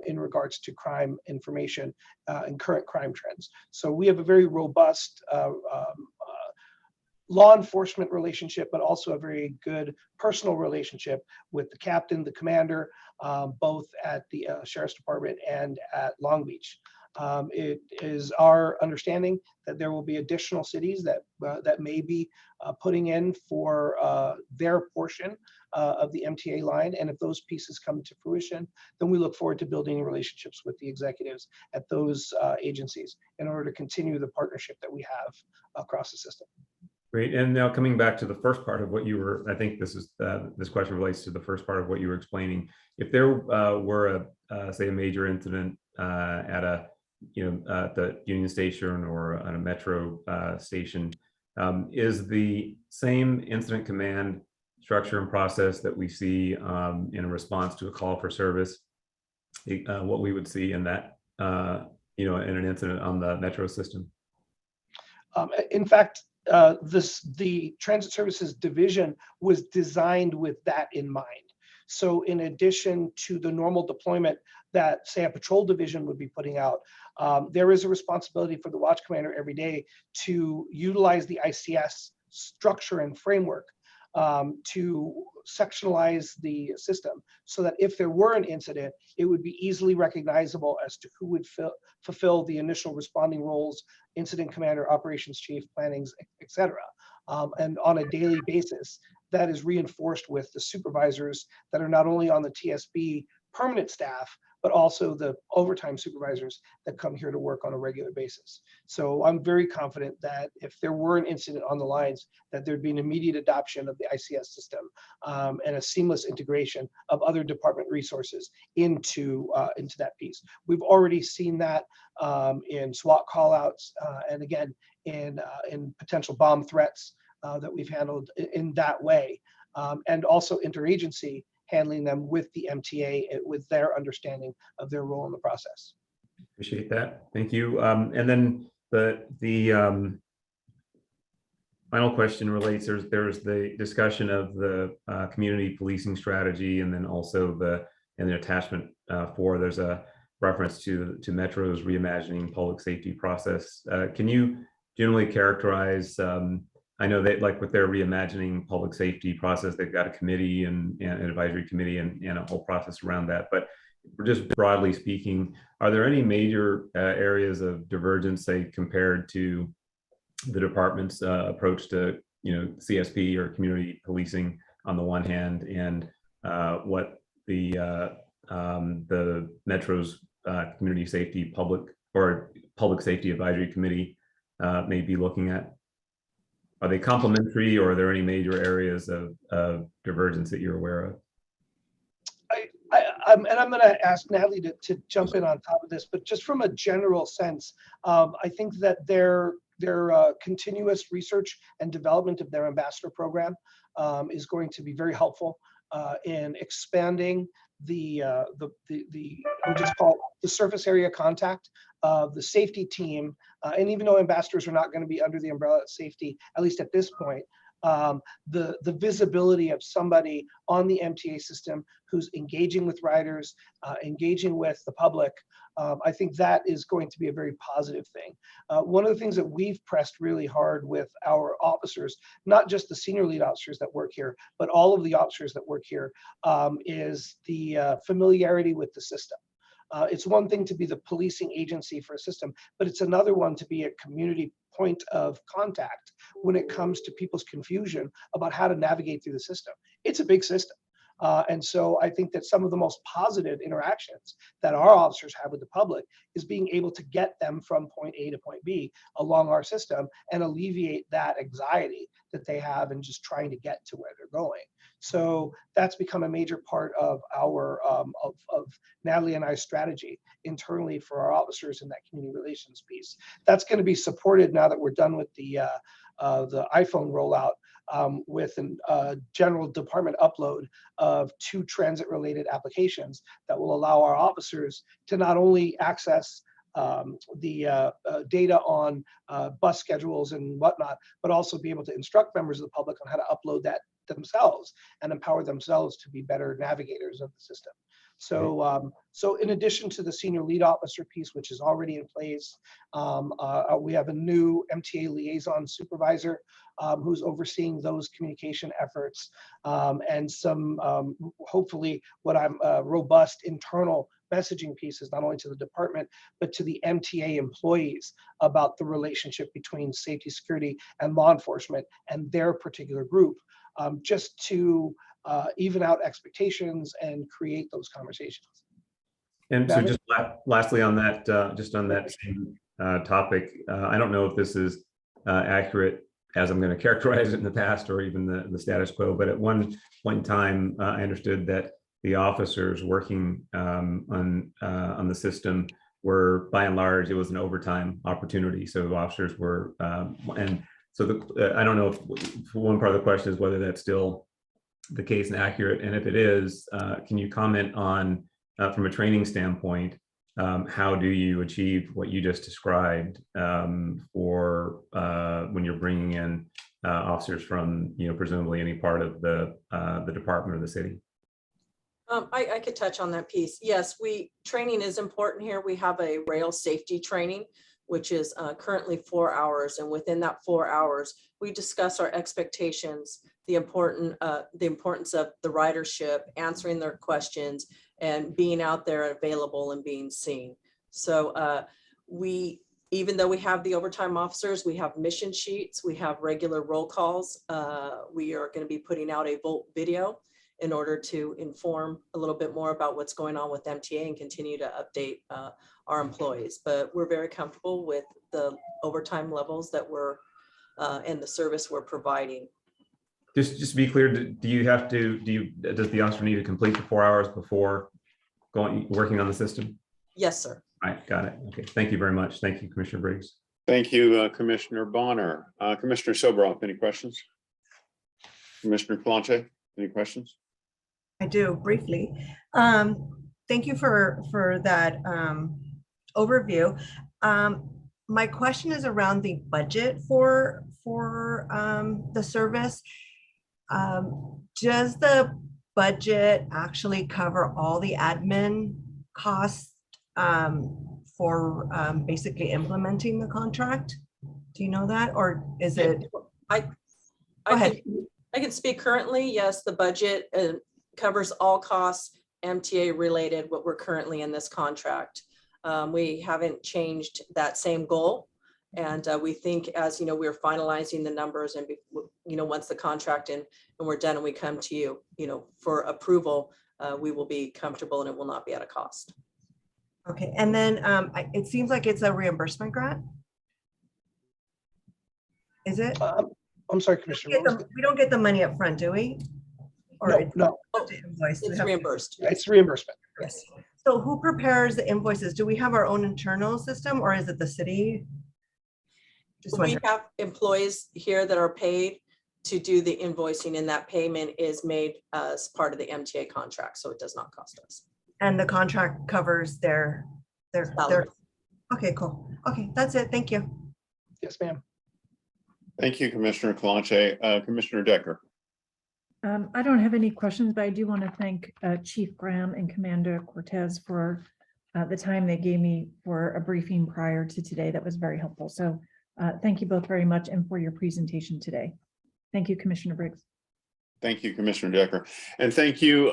in regards to crime information and current crime trends. So we have a very robust law enforcement relationship, but also a very good personal relationship with the captain, the commander, both at the Sheriff's Department and at Long Beach. It is our understanding that there will be additional cities that may be putting in for their portion of the MTA line. And if those pieces come to fruition, then we look forward to building relationships with the executives at those agencies in order to continue the partnership that we have across the system. Great. And now coming back to the first part of what you were, I think this question relates to the first part of what you were explaining. If there were say a major incident at a at the Union Station or on a metro station, is the same incident command structure and process that we see in a response to a call for service what we would see in that in an incident on the metro system? In fact, the Transit Services Division was designed with that in mind. So in addition to the normal deployment that, say, a patrol division would be putting out, there is a responsibility for the watch commander every day to utilize the ICS structure and framework to sectionalize the system so that if there were an incident, it would be easily recognizable as to who would fulfill the initial responding roles, incident commander, operations chief, plannings, etc. And on a daily basis, that is reinforced with the supervisors that are not only on the TSB permanent staff, but also the overtime supervisors that come here to work on a regular basis. So I'm very confident that if there were an incident on the lines, that there'd be an immediate adoption of the ICS system and a seamless integration of other department resources into that piece. We've already seen that in SWAT callouts and again in potential bomb threats that we've handled in that way, and also interagency handling them with the MTA with their understanding of their role in the process. Appreciate that. Thank you. And then the final question relates, there's the discussion of the community policing strategy, and then also the attachment 4, there's a reference to Metro's reimagining public safety process. Can you generally characterize, I know that like with their reimagining public safety process, they've got a committee and an advisory committee and a whole process around that. But just broadly speaking, are there any major areas of divergence, say, compared to the department's approach to, CSP or community policing on the one hand, and what the Metro's community safety public safety advisory committee may be looking at? Are they complementary, or are there any major areas of divergence that you're aware of? And I'm going to ask Natalie to jump in on top of this, but just from a general sense, I think that their continuous research and development of their ambassador program is going to be very helpful in expanding the we'll just call it the surface area contact of the safety team. And even though ambassadors are not going to be under the umbrella of safety, at least at this point, the visibility of somebody on the MTA system who's engaging with riders, engaging with the public, I think that is going to be a very positive thing. One of the things that we've pressed really hard with our officers, not just the senior lead officers that work here, but all of the officers that work here, is the familiarity with the system. It's one thing to be the policing agency for a system, but it's another one to be a community point of contact when it comes to people's confusion about how to navigate through the system. It's a big system. And so I think that some of the most positive interactions that our officers have with the public is being able to get them from point A to point B along our system and alleviate that anxiety that they have in just trying to get to where they're going. So that's become a major part of our of Natalie and I's strategy internally for our officers in that community relations piece. That's going to be supported now that we're done with the iPhone rollout with a general department upload of 2 transit-related applications that will allow our officers to not only access the data on bus schedules and whatnot, but also be able to instruct members of the public on how to upload that themselves and empower themselves to be better navigators of the system. So, so in addition to the senior lead officer piece, which is already in place, we have a new MTA liaison supervisor who's overseeing those communication efforts, and some hopefully what I'm robust internal messaging pieces, not only to the department, but to the MTA employees about the relationship between safety, security, and law enforcement and their particular group, just to even out expectations and create those conversations. And so just lastly on that, just on that same topic, I don't know if this is accurate as I'm going to characterize it in the past or even the status quo, but at one point in time, I understood that the officers working on the system were, by and large, it was an overtime opportunity. So officers were, and so I don't know if one part of the question is whether that's still the case and accurate. And if it is, can you comment on, from a training standpoint, how do you achieve what you just described for when you're bringing in officers from, presumably any part of the department or the city? I could touch on that piece. Yes, training is important here. We have a rail safety training which is currently 4 hours. And within that 4 hours, we discuss our expectations, the importance of the ridership, answering their questions, and being out there available and being seen. So even though we have the overtime officers, we have mission sheets, we have regular roll calls. We are going to be putting out a Volt video in order to inform a little bit more about what's going on with MTA and continue to update our employees. But we're very comfortable with the overtime levels that we're and the service we're providing. Just to be clear, does the officer need to complete the 4 hours before working on the system? Yes, sir. All right, got it. Okay, thank you very much. Thank you, Commissioner Briggs. Thank you, Commissioner Bonner. Commissioner Sobroff, any questions? Commissioner Kalonche, any questions? I do briefly. Thank you for that overview. My question is around the budget for the service. Does the budget actually cover all the admin costs for basically implementing the contract? Do you know that, or is it? I can speak currently. Yes, the budget covers all costs MTA related, what we're currently in this contract. We haven't changed that same goal. And we think, as you know, we're finalizing the numbers, and once the contract and we're done and we come to you, for approval, we will be comfortable and it will not be at a cost. Okay, and then it seems like it's a reimbursement grant. Is it? I'm sorry, Commissioner. We don't get the money up front, do we? Or No. It's reimbursed. It's reimbursement. Yes. So who prepares the invoices? Do we have our own internal system, or is it the city? We have employees here that are paid to do the invoicing, and that payment is made as part of the MTA contract, so it does not cost us. And the contract covers their. Okay, cool. Okay, that's it. Thank you. Yes, ma'am. Thank you, Commissioner Kalonche. Commissioner Decker. I don't have any questions, but I do want to thank Chief Graham and Commander Cortez for the time they gave me for a briefing prior to today. That was very helpful. So thank you both very much, and for your presentation today. Thank you, Commissioner Briggs. Thank you, Commissioner Decker. And thank you,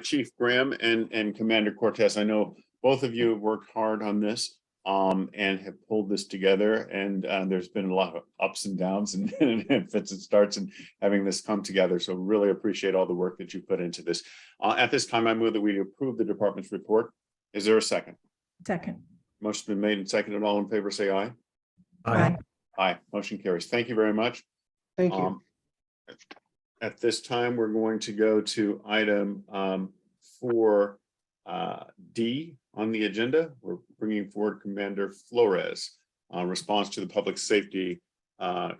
Chief Graham and Commander Cortez. I know both of you have worked hard on this and have pulled this together. And there's been a lot of ups and downs and fits and starts and having this come together. So really appreciate all the work that you put into this. At this time, I move that we approve the department's report. Is there a second? Second. Motion's been made and seconded. All in favor, say aye. Aye. Aye. Motion carries. Thank you very much. Thank you. At this time, we're going to go to item 4D on the agenda. We're bringing forward Commander Flores, response to the Public Safety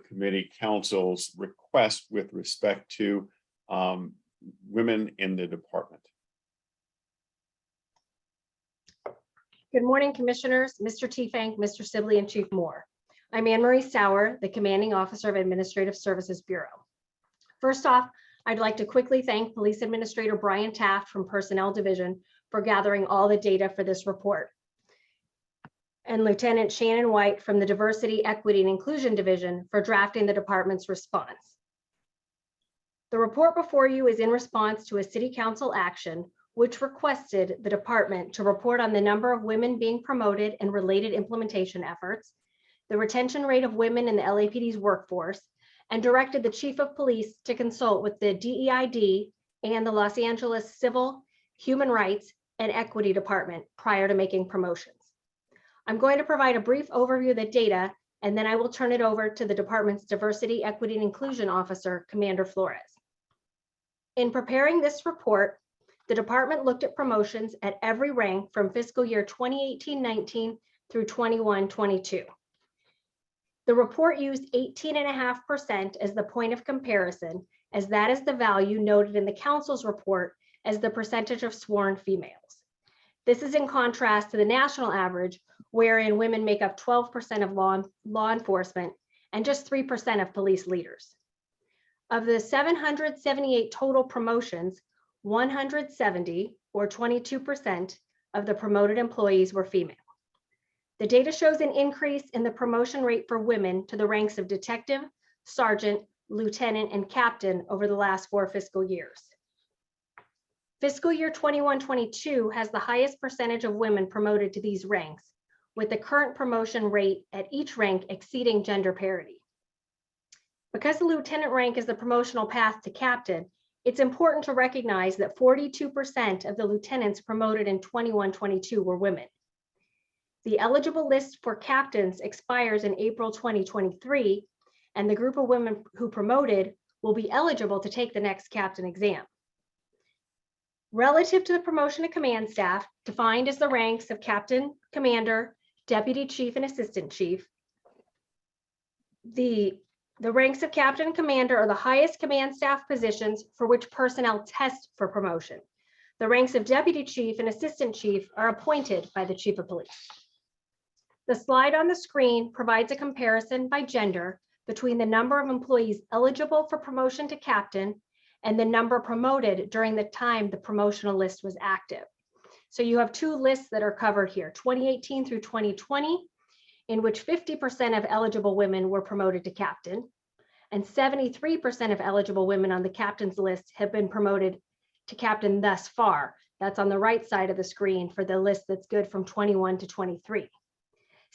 Committee Council's request with respect to women in the department. Good morning, Commissioners, Mr. Teefank, Mr. Sibley, and Chief Moore. I'm Anne Marie Sauer, the Commanding Officer of Administrative Services Bureau. First off, I'd like to quickly thank Police Administrator Brian Taft from Personnel Division for gathering all the data for this report, and Lieutenant Shannon White from the Diversity, Equity, and Inclusion Division for drafting the department's response. The report before you is in response to a City Council action which requested the department to report on the number of women being promoted and related implementation efforts, the retention rate of women in the LAPD's workforce, and directed the Chief of Police to consult with the DEID and the Los Angeles Civil, Human Rights, and Equity Department prior to making promotions. I'm going to provide a brief overview of the data, and then I will turn it over to the department's Diversity, Equity, and Inclusion Officer, Commander Flores. In preparing this report, the department looked at promotions at every rank from fiscal year 2018-19 through 21-22. The report used 18.5% as the point of comparison, as that is the value noted in the council's report as the percentage of sworn females. This is in contrast to the national average, wherein women make up 12% of law enforcement and just 3% of police leaders. Of the 778 total promotions, 170, or 22%, of the promoted employees were female. The data shows an increase in the promotion rate for women to the ranks of detective, sergeant, lieutenant, and captain over the last 4 fiscal years. Fiscal year 21-22 has the highest percentage of women promoted to these ranks, with the current promotion rate at each rank exceeding gender parity. Because the lieutenant rank is the promotional path to captain, it's important to recognize that 42% of the lieutenants promoted in 21-22 were women. The eligible list for captains expires in April 2023, and the group of women who promoted will be eligible to take the next captain exam. Relative to the promotion of command staff, defined as the ranks of captain, commander, deputy chief, and assistant chief, the ranks of captain and commander are the highest command staff positions for which personnel test for promotion. The ranks of deputy chief and assistant chief are appointed by the chief of police. The slide on the screen provides a comparison by gender between the number of employees eligible for promotion to captain and the number promoted during the time the promotional list was active. So you have 2 lists that are covered here, 2018 through 2020, in which 50% of eligible women were promoted to captain, and 73% of eligible women on the captain's list have been promoted to captain thus far. That's on the right side of the screen for the list that's good from 21 to 23.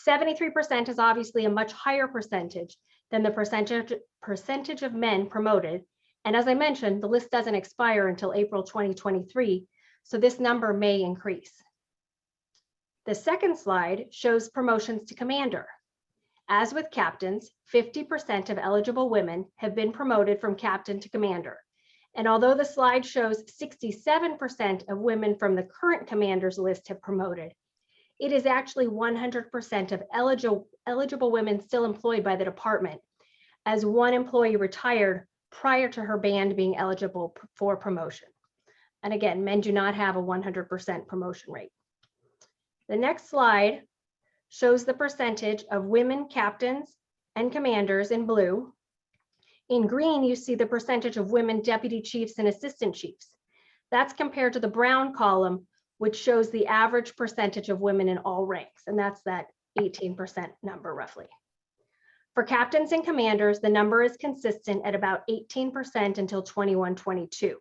73% is obviously a much higher percentage than the percentage of men promoted. And as I mentioned, the list doesn't expire until April 2023, so this number may increase. The second slide shows promotions to commander. As with captains, 50% of eligible women have been promoted from captain to commander. And although the slide shows 67% of women from the current commander's list have promoted, it is actually 100% of eligible women still employed by the department, as one employee retired prior to her band being eligible for promotion. And again, men do not have a 100% promotion rate. The next slide shows the percentage of women captains and commanders in blue. In green, you see the percentage of women deputy chiefs and assistant chiefs. That's compared to the brown column, which shows the average percentage of women in all ranks, and that's that 18% number roughly. For captains and commanders, the number is consistent at about 18% until 21-22.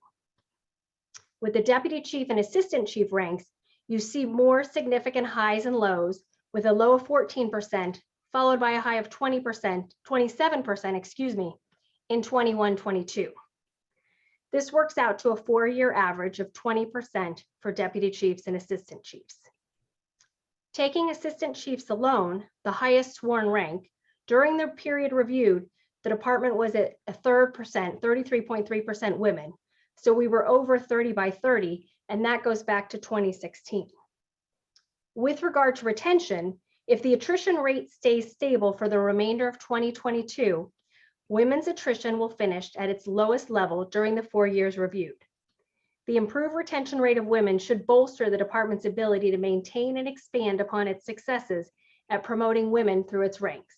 With the deputy chief and assistant chief ranks, you see more significant highs and lows, with a low of 14%, followed by a high of 27%, excuse me, in 21-22. This works out to a 4-year average of 20% for deputy chiefs and assistant chiefs. Taking assistant chiefs alone, the highest sworn rank, during the period reviewed, the department was at a 33.3% women. So we were over 30 by 30, and that goes back to 2016. With regard to retention, if the attrition rate stays stable for the remainder of 2022, women's attrition will finish at its lowest level during the 4 years reviewed. The improved retention rate of women should bolster the department's ability to maintain and expand upon its successes at promoting women through its ranks.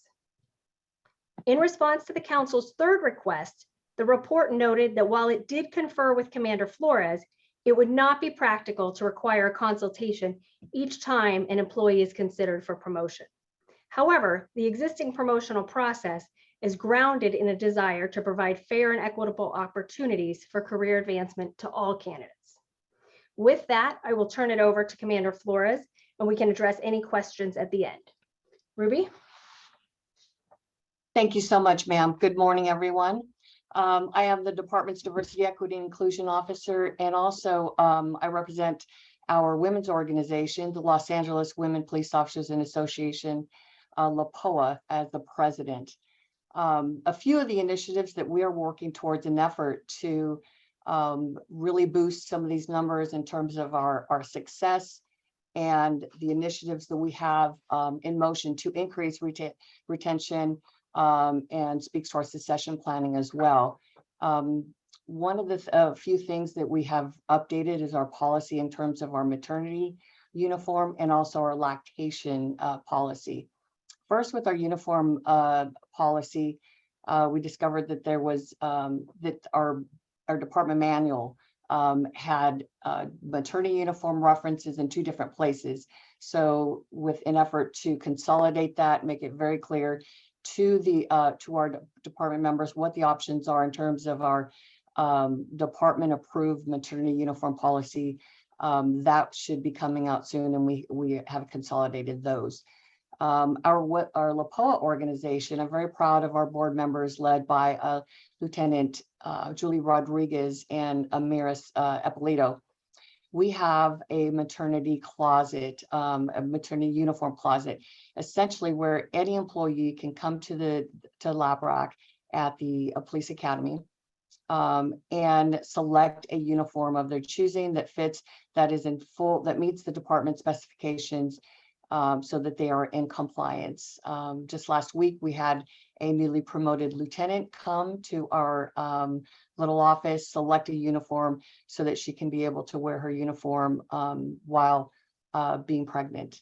In response to the council's third request, the report noted that while it did confer with Commander Flores, it would not be practical to require a consultation each time an employee is considered for promotion. However, the existing promotional process is grounded in a desire to provide fair and equitable opportunities for career advancement to all candidates. With that, I will turn it over to Commander Flores, and we can address any questions at the end. Ruby? Thank you so much, ma'am. Good morning, everyone. I am the department's Diversity, Equity, and Inclusion Officer, and also I represent our women's organization, the Los Angeles Women Police Officers and Association, LAPOA, as the president. A few of the initiatives that we are working towards an effort to really boost some of these numbers in terms of our success and the initiatives that we have in motion to increase retention and speaks to our succession planning as well. One of the few things that we have updated is our policy in terms of our maternity uniform and also our lactation policy. First, with our uniform policy, we discovered that there was that our department manual had maternity uniform references in 2 different places. So with an effort to consolidate that, make it very clear to our department members what the options are in terms of our department approved maternity uniform policy, that should be coming out soon, and we have consolidated those. Our LAPOA organization, I'm very proud of our board members led by Lieutenant Julie Rodriguez and Amiris Eppolito. We have a maternity closet, a maternity uniform closet, essentially where any employee can come to LAPRAC at the police academy and select a uniform of their choosing that fits, that is in full, that meets the department specifications, so that they are in compliance. Just last week, we had a newly promoted lieutenant come to our little office, select a uniform so that she can be able to wear her uniform while being pregnant.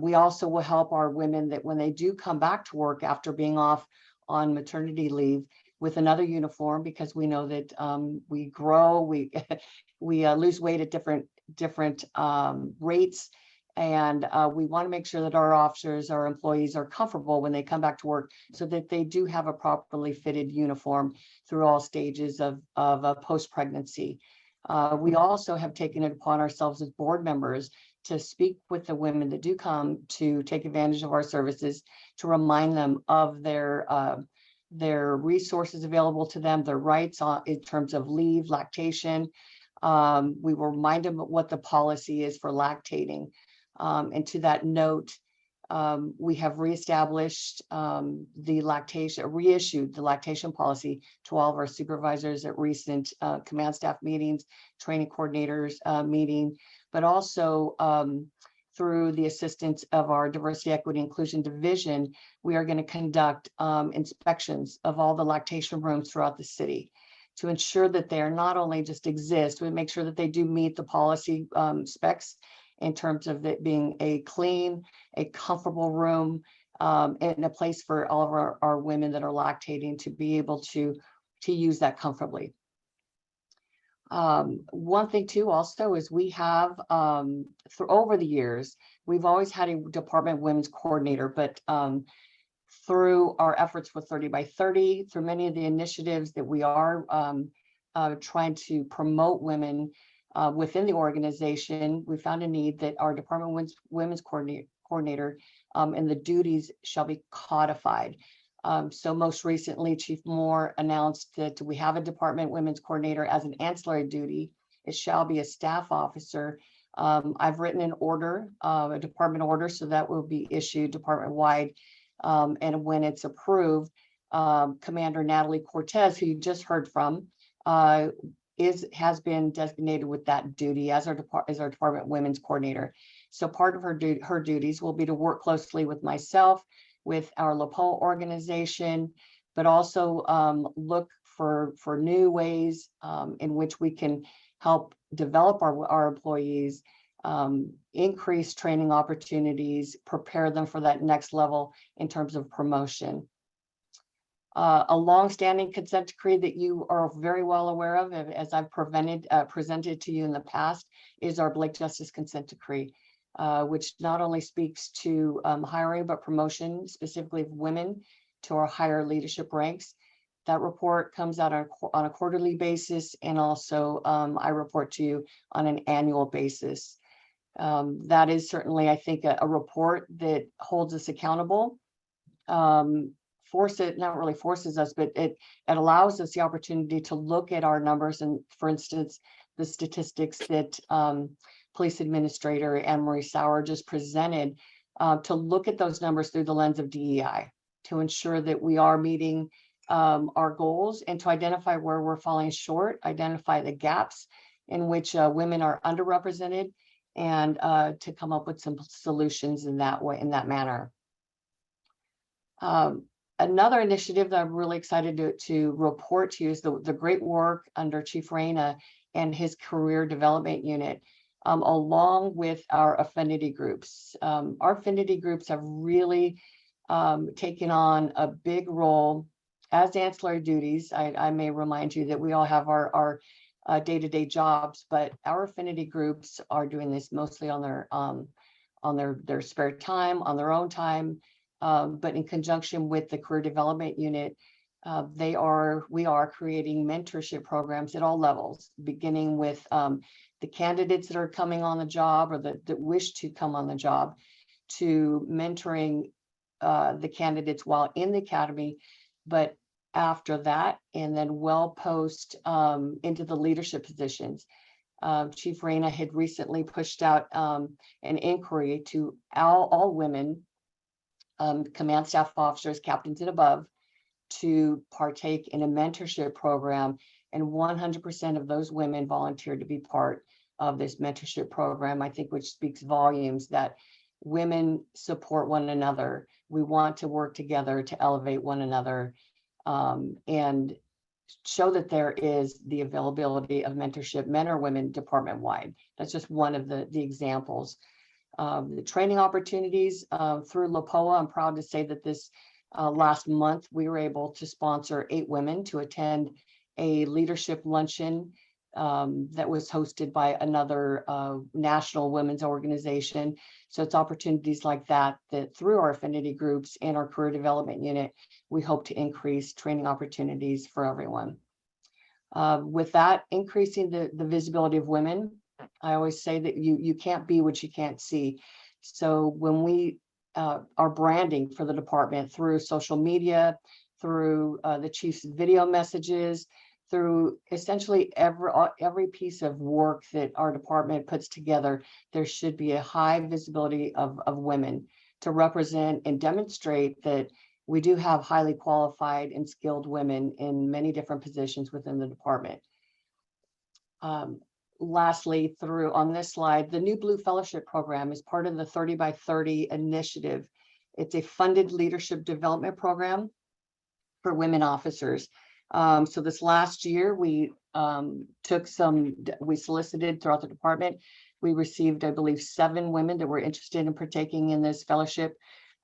We also will help our women that when they do come back to work after being off on maternity leave with another uniform, because we know that we grow, we lose weight at different rates. And we want to make sure that our officers, our employees are comfortable when they come back to work so that they do have a properly fitted uniform through all stages of post-pregnancy. We also have taken it upon ourselves as board members to speak with the women that do come to take advantage of our services, to remind them of their resources available to them, their rights in terms of leave, lactation. We will remind them of what the policy is for lactating. And to that note, we have reestablished reissued the lactation policy to all of our supervisors at recent command staff meetings, training coordinators meeting, but also through the assistance of our diversity, equity, inclusion division, we are going to conduct inspections of all the lactation rooms throughout the city to ensure that they are not only just exist, we make sure that they do meet the policy specs in terms of it being a clean, a comfortable room, and a place for all of our women that are lactating to be able to use that comfortably. One thing too also is we have over the years, we've always had a department women's coordinator, but through our efforts with 30 by 30, through many of the initiatives that we are trying to promote women within the organization, we found a need that our department women's coordinator and the duties shall be codified. So most recently, Chief Moore announced that we have a department women's coordinator as an ancillary duty. It shall be a staff officer. I've written an order, a department order, so that will be issued department-wide. And when it's approved, Commander Natalie Cortez, who you just heard from, has been designated with that duty as our department women's coordinator. So part of her duties will be to work closely with myself, with our LAPOA organization, but also look for new ways in which we can help develop our employees, increase training opportunities, prepare them for that next level in terms of promotion. A long-standing consent decree that you are very well aware of, as I've presented to you in the past, is our Blake Justice Consent Decree, which not only speaks to hiring, but promotion specifically of women to our higher leadership ranks. That report comes out on a quarterly basis, and also I report to you on an annual basis. That is certainly, I think, a report that holds us accountable. Not really forces us, but it allows us the opportunity to look at our numbers, and for instance, the statistics that Police Administrator Anne-Marie Sauer just presented, to look at those numbers through the lens of DEI, to ensure that we are meeting our goals, and to identify where we're falling short, identify the gaps in which women are underrepresented, and to come up with some solutions in that way, in that manner. Another initiative that I'm really excited to report to you is the great work under Chief Reyna and his career development unit, along with our affinity groups. Our affinity groups have really taken on a big role as ancillary duties. I may remind you that we all have our day-to-day jobs, but our affinity groups are doing this mostly on on their spare time, on their own time. But in conjunction with the Career Development Unit, we are creating mentorship programs at all levels, beginning with the candidates that are coming on the job or that wish to come on the job, to mentoring the candidates while in the academy, but after that, and then well post into the leadership positions. Chief Reyna had recently pushed out an inquiry to all women command staff officers, captains and above, to partake in a mentorship program, and 100% of those women volunteered to be part of this mentorship program, I think, which speaks volumes that women support one another. We want to work together to elevate one another, and show that there is the availability of mentorship, men or women, department-wide. That's just one of the examples. The training opportunities through LAPOA, I'm proud to say that this last month, we were able to sponsor 8 women to attend a leadership luncheon that was hosted by another national women's organization. So it's opportunities like that through our affinity groups and our career development unit, we hope to increase training opportunities for everyone. With that, increasing the visibility of women, I always say that you can't be what you can't see. So when we are branding for the department through social media, through the chief's video messages, through essentially every piece of work that our department puts together, there should be a high visibility of women to represent and demonstrate that we do have highly qualified and skilled women in many different positions within the department. Lastly, through on this slide, the New Blue Fellowship Program is part of the 30 by 30 initiative. It's a funded leadership development program for women officers. So this last year, we solicited throughout the department. We received, I believe, 7 women that were interested in partaking in this fellowship.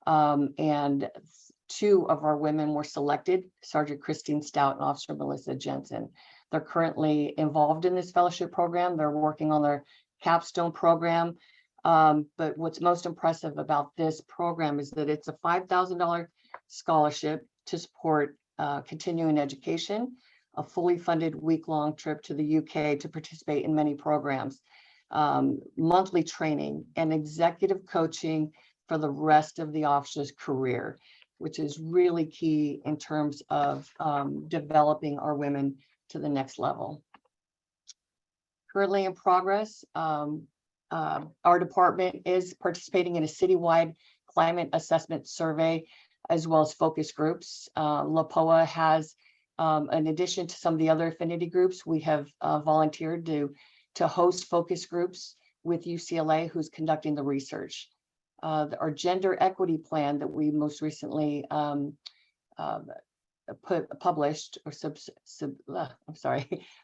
And 2 of our women were selected, Sergeant Christine Stout and Officer Melissa Jensen. They're currently involved in this fellowship program. They're working on their capstone program. But what's most impressive about this program is that it's a $5,000 scholarship to support continuing education, a fully funded week-long trip to the UK to participate in many programs, monthly training, and executive coaching for the rest of the officer's career, which is really key in terms of developing our women to the next level. Currently in progress, our department is participating in a citywide climate assessment survey, as well as focus groups. LAPOA has, in addition to some of the other affinity groups, we have volunteered to host focus groups with UCLA, who's conducting the research. Our gender equity plan that we most recently published, or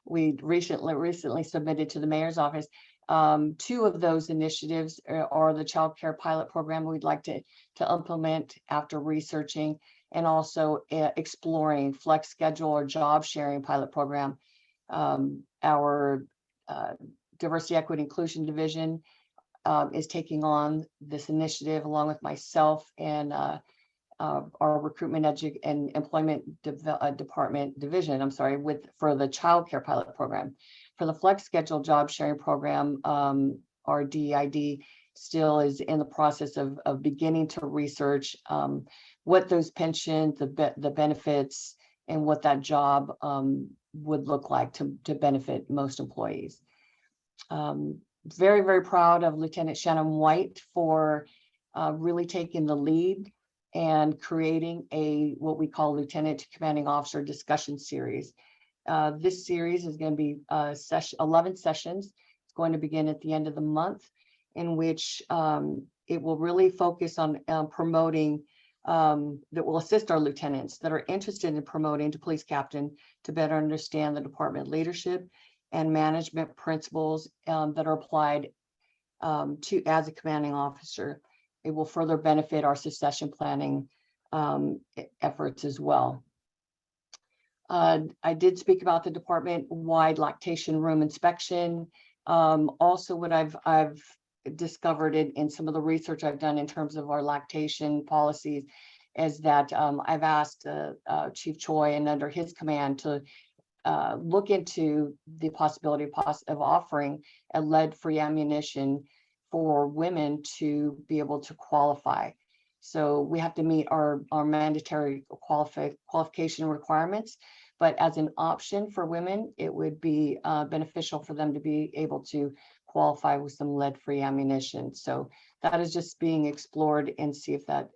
we recently submitted to the mayor's office. 2 of those initiatives are the child care pilot program we'd like to implement after researching, and also exploring flex schedule or job sharing pilot program. Our diversity, equity, inclusion division is taking on this initiative along with myself and our recruitment and employment department division, for the child care pilot program. For the flex schedule job sharing program, our DID still is in the process of beginning to research what those pensions, the benefits, and what that job would look like to benefit most employees. Very, very proud of Lieutenant Shannon White for really taking the lead and creating what we call Lieutenant to Commanding Officer discussion series. This series is going to be 11 sessions. It's going to begin at the end of the month, in which it will really focus on promoting, that will assist our lieutenants that are interested in promoting to police captain to better understand the department leadership and management principles that are applied as a commanding officer. It will further benefit our succession planning efforts as well. I did speak about the department-wide lactation room inspection. Also, what I've discovered in some of the research I've done in terms of our lactation policies is that I've asked Chief Choi and under his command to look into the possibility of offering a lead-free ammunition for women to be able to qualify. So we have to meet our mandatory qualification requirements, but as an option for women, it would be beneficial for them to be able to qualify with some lead-free ammunition. So that is just being explored and see if that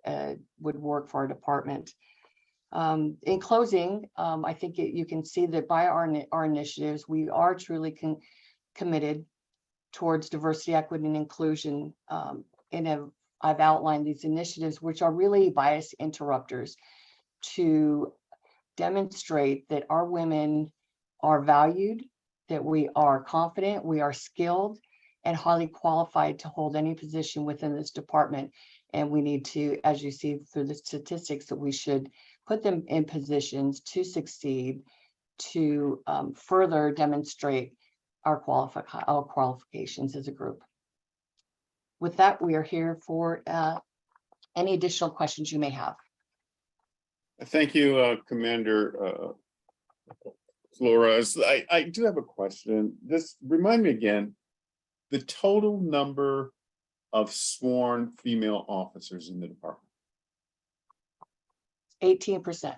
would work for our department. In closing, I think you can see that by our initiatives, we are truly committed towards diversity, equity, and inclusion. I've outlined these initiatives, which are really bias interrupters to demonstrate that our women are valued, that we are confident, we are skilled, and highly qualified to hold any position within this department. And we need to, as you see through the statistics, that we should put them in positions to succeed, to further demonstrate our qualifications as a group. With that, we are here for any additional questions you may have. Thank you, Commander Flores. I do have a question. This remind me again, the total number of sworn female officers in the department. 18%.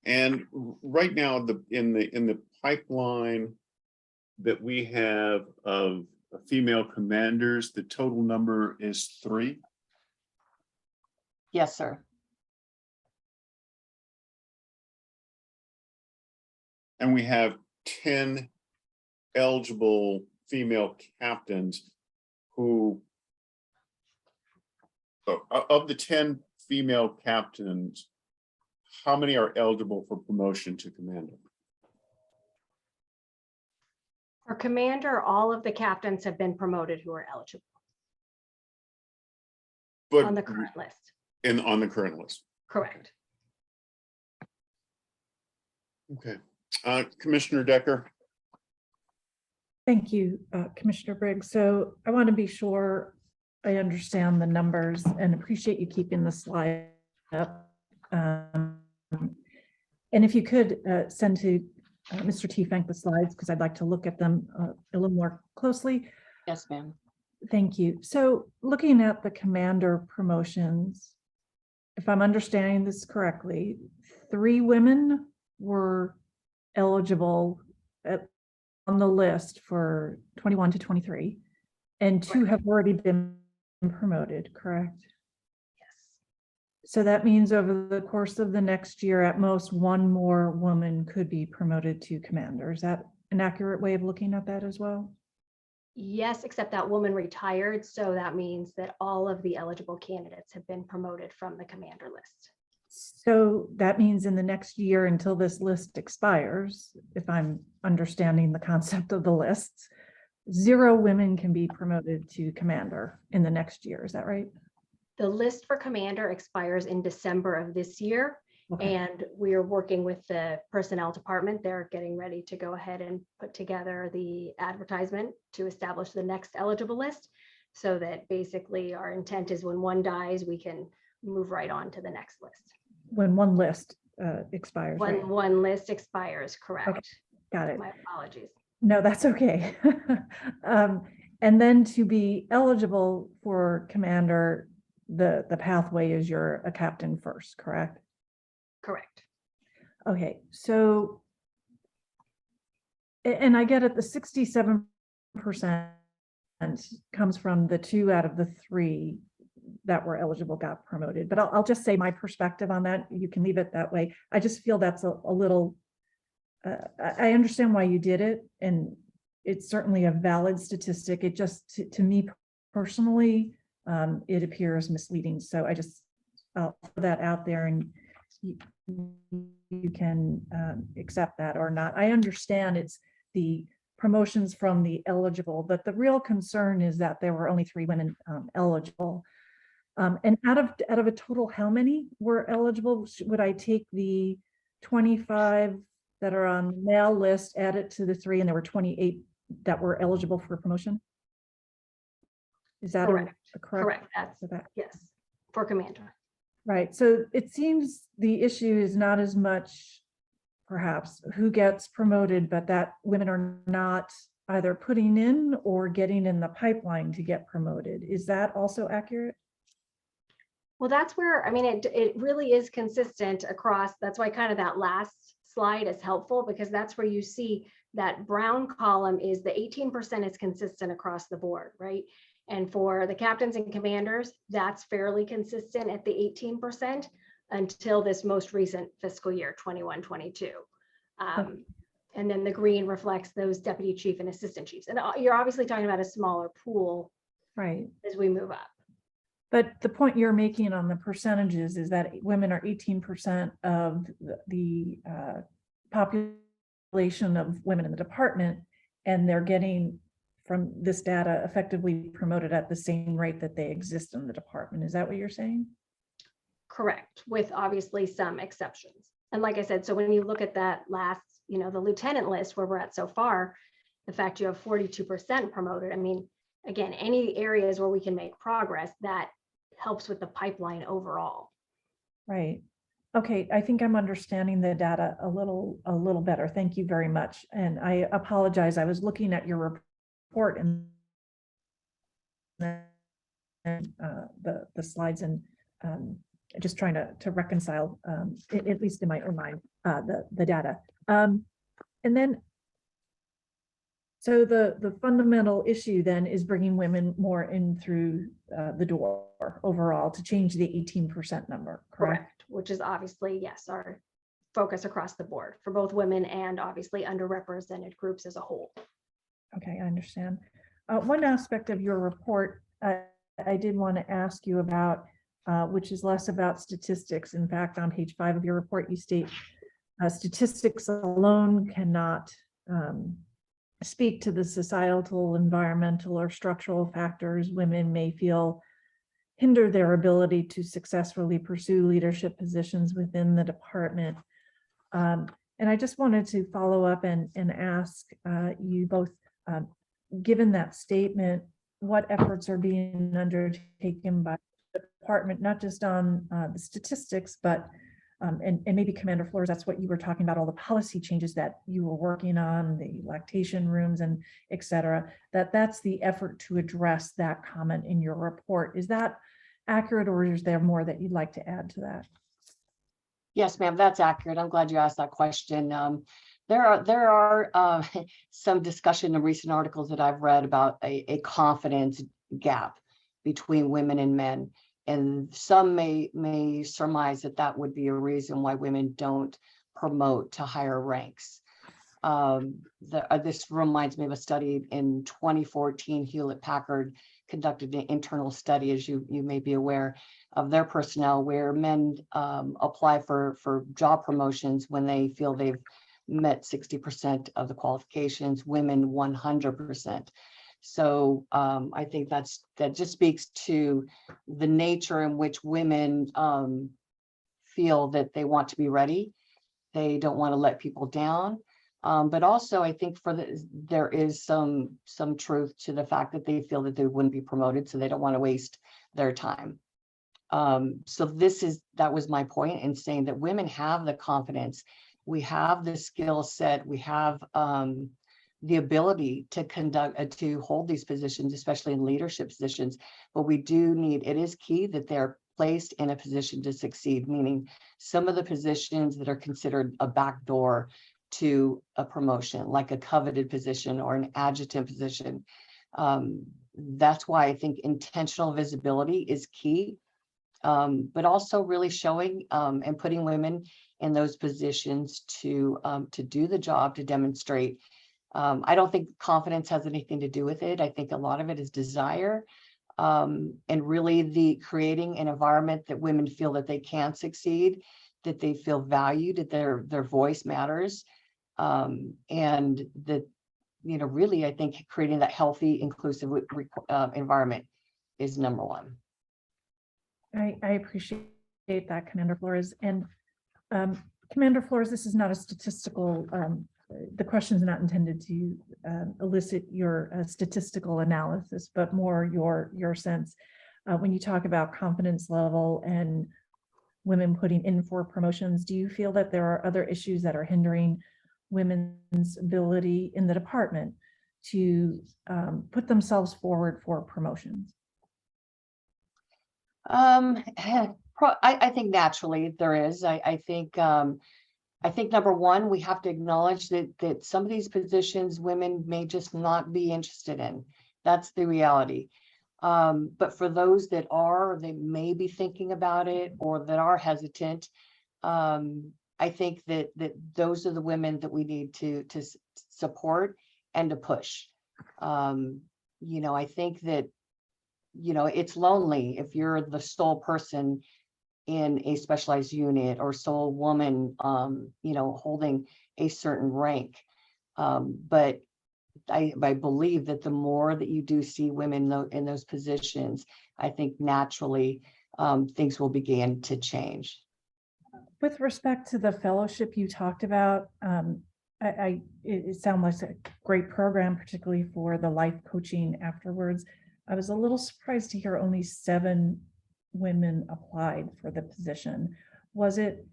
And right now, in the pipeline that we have of female commanders, the total number is 3. Yes, sir. And we have 10 eligible female captains who, of the 10 female captains, how many are eligible for promotion to commander? For commander, all of the captains have been promoted who are eligible But on the current list. on the current list. Correct. Okay. Commissioner Decker. Thank you, Commissioner Briggs. So I want to be sure I understand the numbers and appreciate you keeping the slide up. And if you could send to Mr. Teefank the slides, because I'd like to look at them a little more closely. Yes, ma'am. Thank you. So looking at the commander promotions, if I'm understanding this correctly, 3 women were eligible on the list for 21 to 23, and 2 have already been promoted, correct? So that means over the course of the next year, at most 1 more woman could be promoted to commander. Is that an accurate way of looking at that as well? Yes, except that woman retired. So that means that all of the eligible candidates have been promoted from the commander list. So that means in the next year until this list expires, if I'm understanding the concept of the lists, 0 women can be promoted to commander in the next year. Is that right? The list for commander expires in December of this year. Okay. And we are working with the personnel department. They're getting ready to go ahead and put together the advertisement to establish the next eligible list. So that basically our intent is when one dies, we can move right on to the next list. When one list expires. When right? one list expires, correct. Okay. Got it. My apologies. No, that's okay. And then to be eligible for commander, the pathway is you're a captain first, correct? Correct. Okay, so, and I get it, the 67% comes from the 2 out of the 3 that were eligible got promoted, but I'll just say my perspective on that. You can leave it that way. I just feel that's a little, I understand why you did it, and it's certainly a valid statistic. It just, to me personally, it appears misleading. So I'll put that out there, and you can accept that or not. I understand it's the promotions from the eligible, but the real concern is that there were only 3 women eligible. And out of a total, how many were eligible? Would I take the 25 that are on the male list added to the 3, and there were 28 that were eligible for promotion? Is that Correct. a correct? Correct. That's, for that? yes, for commander. Right. So it seems the issue is not as much perhaps who gets promoted, but that women are not either putting in or getting in the pipeline to get promoted. Is that also accurate? Well, that's where, I mean, it really is consistent across. That's why kind of that last slide is helpful, because that's where you see that brown column is the 18% is consistent across the board, right? And for the captains and commanders, that's fairly consistent at the 18% until this most recent fiscal year, 21-22. And then the green reflects those deputy chief and assistant chiefs. And you're obviously talking about a smaller pool, right, as we move up. But the point you're making on the percentages is that women are 18% of the population of women in the department, and they're getting from this data effectively promoted at the same rate that they exist in the department. Is that what you're saying? Correct, with obviously some exceptions. And like I said, so when you look at that last, you know, the lieutenant list where we're at so far, the fact you have 42% promoted, I mean, again, any areas where we can make progress, that helps with the pipeline overall. Right. Okay, I think I'm understanding the data a little better. Thank you very much. And I apologize. I was looking at your report and the slides and just trying to reconcile, at least in my own mind, the data. And then, so the fundamental issue then is bringing women more in through the door overall to change the 18% number, correct? Correct, which is obviously, yes, our focus across the board for both women and obviously underrepresented groups as a whole. Okay, I understand. One aspect of your report I did want to ask you about, which is less about statistics. In fact, on page 5 of your report, you state statistics alone cannot speak to the societal, environmental, or structural factors women may feel hinder their ability to successfully pursue leadership positions within the department. And I just wanted to follow up and ask you both, given that statement, what efforts are being undertaken by the department, not just on the statistics, but and maybe Commander Flores, that's what you were talking about, all the policy changes that you were working on, the lactation rooms and et cetera, that's the effort to address that comment in your report. Is that accurate, or is there more that you'd like to add to that? Yes, ma'am, that's accurate. I'm glad you asked that question. There are some discussion in recent articles that I've read about a confidence gap between women and men. And some may surmise that that would be a reason why women don't promote to higher ranks. This reminds me of a study in 2014, Hewlett-Packard conducted an internal study, as you may be aware, of their personnel, where men apply for job promotions when they feel they've met 60% of the qualifications, women 100%. So I think that just speaks to the nature in which women feel that they want to be ready. They don't want to let people down. But also, I think there is some truth to the fact that they feel that they wouldn't be promoted, so they don't want to waste their time. So that was my point in saying that women have the confidence, we have the skill set, we have the ability to hold these positions, especially in leadership positions. But we do need, it is key that they're placed in a position to succeed, meaning some of the positions that are considered a backdoor to a promotion, like a coveted position or an adjutant position. That's why I think intentional visibility is key, but also really showing and putting women in those positions to do the job, to demonstrate. I don't think confidence has anything to do with it. I think a lot of it is desire, and really the creating an environment that women feel that they can succeed, that they feel valued, that their voice matters. And that, really, I think creating that healthy, inclusive environment is number one. I appreciate that, Commander Flores. And Commander Flores, this is not a statistical, the question is not intended to elicit your statistical analysis, but more your sense. When you talk about confidence level and women putting in for promotions, do you feel that there are other issues that are hindering women's ability in the department to put themselves forward for promotions? I think naturally there is. I think number one, we have to acknowledge that some of these positions women may just not be interested in. That's the reality. But for those that are, they may be thinking about it or that are hesitant. I think that those are the women that we need to support and to push. I think that, it's lonely if you're the sole person in a specialized unit or sole woman, holding a certain rank. But I believe that the more that you do see women in those positions, I think naturally things will begin to change. With respect to the fellowship you talked about, it sounds like a great program, particularly for the life coaching afterwards. I was a little surprised to hear only 7 women applied for the position. Was it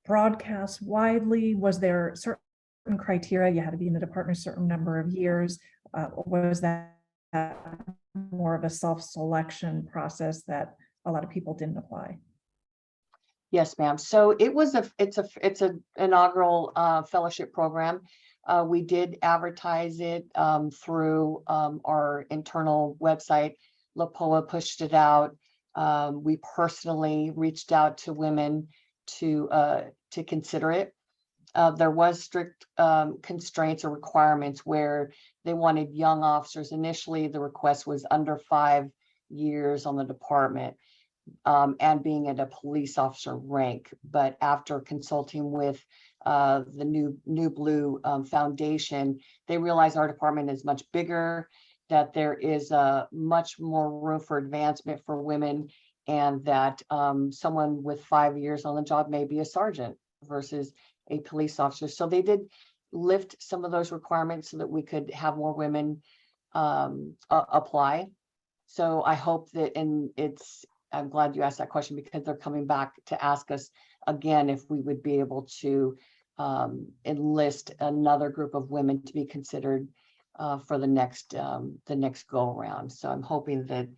broadcast widely? Was there certain criteria? You had to be in the department a certain number of years. Was that more of a self-selection process that a lot of people didn't apply? Yes, ma'am. So it's an inaugural fellowship program. We did advertise it through our internal website. LaPoa pushed it out. We personally reached out to women to consider it. There was strict constraints or requirements where they wanted young officers. Initially, the request was under 5 years on the department and being at a police officer rank. But after consulting with the New Blue Foundation, they realized our department is much bigger, that there is much more room for advancement for women, and that someone with 5 years on the job may be a sergeant versus a police officer. So they did lift some of those requirements so that we could have more women apply. So I hope that, I'm glad you asked that question, because they're coming back to ask us again if we would be able to enlist another group of women to be considered for the next go around. So I'm hoping that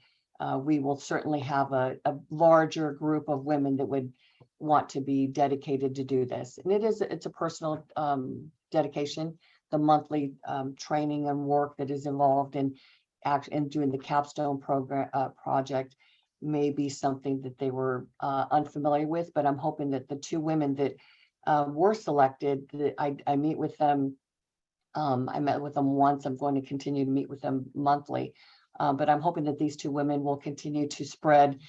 we will certainly have a larger group of women that would want to be dedicated to do this. And it's a personal dedication. The monthly training and work that is involved in doing the capstone program project may be something that they were unfamiliar with, but I'm hoping that the 2 women that were selected, that I meet with them. I met with them once. I'm going to continue to meet with them monthly. But I'm hoping that these 2 women will continue to spread,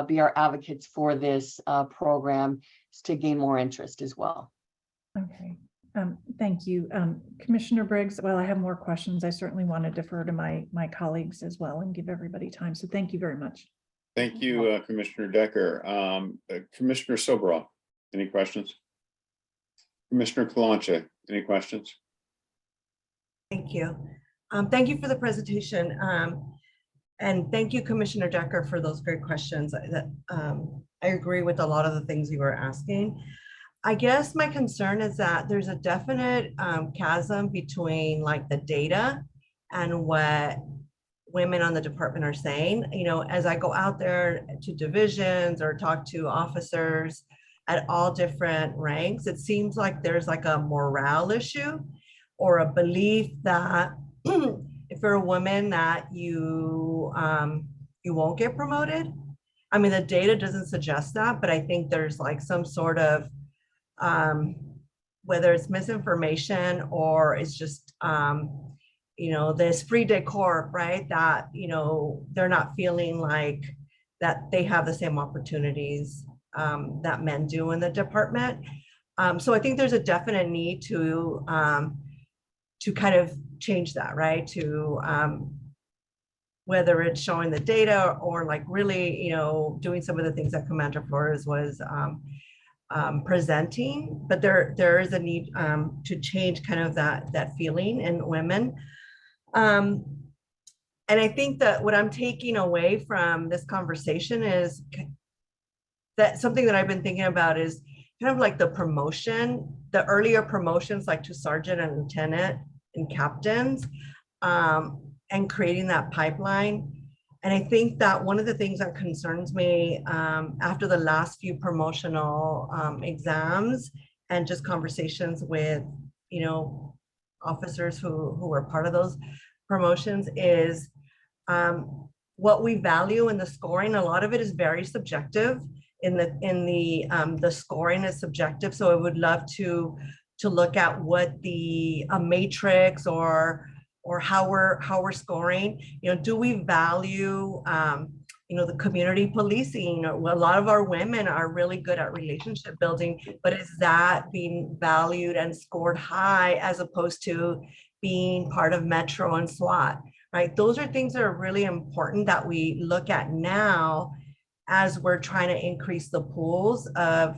be our advocates for this program to gain more interest as well. Okay, thank you. Commissioner Briggs, while I have more questions, I certainly want to defer to my colleagues as well and give everybody time. So thank you very much. Thank you, Commissioner Decker. Commissioner Soboroff, any questions? Commissioner Kalancha, any questions? Thank you. Thank you for the presentation. And thank you, Commissioner Decker, for those great questions. I agree with a lot of the things you were asking. I guess my concern is that there's a definite chasm between like the data and what women on the department are saying. As I go out there to divisions or talk to officers at all different ranks, it seems like there's like a morale issue or a belief that if you're a woman that you won't get promoted. I mean, the data doesn't suggest that, but I think there's like some sort of whether it's misinformation or it's just the esprit de corps, right? That they're not feeling like that they have the same opportunities that men do in the department. So I think there's a definite need to kind of change that, right? To whether it's showing the data or like really, doing some of the things that Commander Flores was presenting, but there is a need to change kind of that feeling in women. And I think that what I'm taking away from this conversation is that something that I've been thinking about is kind of like the earlier promotions, like to sergeant and lieutenant and captains, and creating that pipeline. And I think that one of the things that concerns me after the last few promotional exams and just conversations with, officers who were part of those promotions is what we value in the scoring. A lot of it is very subjective. The scoring is subjective. So I would love to look at what the matrix or how we're scoring. Do we value the community policing? A lot of our women are really good at relationship building, but is that being valued and scored high as opposed to being part of Metro and SWAT, right? Those are things that are really important that we look at now as we're trying to increase the pools of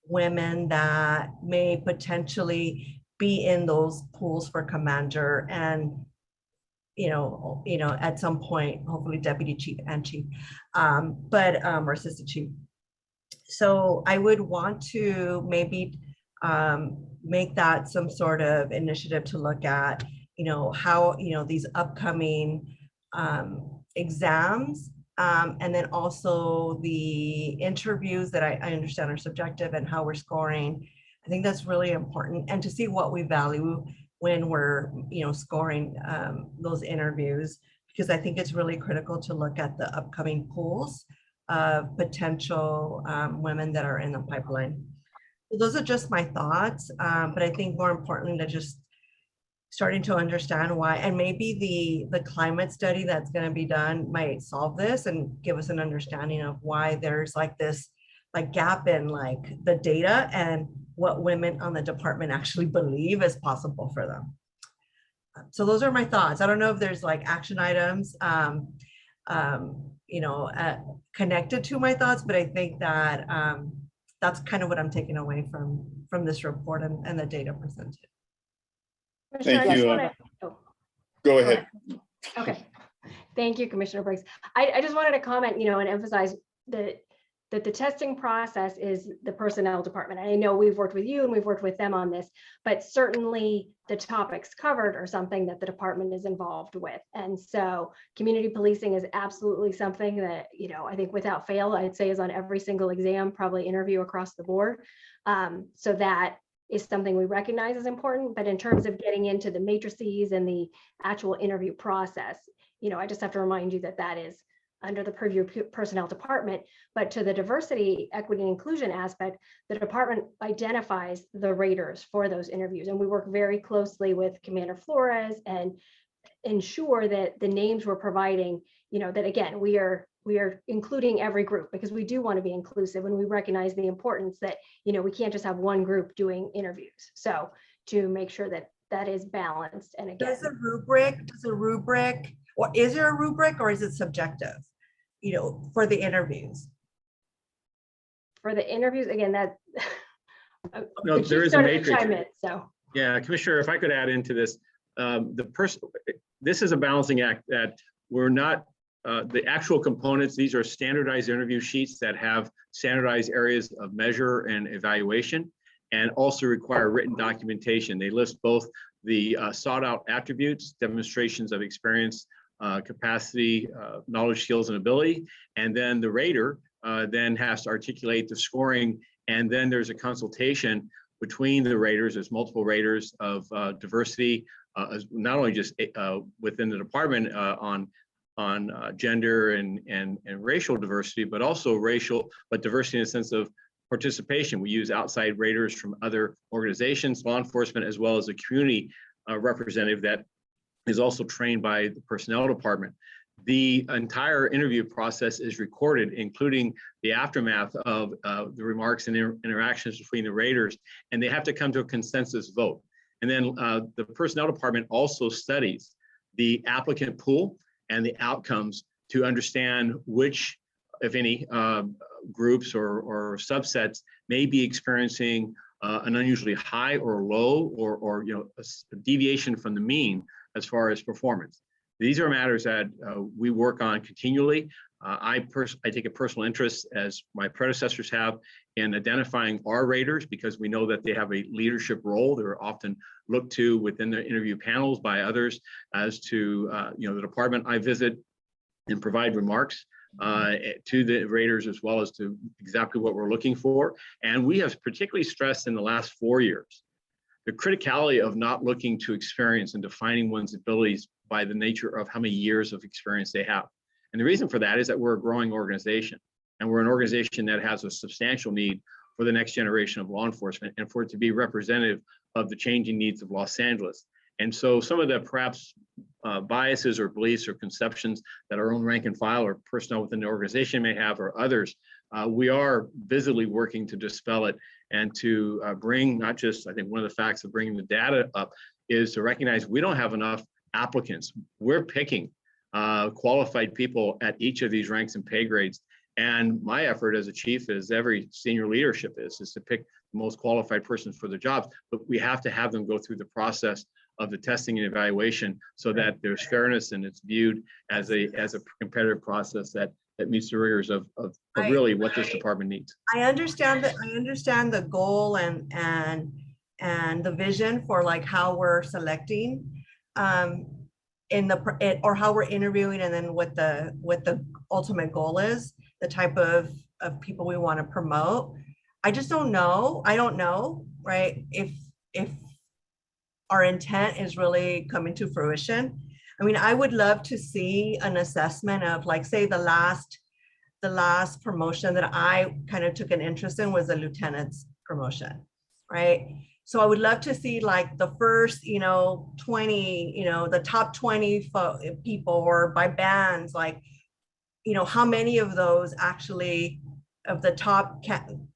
women that may potentially be in those pools for commander and at some point, hopefully deputy chief and chief, or assistant chief. So I would want to maybe make that some sort of initiative to look at, how, these upcoming exams, and then also the interviews that I understand are subjective and how we're scoring. I think that's really important, and to see what we value when we're, scoring those interviews, because I think it's really critical to look at the upcoming pools of potential women that are in the pipeline. So those are just my thoughts, but I think more importantly, to just starting to understand why, and maybe the climate study that's going to be done might solve this and give us an understanding of why there's like this gap in the data and what women on the department actually believe is possible for them. So those are my thoughts. I don't know if there's action items connected to my thoughts, but I think that that's kind of what I'm taking away from this report and the data presented. Thank you. Go ahead. Okay. Thank you, Commissioner Briggs. I just wanted to comment, and emphasize that the testing process is the personnel department. I know we've worked with you and we've worked with them on this, but certainly the topics covered are something that the department is involved with. And so community policing is absolutely something that, I think without fail, I'd say is on every single exam, probably interview across the board. So that is something we recognize as important, but in terms of getting into the matrices and the actual interview process, I just have to remind you that that is under the purview of personnel department, but to the diversity, equity, and inclusion aspect, the department identifies the raters for those interviews. And we work very closely with Commander Flores and ensure that the names we're providing, that again, we are including every group, because we do want to be inclusive, and we recognize the importance that, we can't just have one group doing interviews. So to make sure that that is balanced. And again, does a rubric, or is there a rubric, or is it subjective, for the interviews? For the interviews, again, that. No, there is a matrix. So. Yeah, Commissioner, if I could add into this, this is a balancing act that we're not, the actual components, these are standardized interview sheets that have standardized areas of measure and evaluation, and also require written documentation. They list both the sought out attributes, demonstrations of experience, capacity, knowledge, skills, and ability. And then the rater then has to articulate the scoring. And then there's a consultation between the raters. There's multiple raters of diversity, not only just within the department on gender and racial diversity, but also diversity in the sense of participation. We use outside raters from other organizations, law enforcement, as well as a community representative that is also trained by the personnel department. The entire interview process is recorded, including the aftermath of the remarks and interactions between the raters, and they have to come to a consensus vote. And then the personnel department also studies the applicant pool and the outcomes to understand which if any, groups or subsets may be experiencing an unusually high or low or a deviation from the mean as far as performance. These are matters that we work on continually. I take a personal interest, as my predecessors have, in identifying our raters, because we know that they have a leadership role. They're often looked to within the interview panels by others as to the department I visit and provide remarks to the raters, as well as to exactly what we're looking for. And we have particularly stressed in the last 4 years the criticality of not looking to experience and defining one's abilities by the nature of how many years of experience they have. And the reason for that is that we're a growing organization, and we're an organization that has a substantial need for the next generation of law enforcement and for it to be representative of the changing needs of Los Angeles. And so some of the perhaps biases or beliefs or conceptions that our own rank and file or personnel within the organization may have, or others, we are visibly working to dispel it and to bring, not just, I think one of the facts of bringing the data up is to recognize we don't have enough applicants. We're picking qualified people at each of these ranks and pay grades. And my effort as a chief, as every senior leadership is to pick the most qualified person for the jobs, but we have to have them go through the process of the testing and evaluation so that there's fairness and it's viewed as a competitive process that meets the rigors of really what this department needs. I understand the goal and the vision for like how we're selecting or how we're interviewing, and then what the ultimate goal is, the type of people we want to promote. I just don't know. I don't know, right? If our intent is really coming to fruition. I mean, I would love to see an assessment of, like, say the last promotion that I kind of took an interest in was a lieutenant's promotion, right? So I would love to see like the first, 20, the top 20 people, or by bands, like, how many of those actually, of the top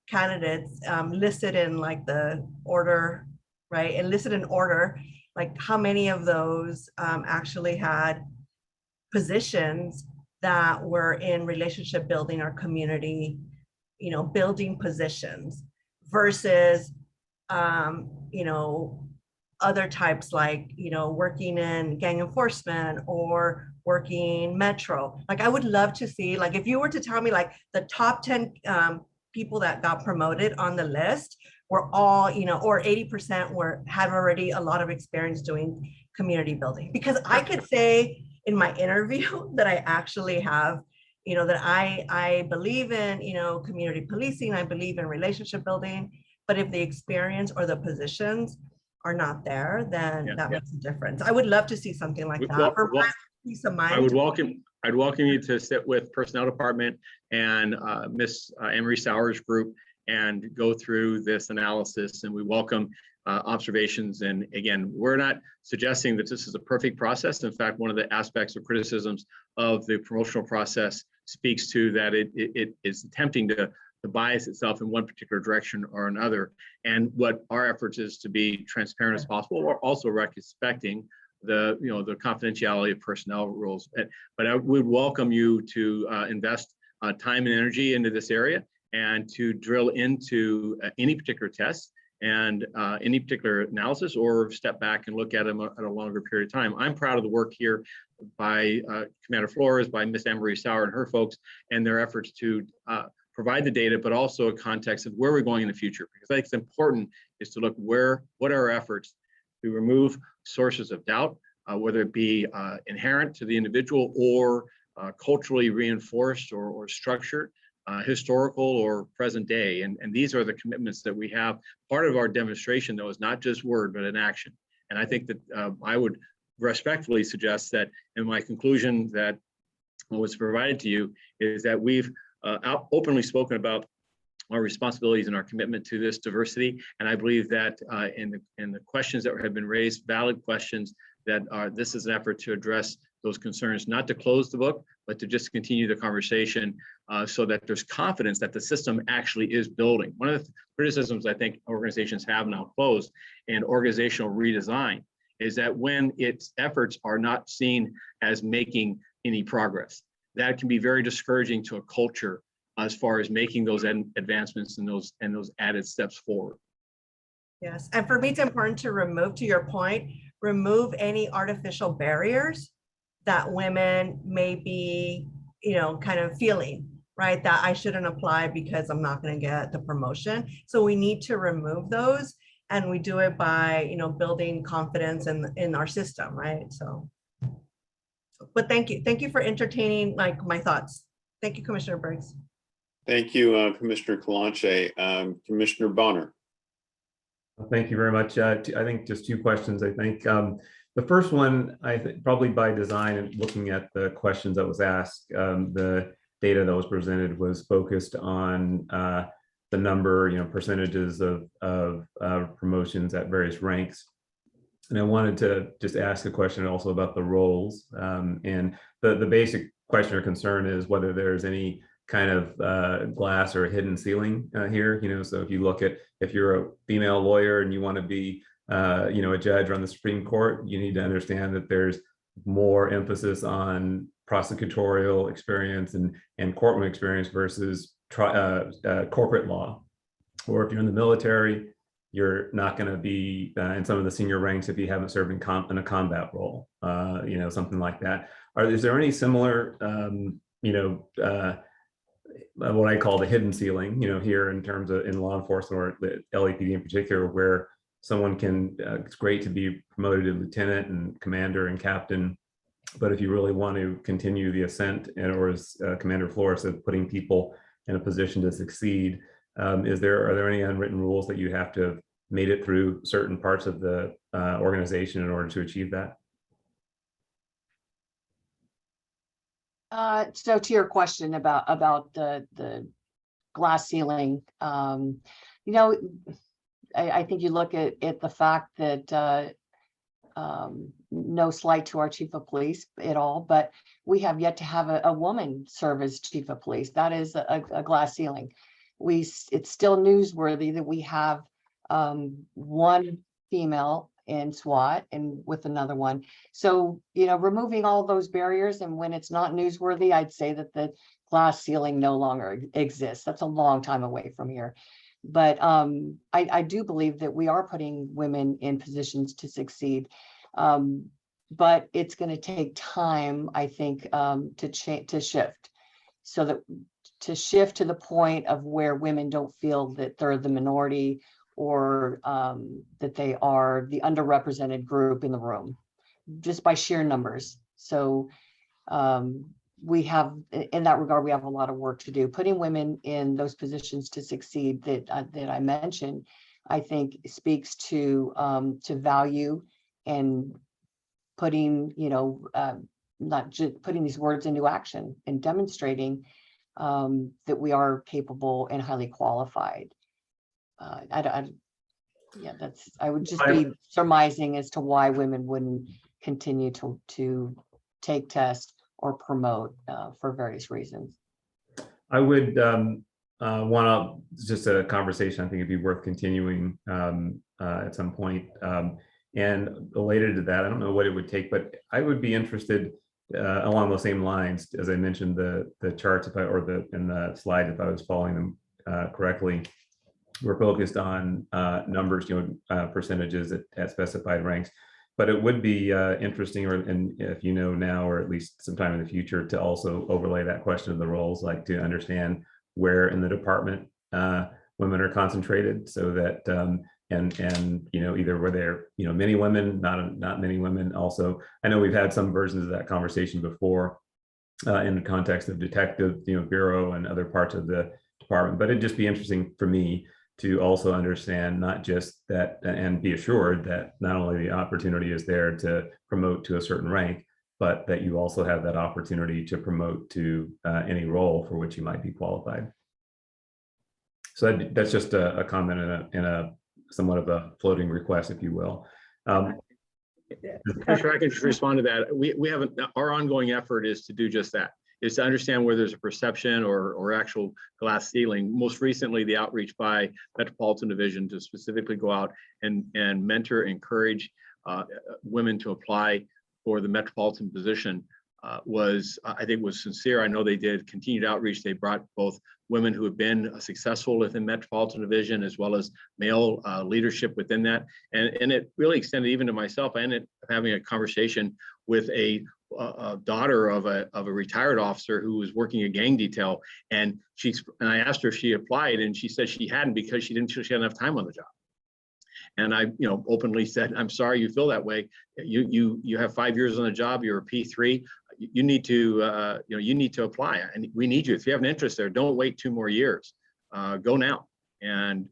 candidates listed in like the order, right? And listed in order, like how many of those actually had positions that were in relationship building or community, building positions versus, other types, like, working in gang enforcement or working metro. Like, I would love to see, like, if you were to tell me like the top 10 people that got promoted on the list were all, or 80% had already a lot of experience doing community building. Because I could say in my interview that I actually have, that I believe in, community policing, I believe in relationship building, but if the experience or the positions are not there, then that makes a difference. I would love to see something like that. For my peace of mind. I'd welcome you to sit with personnel department and Miss Anne-Marie Sauer's group and go through this analysis, and we welcome observations. And again, we're not suggesting that this is a perfect process. In fact, one of the aspects of criticisms of the promotional process speaks to that it is attempting to bias itself in one particular direction or another. And what our efforts is to be transparent as possible, while also respecting the confidentiality of personnel rules. But I would welcome you to invest time and energy into this area and to drill into any particular test and any particular analysis, or step back and look at them at a longer period of time. I'm proud of the work here by Commander Flores, by Miss Anne-Marie Sauer and her folks, and their efforts to provide the data, but also a context of where we're going in the future. Because I think it's important is to look what are our efforts to remove sources of doubt, whether it be inherent to the individual or culturally reinforced or structured, historical or present day. And these are the commitments that we have. Part of our demonstration, though, is not just word, but an action. And I think that I would respectfully suggest that in my conclusion that was provided to you is that we've openly spoken about our responsibilities and our commitment to this diversity. And I believe that in the questions that have been raised, valid questions, that this is an effort to address those concerns, not to close the book, but to just continue the conversation so that there's confidence that the system actually is building. One of the criticisms I think organizations have now closed in organizational redesign is that when its efforts are not seen as making any progress. that can be very discouraging to a culture as far as making those advancements and those added steps forward. Yes, and for me, it's important to remove, to your point, remove any artificial barriers that women may be, kind of feeling, right? That I shouldn't apply because I'm not going to get the promotion. So we need to remove those, and we do it by, building confidence in our system, right? So, but thank you for entertaining like my thoughts. Thank you, Commissioner Briggs. Thank you, Commissioner Kalanche. Commissioner Bonner. Thank you very much. I think just two questions. I think the first one, I think probably by design and looking at the questions that was asked, the data that was presented was focused on the number, percentages of promotions at various ranks. And I wanted to just ask a question also about the roles. And the basic question or concern is whether there's any kind of glass or hidden ceiling here. So if you look at, if you're a female lawyer and you want to be, a judge on the Supreme Court, you need to understand that there's more emphasis on prosecutorial experience and courtroom experience versus corporate law. Or if you're in the military, you're not going to be in some of the senior ranks if you haven't served in a combat role, something like that. Is there any similar, what I call the hidden ceiling, here in terms of in law enforcement or the LAPD in particular, where someone can, it's great to be promoted to lieutenant and commander and captain, but if you really want to continue the ascent, or as Commander Flores said, putting people in a position to succeed, are there any unwritten rules that you have to have made it through certain parts of the organization in order to achieve that? So to your question about the glass ceiling, I think you look at the fact that no slight to our chief of police at all, but we have yet to have a woman serve as chief of police. That is a glass ceiling. It's still newsworthy that we have one female in SWAT and with another one. So, removing all those barriers, and when it's not newsworthy, I'd say that the glass ceiling no longer exists. That's a long time away from here. But I do believe that we are putting women in positions to succeed. But it's going to take time, I think, to shift, so that to shift to the point of where women don't feel that they're the minority, or that they are the underrepresented group in the room, just by sheer numbers. So we have, in that regard, we have a lot of work to do. Putting women in those positions to succeed that I mentioned, I think speaks to value and putting, not just putting these words into action and demonstrating that we are capable and highly qualified. I would just be surmising as to why women wouldn't continue to take tests or promote for various reasons. I would want to, just a conversation I think it'd be worth continuing at some point. And related to that, I don't know what it would take, but I would be interested along those same lines, as I mentioned, the charts, in the slide, if I was following them correctly, we're focused on numbers, percentages at specified ranks. But it would be interesting, and if now, or at least sometime in the future, to also overlay that question of the roles, like to understand where in the department women are concentrated, so that and either where there many women, not many women. Also, I know we've had some versions of that conversation before in the context of detective bureau and other parts of the department. But it'd just be interesting for me to also understand, not just that, and be assured that not only the opportunity is there to promote to a certain rank, but that you also have that opportunity to promote to any role for which you might be qualified. So that's just a comment and a somewhat of a floating request, if you will. Commissioner, I can just respond to that. We have our ongoing effort is to do just that, is to understand where there's a perception or actual glass ceiling. Most recently, the outreach by Metropolitan Division to specifically go out and mentor, encourage women to apply for the Metropolitan position I think was sincere. I know they did continued outreach. They brought both women who have been successful within Metropolitan Division as well as male leadership within that. And it really extended even to myself. I ended up having a conversation with a daughter of a retired officer who was working a gang detail. And I asked her if she applied, and she said she hadn't because she didn't feel she had enough time on the job. And I, openly said, I'm sorry you feel that way. You have 5 years on the job. You're a P3. You need to, you need to apply, and we need you. If you have an interest there, don't wait 2 more years. Go now and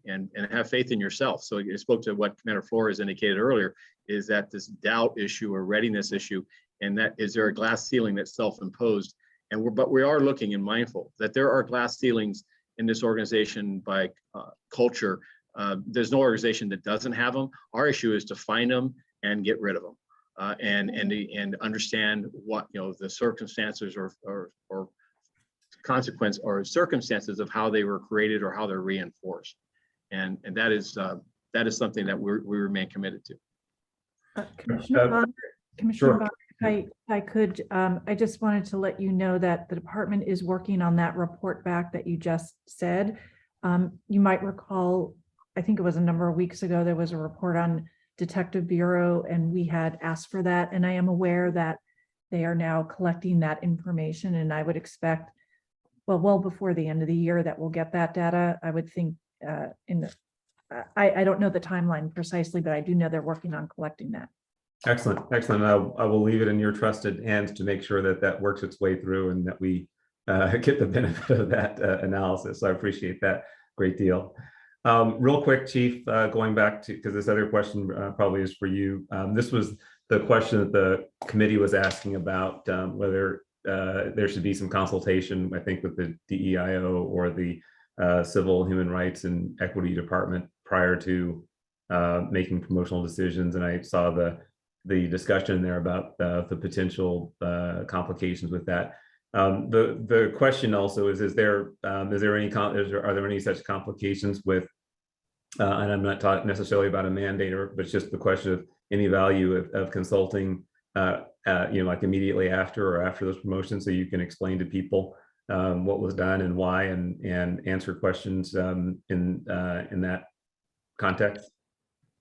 have faith in yourself. So it spoke to what Commander Flores indicated earlier, is that this doubt issue or readiness issue, and that is there a glass ceiling that's self-imposed? But we are looking and mindful that there are glass ceilings in this organization by culture. There's no organization that doesn't have them. Our issue is to find them and get rid of them, and understand what the circumstances or consequence or circumstances of how they were created or how they're reinforced, and that is something that we remain committed to. Commissioner Bonner, Sure. if I could, I just wanted to let you know that the department is working on that report back that you just said. You might recall, I think it was a number of weeks ago, there was a report on Detective Bureau, and we had asked for that. And I am aware that they are now collecting that information, and I would expect, well before the end of the year, that we'll get that data. I would think I don't know the timeline precisely, but I do know they're working on collecting that. Excellent. I will leave it in your trusted hands to make sure that that works its way through and that we get the benefit of that analysis. So I appreciate that great deal. Real quick, Chief, going back to, because this other question probably is for you. This was the question that the committee was asking about whether there should be some consultation, I think, with the DEIO or the Civil, Human Rights and Equity Department prior to making promotional decisions. And I saw the discussion there about the potential complications with that. The question also is there are there any such complications with, and I'm not talking necessarily about a mandate, but it's just the question of any value of consulting, like immediately after or after those promotions, so you can explain to people what was done and why, and answer questions in that context?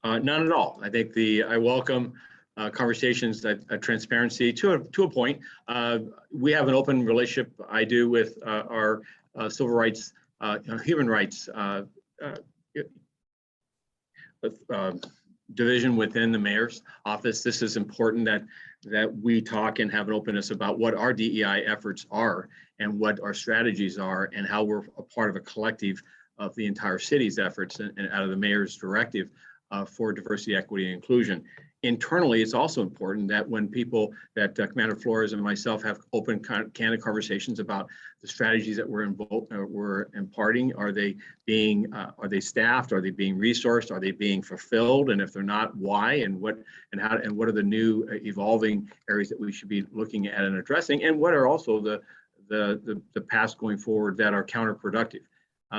None at all. I think I welcome conversations, transparency to a point. We have an open relationship, I do, with our civil rights, human rights division within the mayor's office. This is important that we talk and have an openness about what our DEI efforts are and what our strategies are and how we're a part of a collective of the entire city's efforts and out of the mayor's directive for diversity, equity, and inclusion. Internally, it's also important that when Commander Flores and myself have open, candid conversations about the strategies that we're imparting, are they staffed? Are they being resourced? Are they being fulfilled? And if they're not, why? And what are the new evolving areas that we should be looking at and addressing? And what are also the paths going forward that are counterproductive?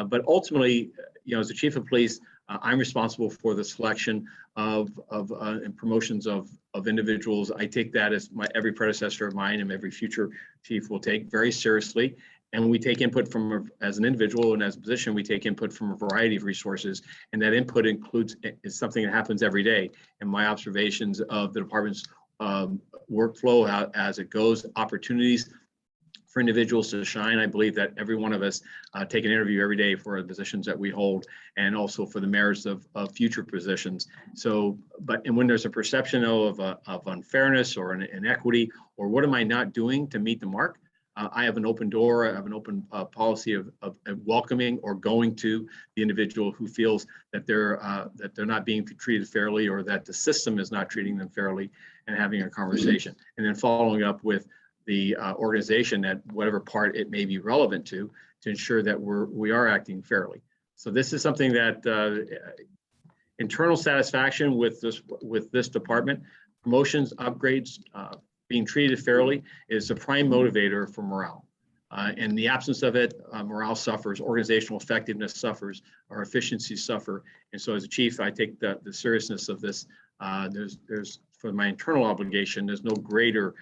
But ultimately, as the chief of police, I'm responsible for the selection of and promotions of individuals. I take that as every predecessor of mine and every future chief will take very seriously. And we take input as an individual and as a position, we take input from a variety of resources. And that input is something that happens every day. And my observations of the department's workflow as it goes, opportunities for individuals to shine. I believe that every one of us take an interview every day for the positions that we hold, and also for the merits of future positions. So, and when there's a perception of unfairness or an inequity, or what am I not doing to meet the mark, I have an open door. I have an open policy of welcoming or going to the individual who feels that they're not being treated fairly, or that the system is not treating them fairly, and having a conversation, and then following up with the organization at whatever part it may be relevant to ensure that we are acting fairly. So this is something that internal satisfaction with this department, promotions, upgrades, being treated fairly is a prime motivator for morale. In the absence of it, morale suffers, organizational effectiveness suffers, our efficiencies suffer. And so as a chief, I take the seriousness of this. There's for my internal obligation, there's no greater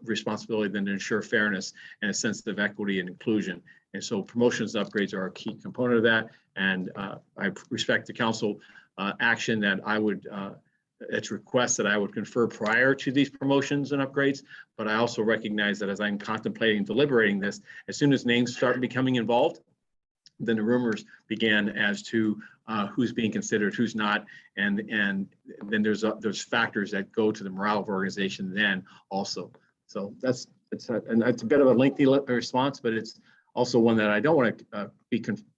responsibility than to ensure fairness and a sense of equity and inclusion. And so promotions and upgrades are a key component of that. And I respect the council action that I would, its request that I would confer prior to these promotions and upgrades. But I also recognize that as I'm contemplating, deliberating this, as soon as names start becoming involved, then the rumors began as to who's being considered, who's not, and then there's factors that go to the morale of organization then also. So it's a bit of a lengthy response, but it's also one that I don't want to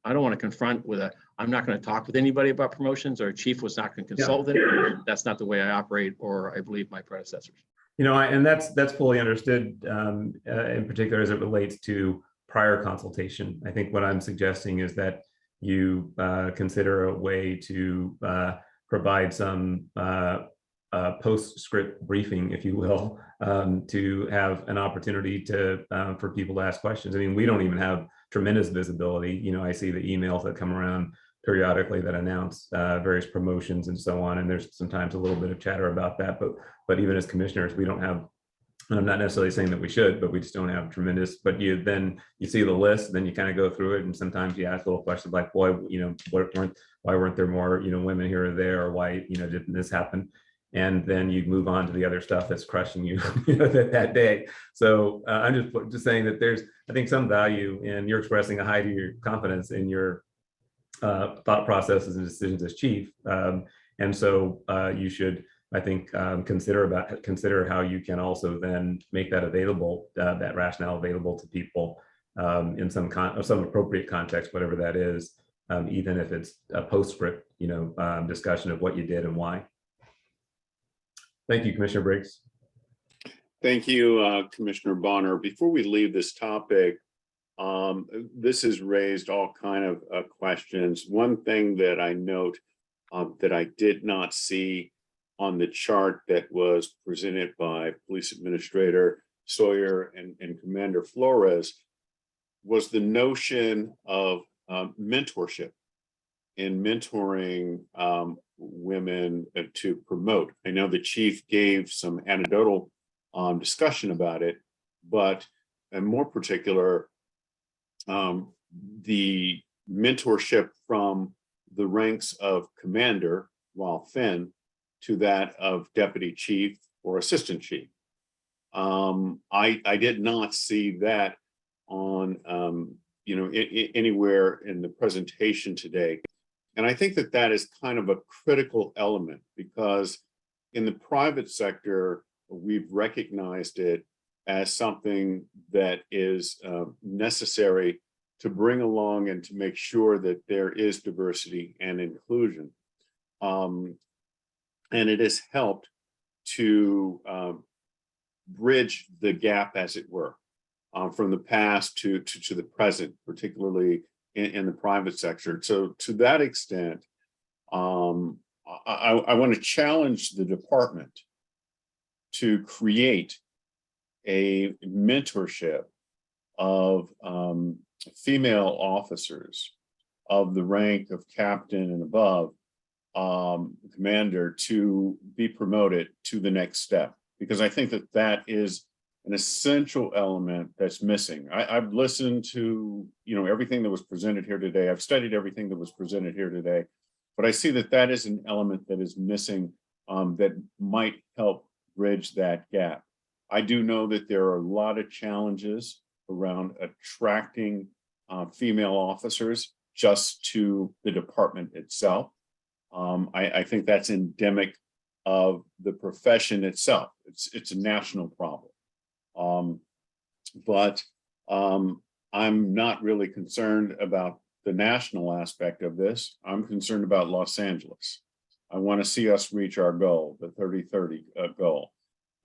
I don't want to confront with I'm not going to talk with anybody about promotions, or chief was not going to consult with it. That's not the way I operate, or I believe my predecessors. You know, and that's fully understood, in particular as it relates to prior consultation. I think what I'm suggesting is that you consider a way to provide some postscript briefing, if you will, to have an opportunity to for people to ask questions. I mean, we don't even have tremendous visibility. You know, I see the emails that come around periodically that announce various promotions and so on, and there's sometimes a little bit of chatter about that. But even as commissioners, we don't have. And I'm not necessarily saying that we should, but we just don't have tremendous. But you see the list, then you kind of go through it, and sometimes you ask little questions like, "Boy, you know, why weren't there more, you know, women here or there, or why, you know, didn't this happen?" And then you move on to the other stuff that's crushing you, you know, that day. So I'm just saying that there's, I think, some value in you're expressing a high degree of confidence in your thought processes and decisions as chief, and so you should, I think, consider how you can also then make that available, that rationale available to people in some appropriate context, whatever that is, even if it's a postscript, you know, discussion of what you did and why. Thank you, Commissioner Briggs. Thank you, Commissioner Bonner. Before we leave this topic, this has raised all kind of questions. One thing that I note that I did not see on the chart that was presented by Police Administrator Sawyer and Commander Flores was the notion of mentorship in mentoring women to promote. I know the chief gave some anecdotal discussion about it, but in more particular, the mentorship from the ranks of commander, while Finn, to that of deputy chief or assistant chief. I did not see that on you know, anywhere in the presentation today. And I think that that is kind of a critical element, because in the private sector, we've recognized it as something that is necessary to bring along and to make sure that there is diversity and inclusion. And it has helped to bridge the gap, as it were, from the past to the present, particularly in the private sector. So to that extent, I want to challenge the department to create a mentorship of female officers of the rank of captain and above, commander, to be promoted to the next step, because I think that that is an essential element that's missing. I've listened to, you know, everything that was presented here today. I've studied everything that was presented here today, but I see that that is an element that is missing that might help bridge that gap. I do know that there are a lot of challenges around attracting female officers just to the department itself. I think that's endemic of the profession itself. It's a national problem. But I'm not really concerned about the national aspect of this. I'm concerned about Los Angeles. I want to see us reach our goal, the 30-30 goal.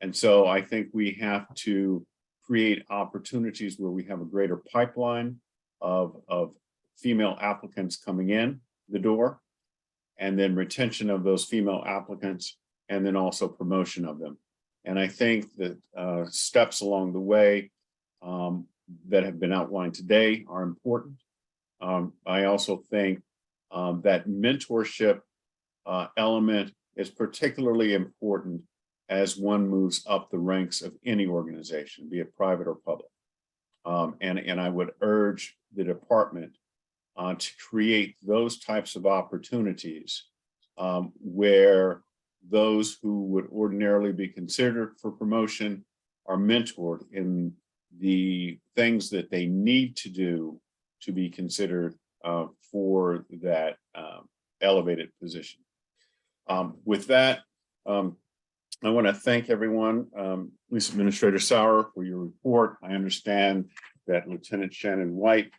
And so I think we have to create opportunities where we have a greater pipeline of female applicants coming in the door, and then retention of those female applicants, and then also promotion of them. And I think that steps along the way that have been outlined today are important. I also think that mentorship element is particularly important as one moves up the ranks of any organization, be it private or public. And I would urge the department to create those types of opportunities where those who would ordinarily be considered for promotion are mentored in the things that they need to do to be considered for that elevated position. With that, I want to thank everyone, Police Administrator Sauer, for your report. I understand that Lieutenant Shannon White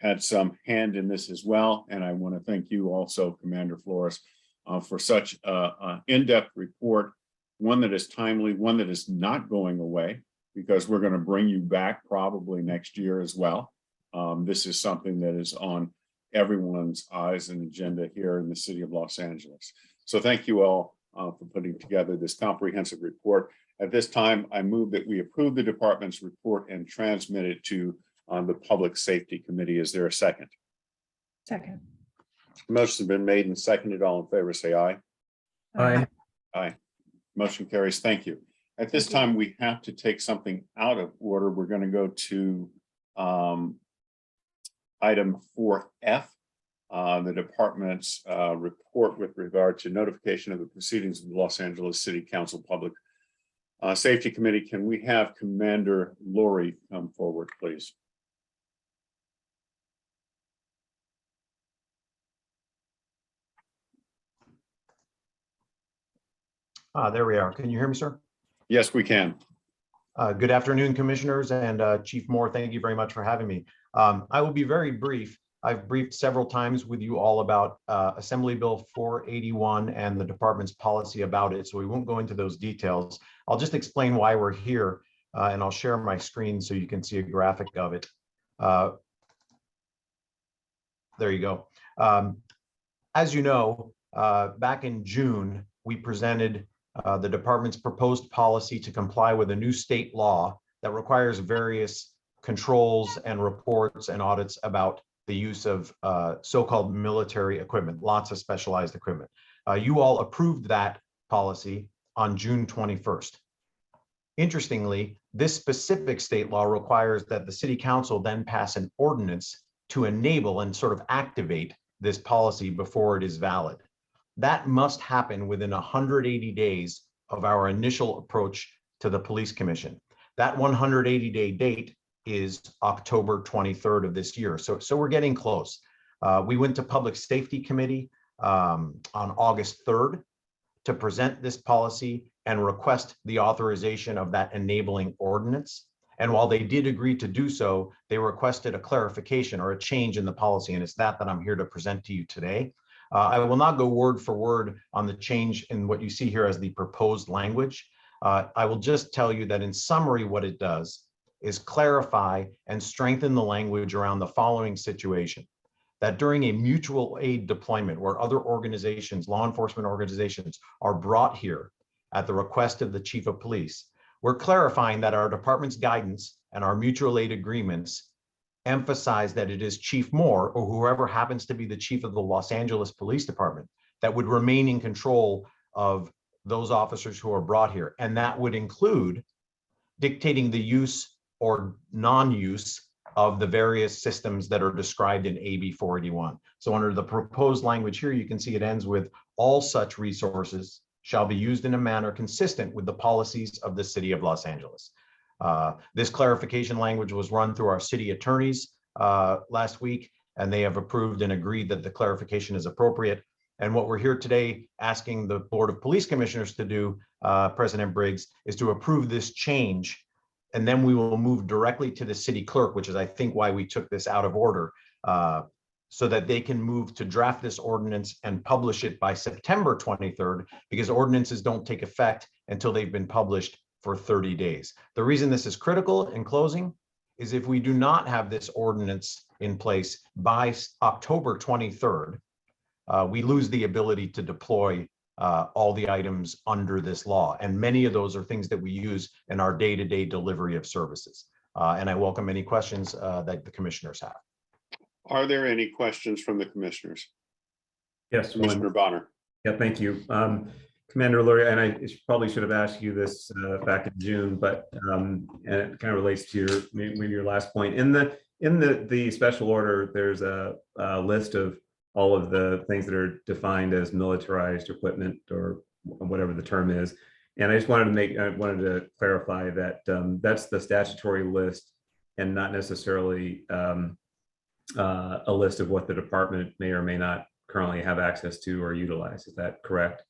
had some hand in this as well. And I want to thank you also, Commander Flores, for such an in-depth report, one that is timely, one that is not going away, because we're going to bring you back probably next year as well. This is something that is on everyone's eyes and agenda here in the city of Los Angeles. So thank you all for putting together this comprehensive report. At this time, I move that we approve the department's report and transmit it to the Public Safety Committee. Is there a second? Second. Motion's been made and seconded. All in favor, say aye. Aye. Aye. Motion carries. Thank you. At this time, we have to take something out of order. We're going to go to item 4F, the department's report with regard to notification of the proceedings of the Los Angeles City Council Public Safety Committee. Can we have Commander Lori come forward, please? There we are. Can you hear me, sir? Yes, we can. Good afternoon, commissioners, and Chief Moore, thank you very much for having me. I will be very brief. I've briefed several times with you all about Assembly Bill 481 and the department's policy about it, so we won't go into those details. I'll just explain why we're here, and I'll share my screen so you can see a graphic of it. There you go. As you know, back in June, we presented the department's proposed policy to comply with a new state law that requires various controls and reports and audits about the use of so-called military equipment, lots of specialized equipment. You all approved that policy on June 21st. Interestingly, this specific state law requires that the city council then pass an ordinance to enable and sort of activate this policy before it is valid. That must happen within 180 days of our initial approach to the police commission. That 180-day date is October 23rd of this year. So we're getting close. We went to Public Safety Committee on August 3rd to present this policy and request the authorization of that enabling ordinance. And while they did agree to do so, they requested a clarification or a change in the policy. And it's that I'm here to present to you today. I will not go word for word on the change in what you see here as the proposed language. I will just tell you that in summary, what it does is clarify and strengthen the language around the following situation: that during a mutual aid deployment where other organizations, law enforcement organizations, are brought here at the request of the chief of police, we're clarifying that our department's guidance and our mutual aid agreements emphasize that it is Chief Moore, or whoever happens to be the chief of the Los Angeles Police Department, that would remain in control of those officers who are brought here. And that would include dictating the use or non-use of the various systems that are described in AB 481. So under the proposed language here, you can see it ends with all such resources shall be used in a manner consistent with the policies of the city of Los Angeles. This clarification language was run through our city attorneys last week, and they have approved and agreed that the clarification is appropriate. And what we're here today asking the Board of Police Commissioners to do, President Briggs, is to approve this change. And then we will move directly to the city clerk, which is, I think, why we took this out of order, so that they can move to draft this ordinance and publish it by September 23rd, because ordinances don't take effect until they've been published for 30 days. The reason this is critical in closing is if we do not have this ordinance in place by October 23rd, we lose the ability to deploy all the items under this law. And many of those are things that we use in our day-to-day delivery of services. And I welcome any questions that the commissioners have. Are there any questions from the commissioners? Yes, Commissioner Bonner. Yeah, thank you. Commander Luria, and I probably should have asked you this back in June, but and it kind of relates to your maybe your last point. In the special order, there's a list of all of the things that are defined as militarized equipment or whatever the term is. And I just wanted to clarify that that's the statutory list and not necessarily a list of what the department may or may not currently have access to or utilize. Is that correct?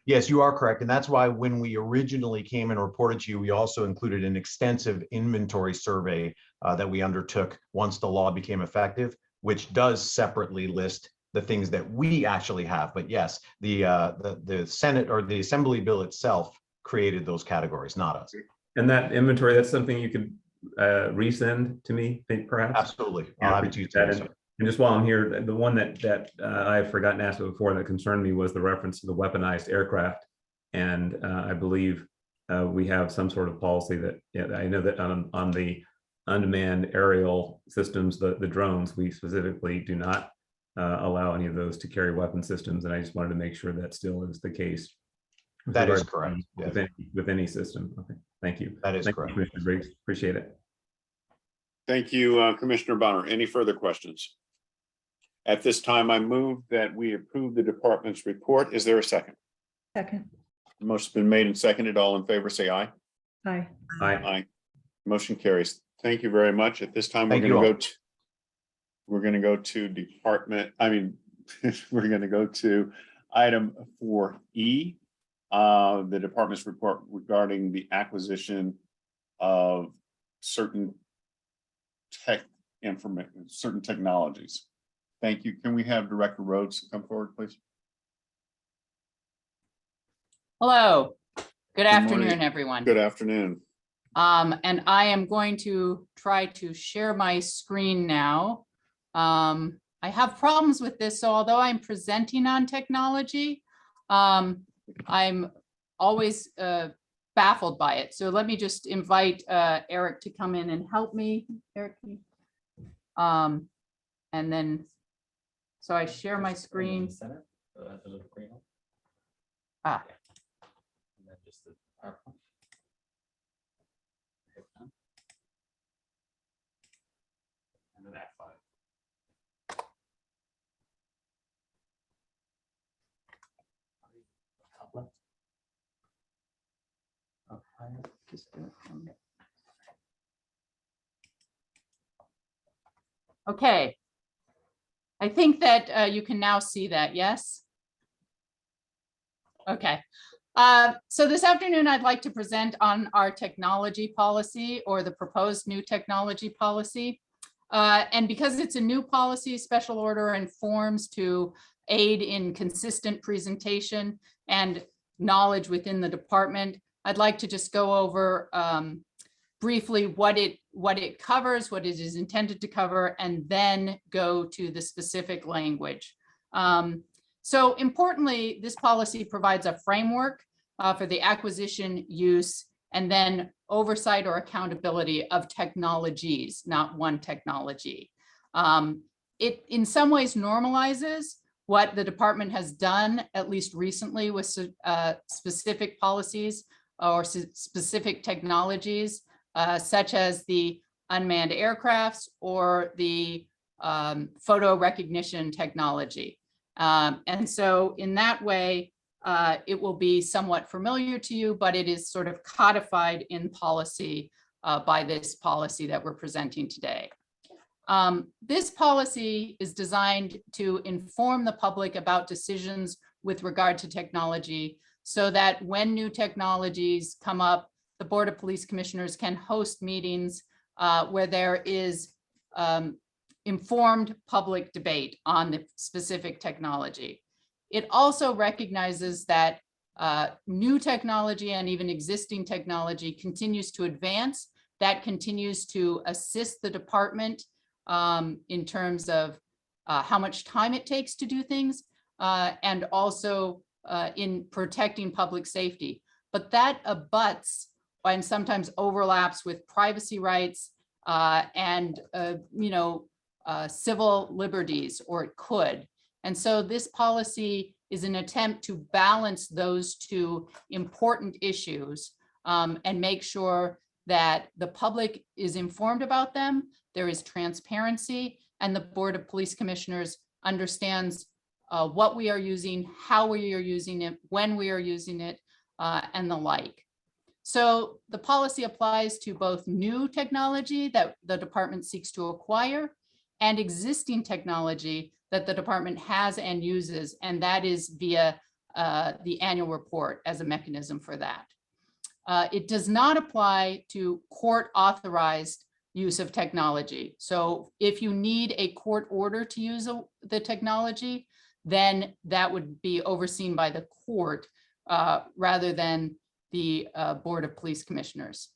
Yes, you are correct. And that's why when we originally came and reported to you, we also included an extensive inventory survey that we undertook once the law became effective, which does separately list the things that we actually have. But yes, the Senate or the Assembly bill itself created those categories, not us. And that inventory, that's something you could resend to me, perhaps? Absolutely. I'll have it to you today. And just while I'm here, the one that I've forgotten to ask before that concerned me was the reference to the weaponized aircraft. And I believe we have some sort of policy that, I know that on the unmanned aerial systems, the drones, we specifically do not allow any of those to carry weapon systems. And I just wanted to make sure that still is the case. That is correct. With any system. Okay, thank you. That is correct. correct. Commissioner Briggs, appreciate it. Thank you, Commissioner Bonner. Any further questions? At this time, I move that we approve the department's report. Is there a second? Second. Motion's been made and seconded. All in favor, say aye. Aye. Aye. Aye. Motion carries. Thank you very much. At this time, we're Thank you going to all. go to we're going to go to department. We're going to go to item 4E, the department's report regarding the acquisition of certain certain technologies. Thank you. Can we have Director Rhodes come forward, please? Hello, good afternoon, morning. everyone. Good afternoon. And I am going to try to share my screen now. I have problems with this, so although I'm presenting on technology, I'm always baffled by it. So let me just invite Eric to come in and help me. Eric, and then, so I share my screen. Ah. Okay. I think that you can now see that, yes? Okay. So this afternoon, I'd like to present on our technology policy or the proposed new technology policy. And because it's a new policy, special order informs to aid in consistent presentation and knowledge within the department. I'd like to just go over briefly what it covers, what it is intended to cover, and then go to the specific language. So importantly, this policy provides a framework for the acquisition, use, and then oversight or accountability of technologies, not one technology. It in some ways normalizes what the department has done, at least recently, with specific policies or specific technologies, such as the unmanned aircrafts or the photo recognition technology. And so in that way, it will be somewhat familiar to you, but it is sort of codified in policy by this policy that we're presenting today. This policy is designed to inform the public about decisions with regard to technology so that when new technologies come up, the Board of Police Commissioners can host meetings where there is informed public debate on the specific technology. It also recognizes that new technology and even existing technology continues to advance. That continues to assist the department in terms of how much time it takes to do things and also in protecting public safety. But that abuts and sometimes overlaps with privacy rights and civil liberties, or it could. And so this policy is an attempt to balance those two important issues and make sure that the public is informed about them, there is transparency, and the Board of Police Commissioners understands what we are using, how we are using it, when we are using it, and the like. So the policy applies to both new technology that the department seeks to acquire and existing technology that the department has and uses, and that is via the annual report as a mechanism for that. It does not apply to court authorized use of technology. So if you need a court order to use the technology, then that would be overseen by the court rather than the Board of Police Commissioners.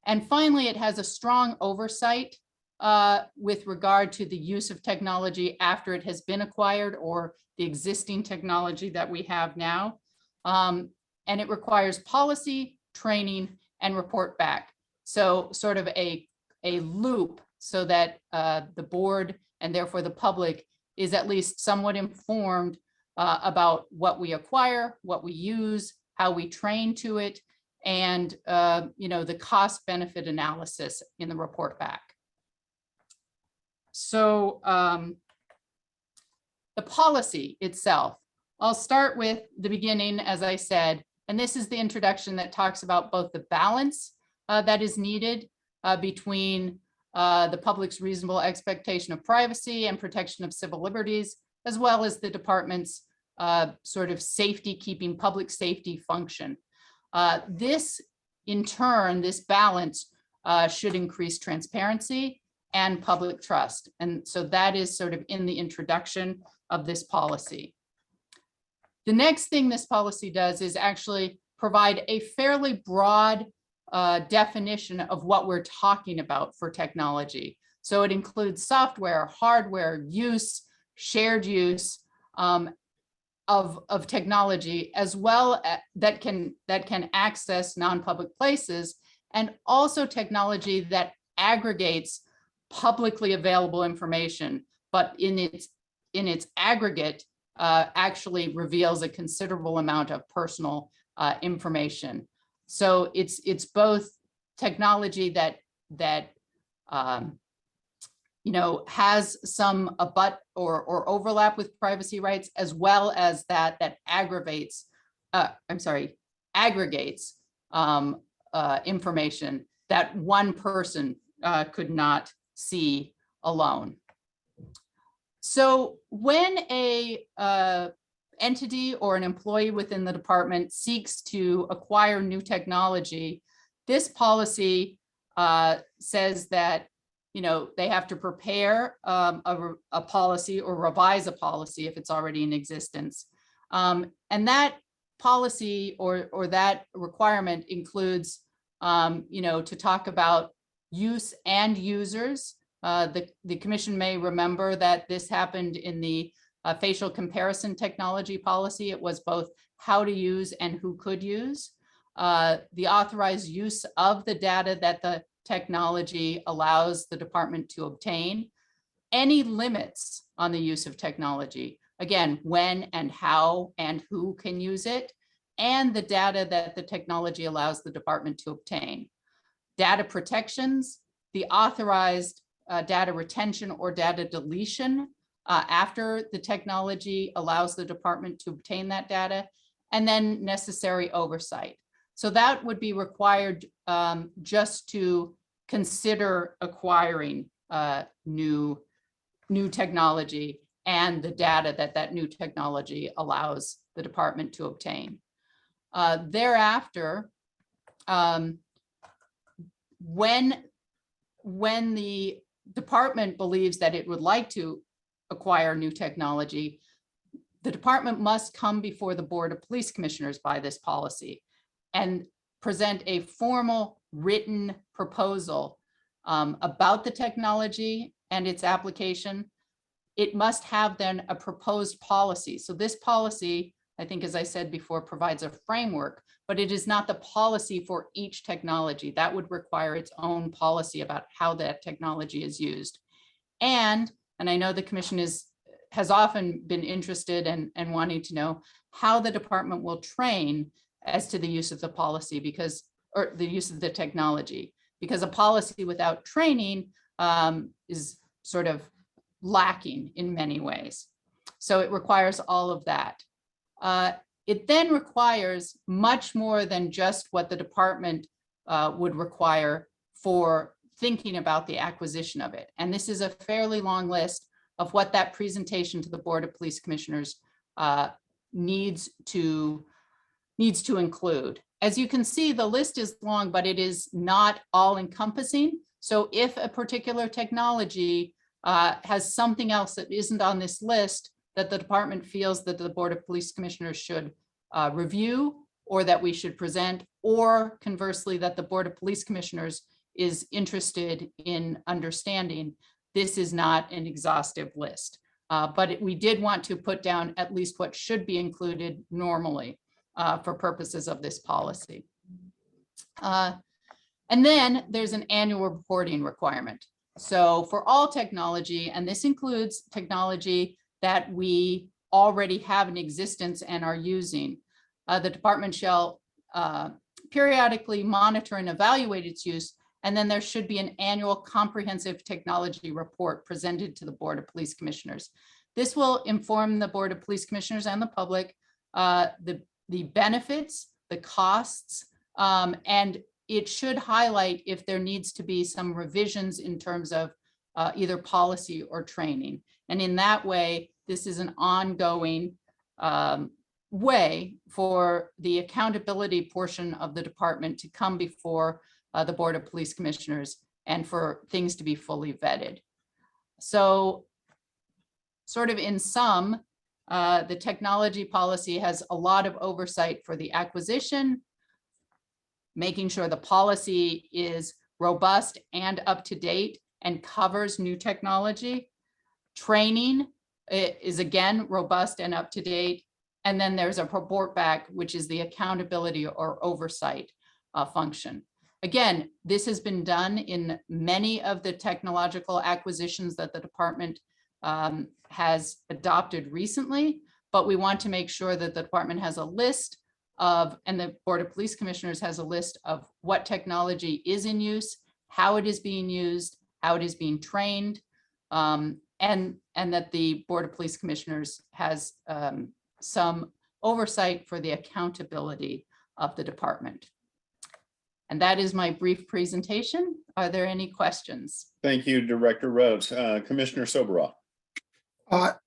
And finally, it has a strong oversight with regard to the use of technology after it has been acquired or the existing technology that we have now. And it requires policy, training, and report back. So sort of a loop so that the board and therefore the public is at least somewhat informed about what we acquire, what we use, how we train to it, and the cost benefit analysis in the report back. So the policy itself, I'll start with the beginning, as I said, and this is the introduction that talks about both the balance that is needed between the public's reasonable expectation of privacy and protection of civil liberties, as well as the department's sort of safety keeping, public safety function. This, in turn, this balance should increase transparency and public trust. And so that is sort of in the introduction of this policy. The next thing this policy does is actually provide a fairly broad definition of what we're talking about for technology. So it includes software, hardware, use, shared use of technology, as well as that can access non-public places, and also technology that aggregates publicly available information, but in its aggregate actually reveals a considerable amount of personal information. So it's both technology that has some abut or overlap with privacy rights, as well as that aggregates information that one person could not see alone. So when a entity or an employee within the department seeks to acquire new technology, this policy says that they have to prepare a policy or revise a policy if it's already in existence. And that policy or that requirement includes, to talk about use and users. The commission may remember that this happened in the facial comparison technology policy. It was both how to use and who could use. The authorized use of the data that the technology allows the department to obtain, any limits on the use of technology, again, when and how and who can use it, and the data that the technology allows the department to obtain. Data protections, the authorized data retention or data deletion after the technology allows the department to obtain that data, and then necessary oversight. So that would be required just to consider acquiring new technology and the data that new technology allows the department to obtain. Thereafter, when the department believes that it would like to acquire new technology, the department must come before the Board of Police Commissioners by this policy and present a formal written proposal about the technology and its application. It must have then a proposed policy. So this policy, I think, as I said before, provides a framework, but it is not the policy for each technology. That would require its own policy about how that technology is used. And I know the commission is has often been interested and wanting to know how the department will train as to the use of the policy or the use of the technology, because a policy without training is sort of lacking in many ways. So it requires all of that. It then requires much more than just what the department would require for thinking about the acquisition of it. And this is a fairly long list of what that presentation to the Board of Police Commissioners needs to include. As you can see, the list is long, but it is not all encompassing. So if a particular technology has something else that isn't on this list that the department feels that the Board of Police Commissioners should review, or that we should present, or conversely, that the Board of Police Commissioners is interested in understanding, this is not an exhaustive list. But we did want to put down at least what should be included normally for purposes of this policy. And then there's an annual reporting requirement. So for all technology, and this includes technology that we already have in existence and are using, the department shall periodically monitor and evaluate its use, and then there should be an annual comprehensive technology report presented to the Board of Police Commissioners. This will inform the Board of Police Commissioners and the public the benefits, the costs, and it should highlight if there needs to be some revisions in terms of either policy or training. And in that way, this is an ongoing way for the accountability portion of the department to come before the Board of Police Commissioners and for things to be fully vetted. So sort of in sum, the technology policy has a lot of oversight for the acquisition, making sure the policy is robust and up to date and covers new technology. Training is again robust and up to date. And then there's a report back, which is the accountability or oversight function. Again, this has been done in many of the technological acquisitions that the department has adopted recently, but we want to make sure that the department has a list of, and the Board of Police Commissioners has a list of what technology is in use, how it is being used, how it is being trained, and that the Board of Police Commissioners has some oversight for the accountability of the department. And that is my brief presentation. Are there any questions? Thank you, Director Rose. Commissioner Soberoff.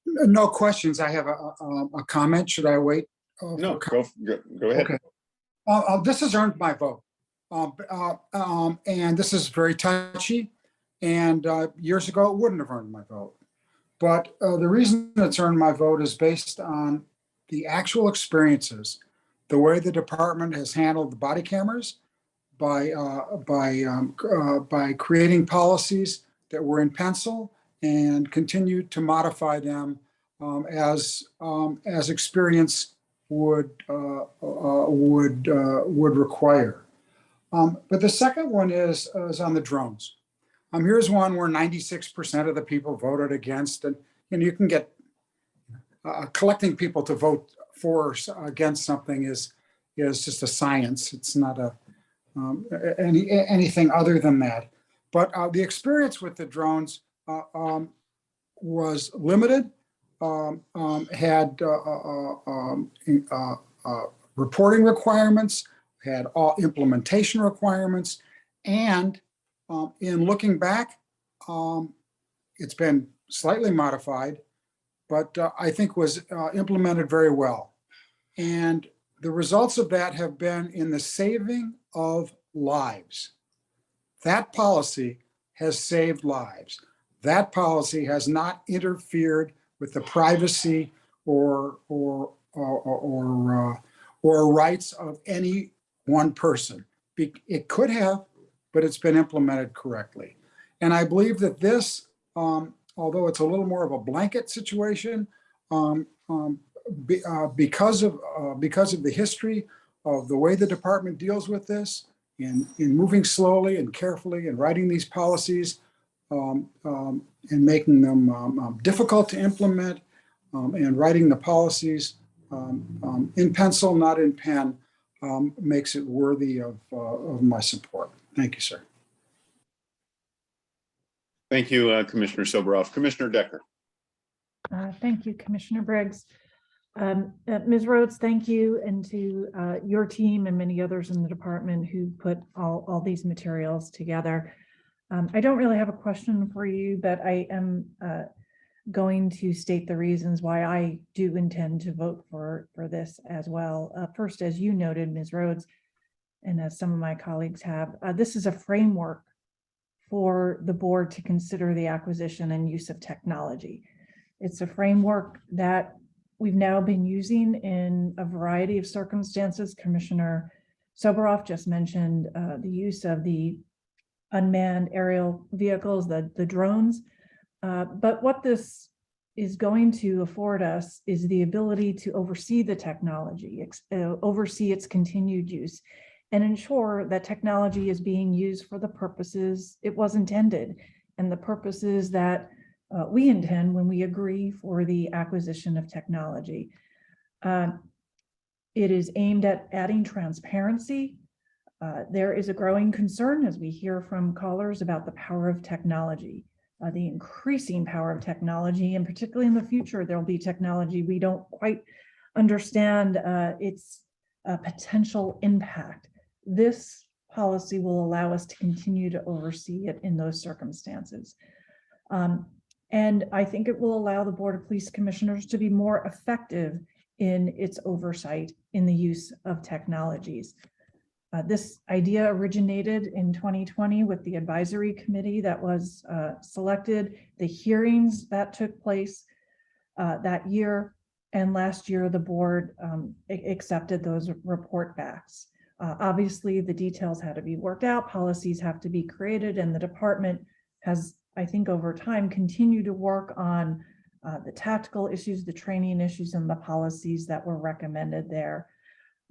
No questions. I have a comment. Should I wait? No, go ahead. Okay. This has earned my vote. And this is very touchy. And years ago, it wouldn't have earned my vote. But the reason it's earned my vote is based on the actual experiences, the way the department has handled the body cameras by creating policies that were in pencil and continued to modify them as experience would require. But the second one is on the drones. Here's one where 96% of the people voted against, and you can get collecting people to vote for or against something is just a science. It's not anything other than that. But the experience with the drones was limited, had reporting requirements, had all implementation requirements, and in looking back, it's been slightly modified, but I think was implemented very well. And the results of that have been in the saving of lives. That policy has saved lives. That policy has not interfered with the privacy or rights of any one person. It could have, but it's been implemented correctly. And I believe that this, although it's a little more of a blanket situation, because of the history of the way the department deals with this, in moving slowly and carefully and writing these policies and making them difficult to implement And writing the policies in pencil, not in pen, makes it worthy of my support. Thank you, sir. Thank you, Commissioner Soboroff. Commissioner Decker. Thank you, Commissioner Briggs. Ms. Rhodes, thank you, and to your team and many others in the department who put all these materials together. I don't really have a question for you, but I am going to state the reasons why I do intend to vote for this as well. First, as you noted, Ms. Rhodes, and as some of my colleagues have, this is a framework for the board to consider the acquisition and use of technology. It's a framework that we've now been using in a variety of circumstances. Commissioner Soboroff just mentioned the use of the unmanned aerial vehicles, the drones. But what this is going to afford us is the ability to oversee the technology, oversee its continued use, and ensure that technology is being used for the purposes it was intended and the purposes that we intend when we agree for the acquisition of technology. It is aimed at adding transparency. There is a growing concern, as we hear from callers, about the power of technology, the increasing power of technology, and particularly in the future, there'll be technology we don't quite understand its potential impact. This policy will allow us to continue to oversee it in those circumstances. And I think it will allow the Board of Police Commissioners to be more effective in its oversight in the use of technologies. This idea originated in 2020 with the advisory committee that was selected, the hearings that took place that year, and last year the board accepted those report backs. Obviously, the details had to be worked out, policies have to be created, and the department has, I think, over time, continued to work on the tactical issues, the training issues, and the policies that were recommended there.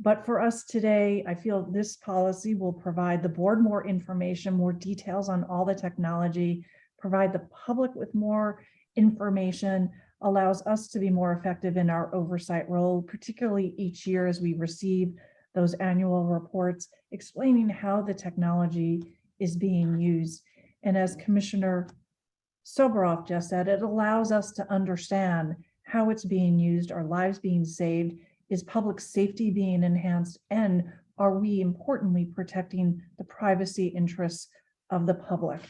But for us today, I feel this policy will provide the board more information, more details on all the technology, provide the public with more information, allows us to be more effective in our oversight role, particularly each year as we receive those annual reports explaining how the technology is being used. And as Commissioner Soboroff just said, it allows us to understand how it's being used, are lives being saved, is public safety being enhanced, and are we importantly protecting the privacy interests of the public,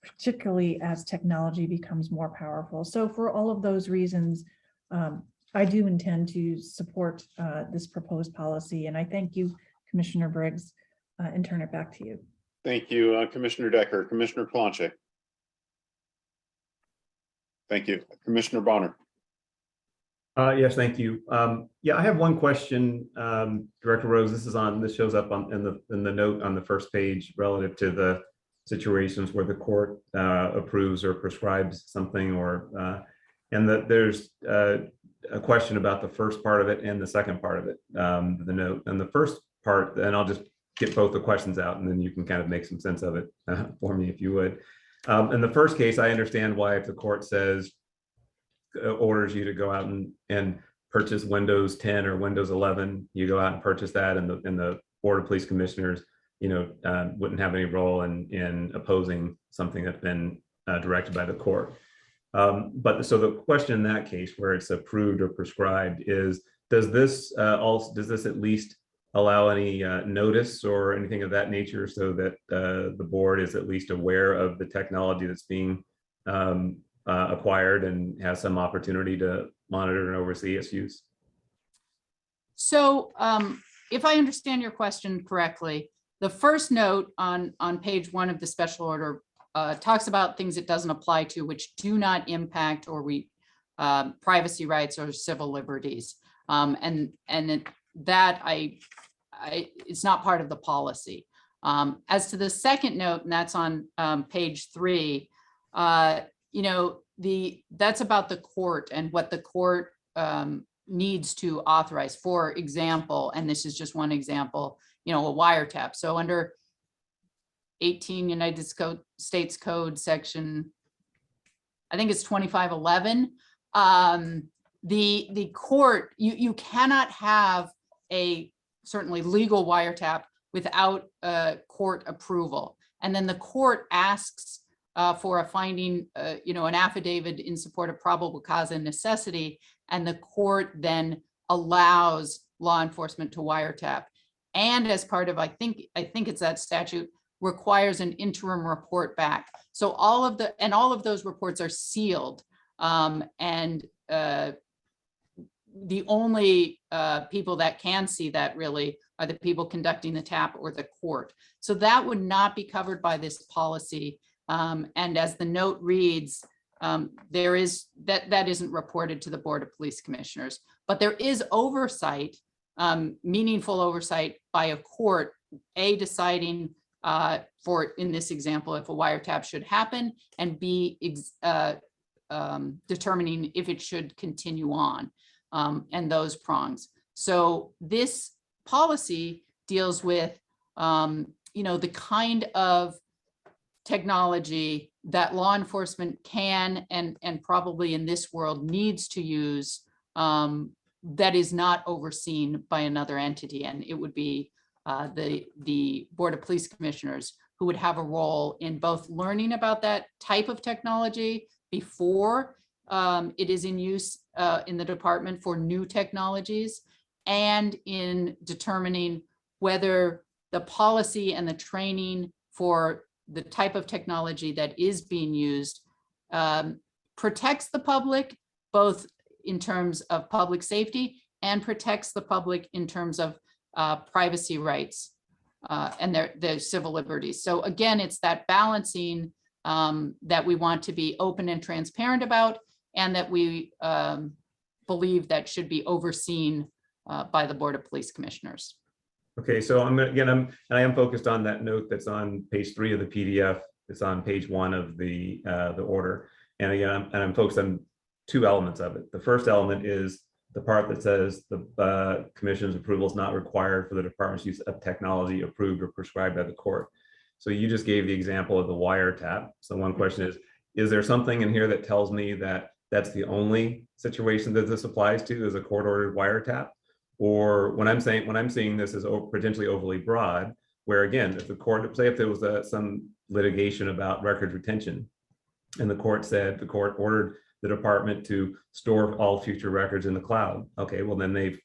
particularly as technology becomes more powerful. So for all of those reasons, I do intend to support this proposed policy, and I thank you, Commissioner Briggs, and turn it back to you. Thank you, Commissioner Decker. Commissioner Planche. Thank you. Commissioner Bonner. Yes, thank you. Yeah, I have one question, Director Rose. This shows up in the note on the first page relative to the situations where the court approves or prescribes something, and that there's a question about the first part of it and the second part of it, the note. And the first part, and I'll just get both the questions out, and then you can kind of make some sense of it for me, if you would. In the first case, I understand why if the court says, orders you to go out and purchase Windows 10 or Windows 11, you go out and purchase that, and the Board of Police Commissioners, wouldn't have any role in opposing something that's been directed by the court. But so the question in that case, where it's approved or prescribed, is does this at least allow any notice or anything of that nature, so that the board is at least aware of the technology that's being acquired and has some opportunity to monitor and oversee its use? So if I understand your question correctly, the first note on page 1 of the special order talks about things it doesn't apply to, which do not impact or privacy rights or civil liberties. And it's not part of the policy. As to the second note, and that's on page 3, that's about the court and what the court needs to authorize. For example, and this is just one example, a wiretap. So under 18 United States Code section, I think it's 2511, The court, you cannot have a certainly legal wiretap without court approval. And then the court asks for a finding, an affidavit in support of probable cause and necessity, and the court then allows law enforcement to wiretap. And as part of, I think it's that statute, requires an interim report back. So all of those reports are sealed. The only people that can see that really are the people conducting the tap or the court. So that would not be covered by this policy. And as the note reads, there is that isn't reported to the Board of Police Commissioners, but there is oversight, meaningful oversight by a court, deciding for, in this example, if a wiretap should happen, and B, determining if it should continue on, and those prongs. So this policy deals with, the kind of technology that law enforcement can and probably in this world needs to use, that is not overseen by another entity. And it would be the Board of Police Commissioners who would have a role in both learning about that type of technology before it is in use in the department for new technologies, and in determining whether the policy and the training for the type of technology that is being used protects the public, both in terms of public safety, and protects the public in terms of privacy rights and their civil liberties. So again, it's that balancing that we want to be open and transparent about, and that we believe that should be overseen by the Board of Police Commissioners. Okay, so I am focused on that note that's on page 3 of the PDF. It's on page 1 of the order. And again, I'm focused on 2 elements of it. The first element is the part that says the commission's approval is not required for the department's use of technology approved or prescribed by the court. So you just gave the example of the wiretap. So one question is there something in here that tells me that that's the only situation that this applies to, is a court-ordered wiretap? Or when I'm seeing this as potentially overly broad, where again, if the court, say if there was some litigation about records retention, and the court ordered the department to store all future records in the cloud. Okay, well then they've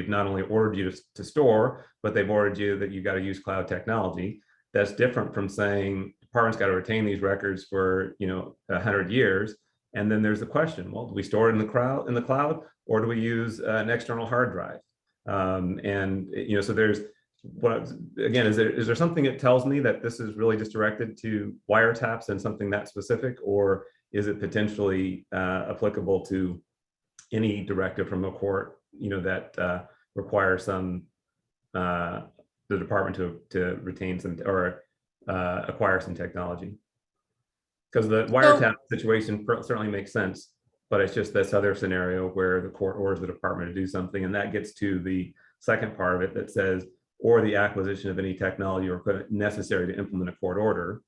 not only ordered you to store, but they've ordered you that you got to use cloud technology. That's different from saying department's got to retain these records for 100 years. And then there's the question, well, do we store it in the cloud, or do we use an external hard drive? So there's is there something that tells me that this is really just directed to wiretaps and something that specific, or is it potentially applicable to any directive from a court, that requires the department to retain some or acquire some technology? Because the wiretap situation certainly makes sense, but it's just this other scenario where the court orders the department to do something, and that gets to the second part of it that says, or the acquisition of any technology or equipment necessary to implement a court order.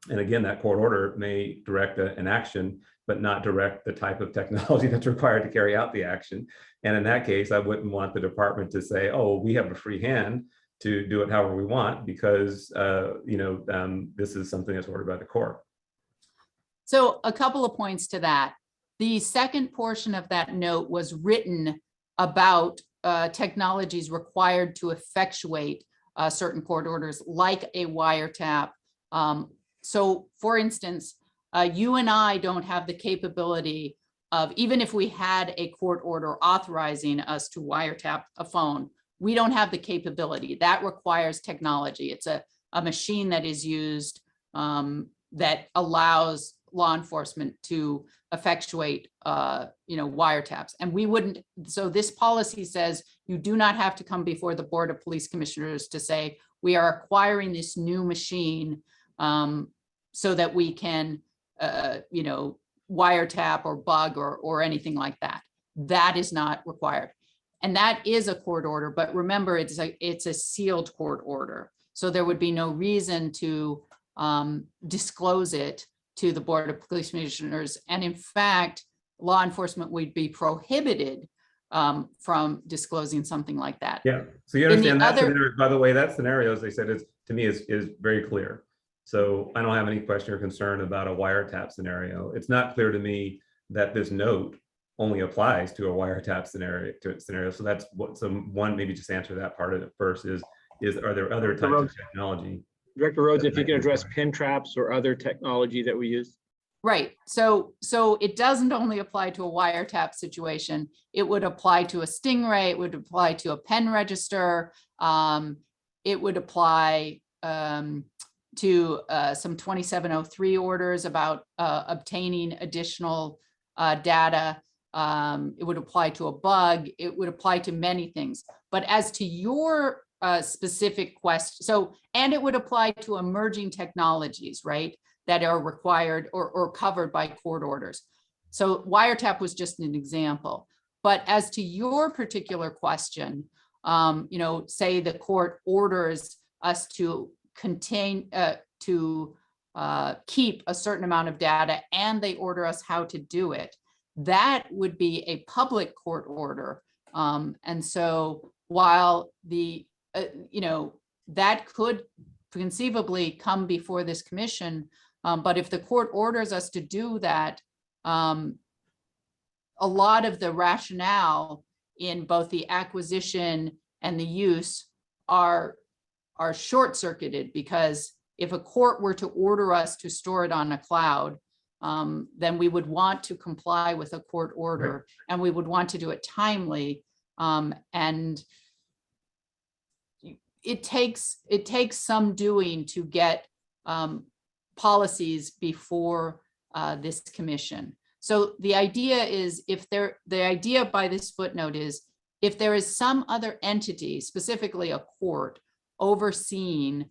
And again, that court order may direct an action, but not direct the type of technology that's required to carry out the action. And in that case, I wouldn't want the department to say, oh, we have a free hand to do it however we want, because this is something that's ordered by the court. So a couple of points to that. The second portion of that note was written about technologies required to effectuate certain court orders, like a wiretap. So for instance, you and I don't have the capability of, even if we had a court order authorizing us to wiretap a phone, we don't have the capability. That requires technology. It's a machine that is used that allows law enforcement to effectuate wiretaps. And we wouldn't, so this policy says you do not have to come before the Board of Police Commissioners to say, we are acquiring this new machine so that we can wiretap or bug or anything like that. That is not required. And that is a court order, but remember, it's a sealed court order. So there would be no reason to disclose it to the Board of Police Commissioners. And in fact, law enforcement would be prohibited from disclosing something like that. Yeah, so you In the understand that other- scenario, by the way, that scenario, as they said, is, to me, is very clear. So I don't have any question or concern about a wiretap scenario. It's not clear to me that this note only applies to a wiretap scenario. So that's what, so one, maybe just answer that part of it first is are there other types of technology? Director Rhodes, if you can address pin traps or other technology that we use. Right. So it doesn't only apply to a wiretap situation. It would apply to a stingray. It would apply to a pen register. It would apply to some 2703 orders about obtaining additional data. It would apply to a bug. It would apply to many things. But as to your specific question, and it would apply to emerging technologies, right, that are required or covered by court orders. So wiretap was just an example. But as to your particular question, say the court orders us to keep a certain amount of data and they order us how to do it, that would be a public court order. And so while that could conceivably come before this commission, but if the court orders us to do that, a lot of the rationale in both the acquisition and the use are short-circuited, because if a court were to order us to store it on a cloud, then we would want to comply with a court order, and we would want to do it timely. And it takes some doing to get policies before this commission. So the idea is, the idea by this footnote is, if there is some other entity, specifically a court, overseeing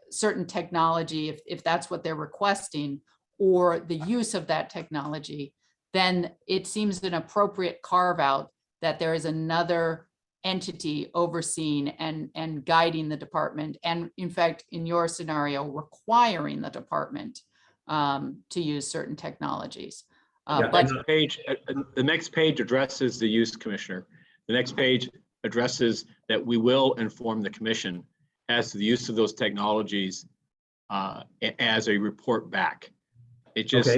certain technology, if that's what they're requesting, or the use of that technology, then it seems an appropriate carve out that there is another entity overseeing and guiding the department, and in fact, in your scenario, requiring the department to use certain technologies. But the next page addresses the use, Commissioner. The next page addresses that we will inform the commission as to the use of those technologies as a report back. It just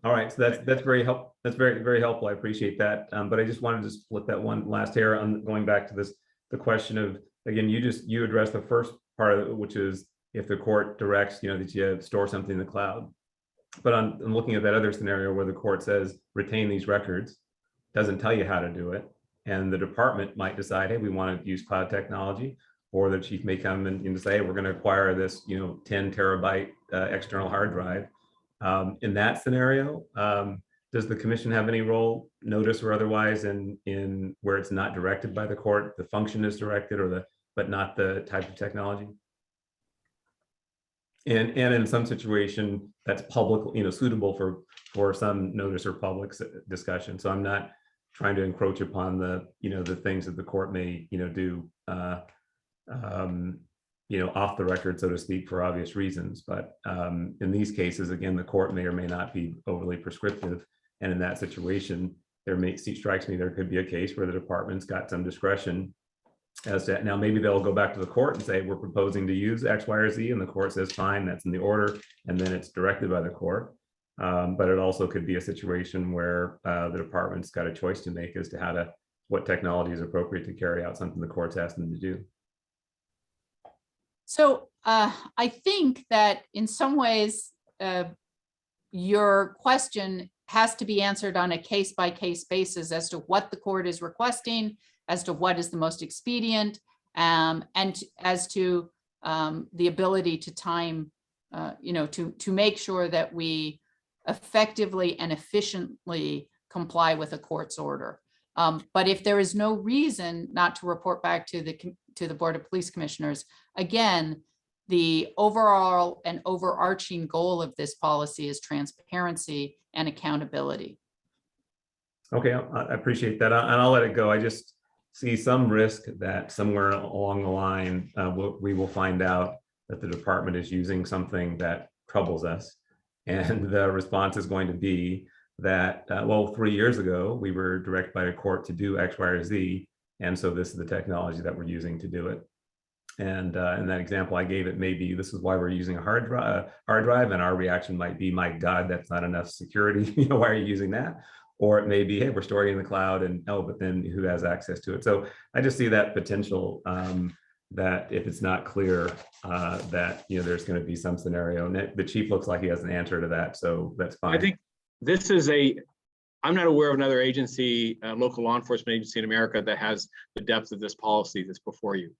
all right. So that's very helpful. That's very helpful. I appreciate that. But I just wanted to split that one last hair on going back to the question of, again, you addressed the first part of it, which is if the court directs, that you store something in the cloud. But I'm looking at that other scenario where the court says retain these records, doesn't tell you how to do it, and the department might decide, hey, we want to use cloud technology, or the chief may come and say, hey, we're going to acquire this 10 terabyte external hard drive. In that scenario, does the commission have any role, notice or otherwise, in where it's not directed by the court, the function is directed, but not the type of technology? And in some situation that's public, suitable for some notice or public discussion. So I'm not trying to encroach upon the things that the court may do off the record, so to speak, for obvious reasons. But in these cases, again, the court may or may not be overly prescriptive. And in that situation, strikes me there could be a case where the department's got some discretion as to, now maybe they'll go back to the court and say, we're proposing to use X, Y, or Z, and the court says, fine, that's in the order, and then it's directed by the court. But it also could be a situation where the department's got a choice to make as to what technology is appropriate to carry out something the court's asked them to do. So I think that in some ways, your question has to be answered on a case-by-case basis as to what the court is requesting, as to what is the most expedient, and as to the ability to time, to make sure that we effectively and efficiently comply with a court's order. But if there is no reason not to report back to the Board of Police Commissioners, again, the overall and overarching goal of this policy is transparency and accountability. Okay, I appreciate that, and I'll let it go. I just see some risk that somewhere along the line, we will find out that the department is using something that troubles us, and the response is going to be, that, well, 3 years ago, we were directed by a court to do X, Y, or Z. And so this is the technology that we're using to do it. And in that example I gave, it may be this is why we're using a hard drive, and our reaction might be, my God, that's not enough security. Why are you using that? Or it may be, hey, we're storing it in the cloud, and oh, but then who has access to it? So I just see that potential that if it's not clear that there's going to be some scenario. And the chief looks like he has an answer to that, so that's fine. I think this is I'm not aware of another agency, local law enforcement agency in America that has the depth of this policy that's before you.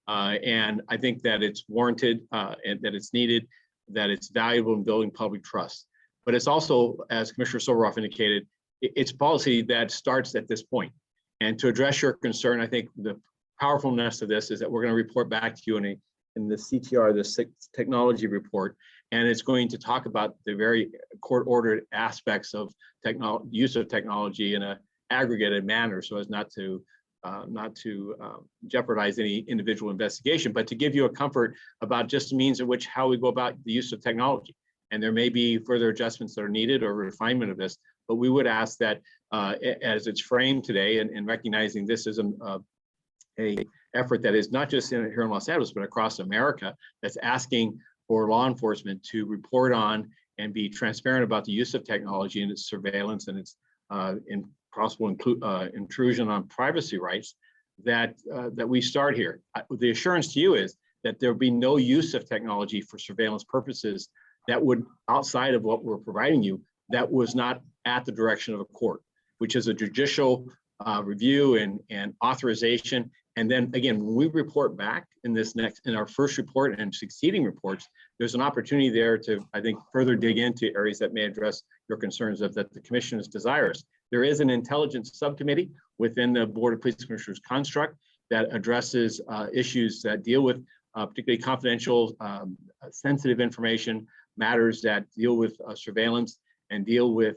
And I think that it's warranted and that it's needed, that it's valuable in building public trust. But it's also, as Commissioner Silverhoff indicated, it's policy that starts at this point. And to address your concern, I think the powerfulness of this is that we're going to report back to you in the CTR, the technology report, and it's going to talk about the very court-ordered aspects of use of technology in an aggregated manner, so as not to jeopardize any individual investigation, but to give you a comfort about just the means in which how we go about the use of technology. And there may be further adjustments that are needed or refinement of this, but we would ask that as it's framed today, and recognizing this is a effort that is not just here in Los Angeles, but across America, that's asking for law enforcement to report on and be transparent about the use of technology and its surveillance and its possible intrusion on privacy rights, that we start here. The assurance to you is that there will be no use of technology for surveillance purposes that would, outside of what we're providing you, that was not at the direction of a court, which is a judicial review and authorization. And then again, when we report back in our first report and succeeding reports, there's an opportunity there to, I think, further dig into areas that may address your concerns that the commission is desirous. There is an intelligence subcommittee within the Board of Police Commissioners construct that addresses issues that deal with particularly confidential, sensitive information, matters that deal with surveillance and deal with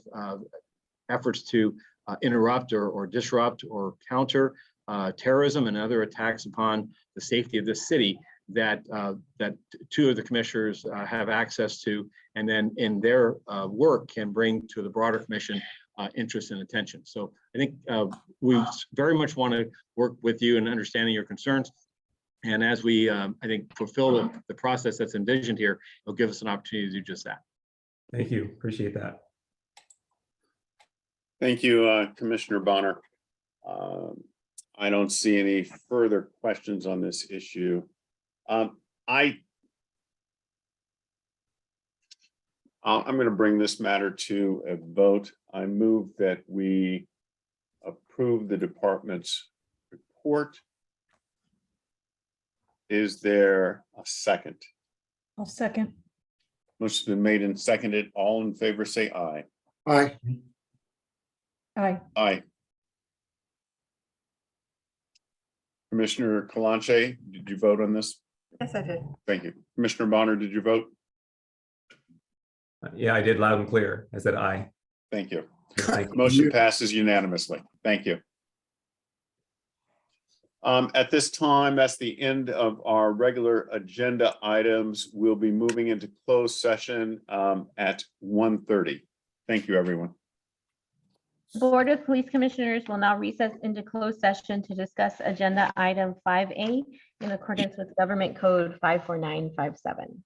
efforts to interrupt or disrupt or counter terrorism and other attacks upon the safety of the city that two of the commissioners have access to, and then in their work can bring to the broader commission interest and attention. So I think we very much want to work with you in understanding your concerns. And as we, I think, fulfill the process that's envisioned here, it'll give us an opportunity to do just that. Thank you. Appreciate that. Thank you, Commissioner Bonner. I don't see any further questions on this issue. I'm going to bring this matter to a vote. I move that we approve the department's report. Is there a second? I'll second. Motion's been made and seconded. All in favor, say aye. Aye. Aye. Aye. Commissioner Kalanche, did you vote on this? Yes, I did. Thank you. Commissioner Bonner, did you vote? Yeah, I did loud and clear. I said aye. Thank you. Thank you. Motion passes unanimously. Thank you. At this time, that's the end of our regular agenda items. We'll be moving into closed session at 1:30. Thank you, everyone. The Board of Police Commissioners will now recess into closed session to discuss agenda item 5A in accordance with Government Code 54957.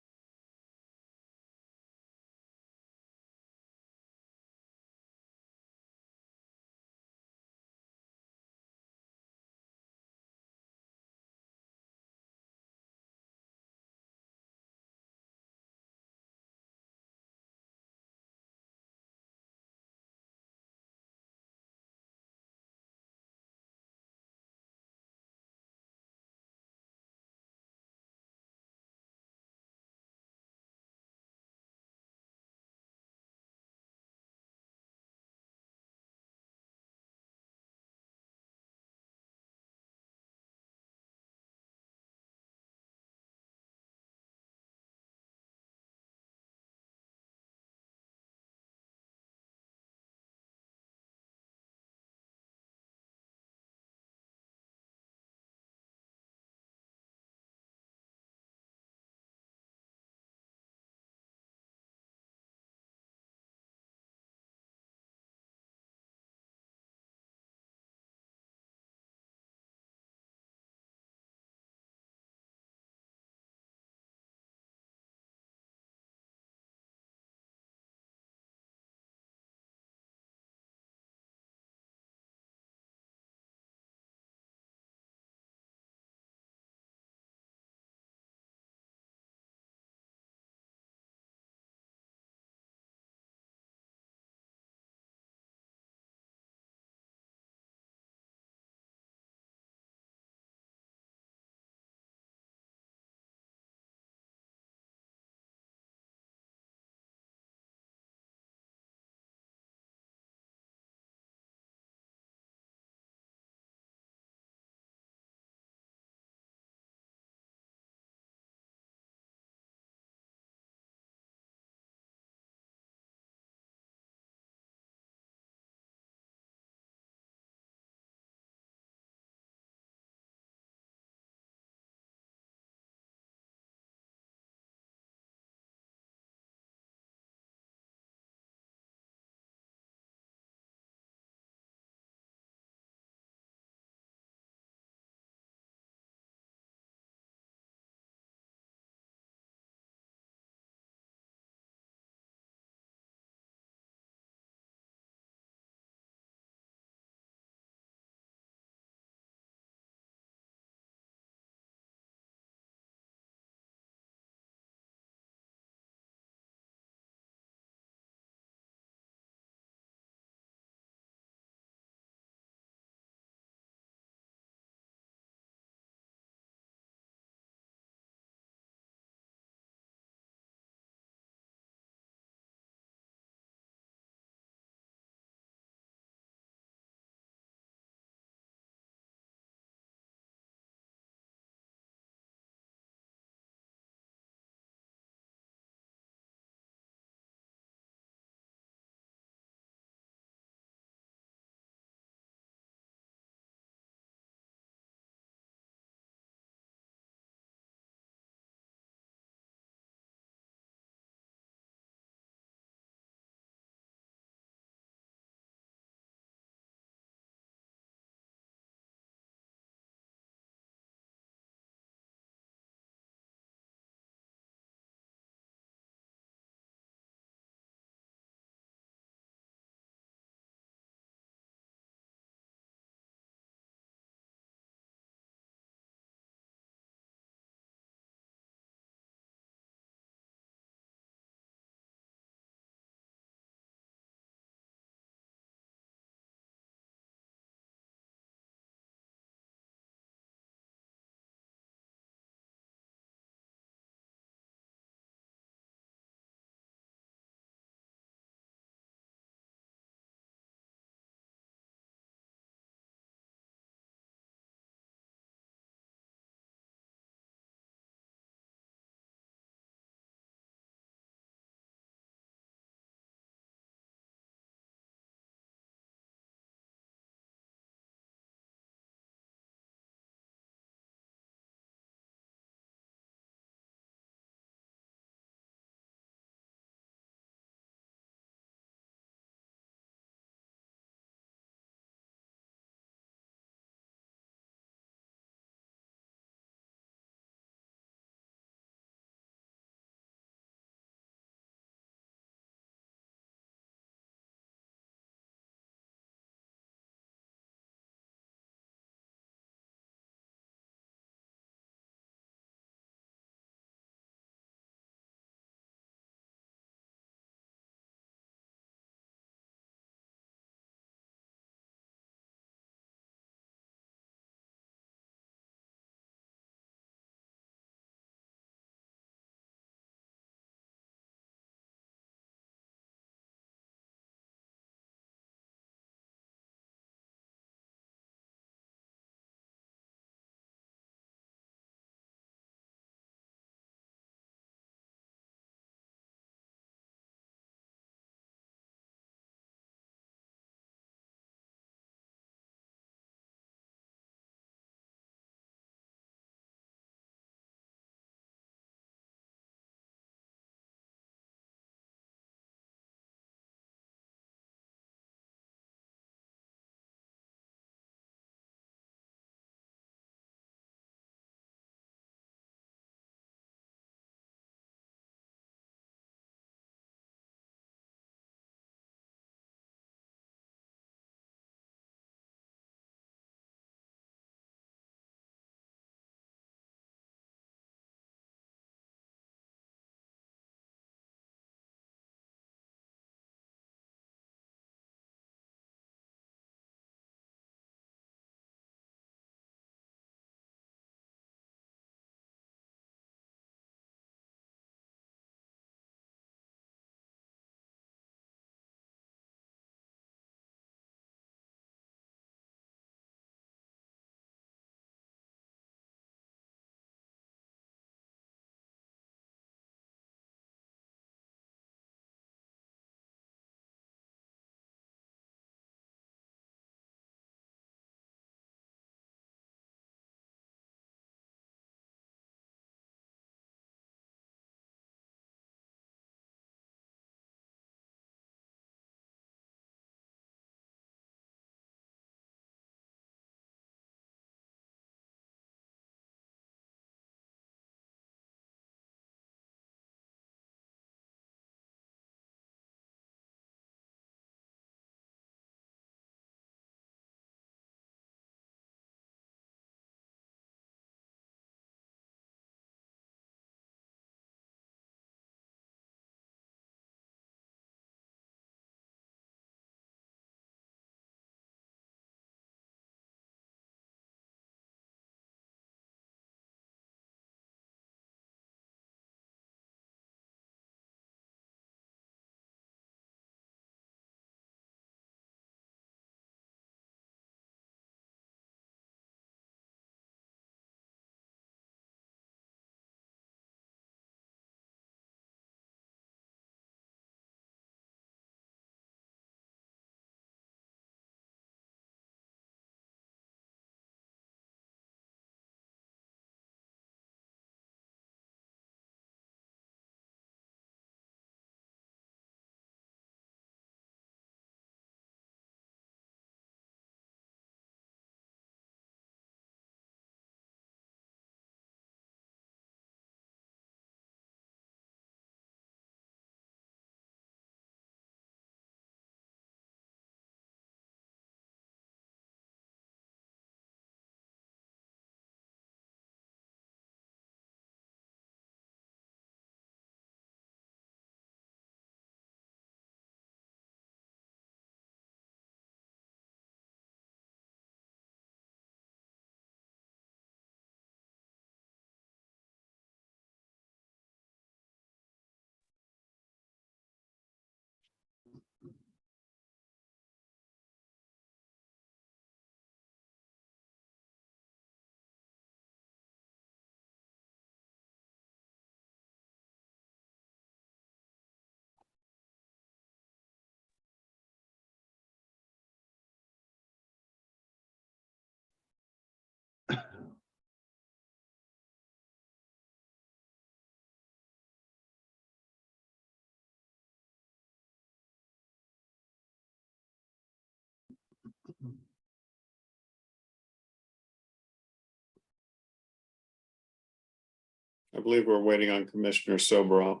I believe we're waiting on Commissioner Soboroff.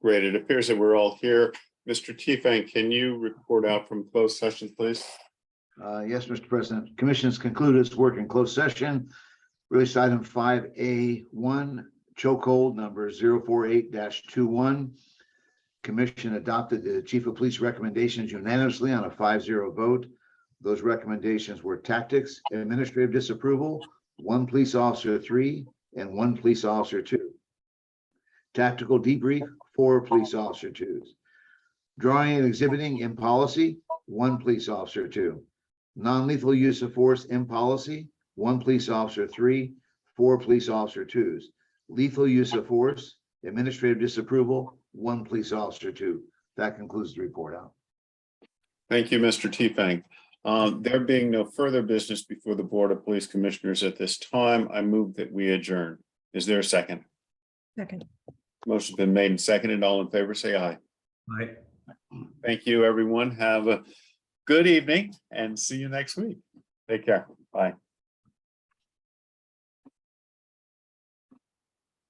Great. It appears that we're all here. Mr. Tiefang, can you report out from closed session, please? Yes, Mr. President. Commission has concluded its work in closed session. Release item 5A1, chokehold number 048-21. Commission adopted the Chief of Police recommendations unanimously on a 5-0 vote. Those recommendations were tactics, administrative disapproval, 1 police officer 3, and 1 police officer 2. Tactical debrief, 4 police officer 2s. Drawing and exhibiting in policy, 1 police officer 2. Non-lethal use of force in policy, 1 police officer 3, 4 police officer 2s. Lethal use of force, administrative disapproval, 1 police officer 2. That concludes the report out. Thank you, Mr. Tiefang. There being no further business before the Board of Police Commissioners at this time, I move that we adjourn. Is there a second? Second. Motion's been made and seconded. All in favor, say aye. Aye. Thank you, everyone. Have a good evening and see you next week. Take care. Bye.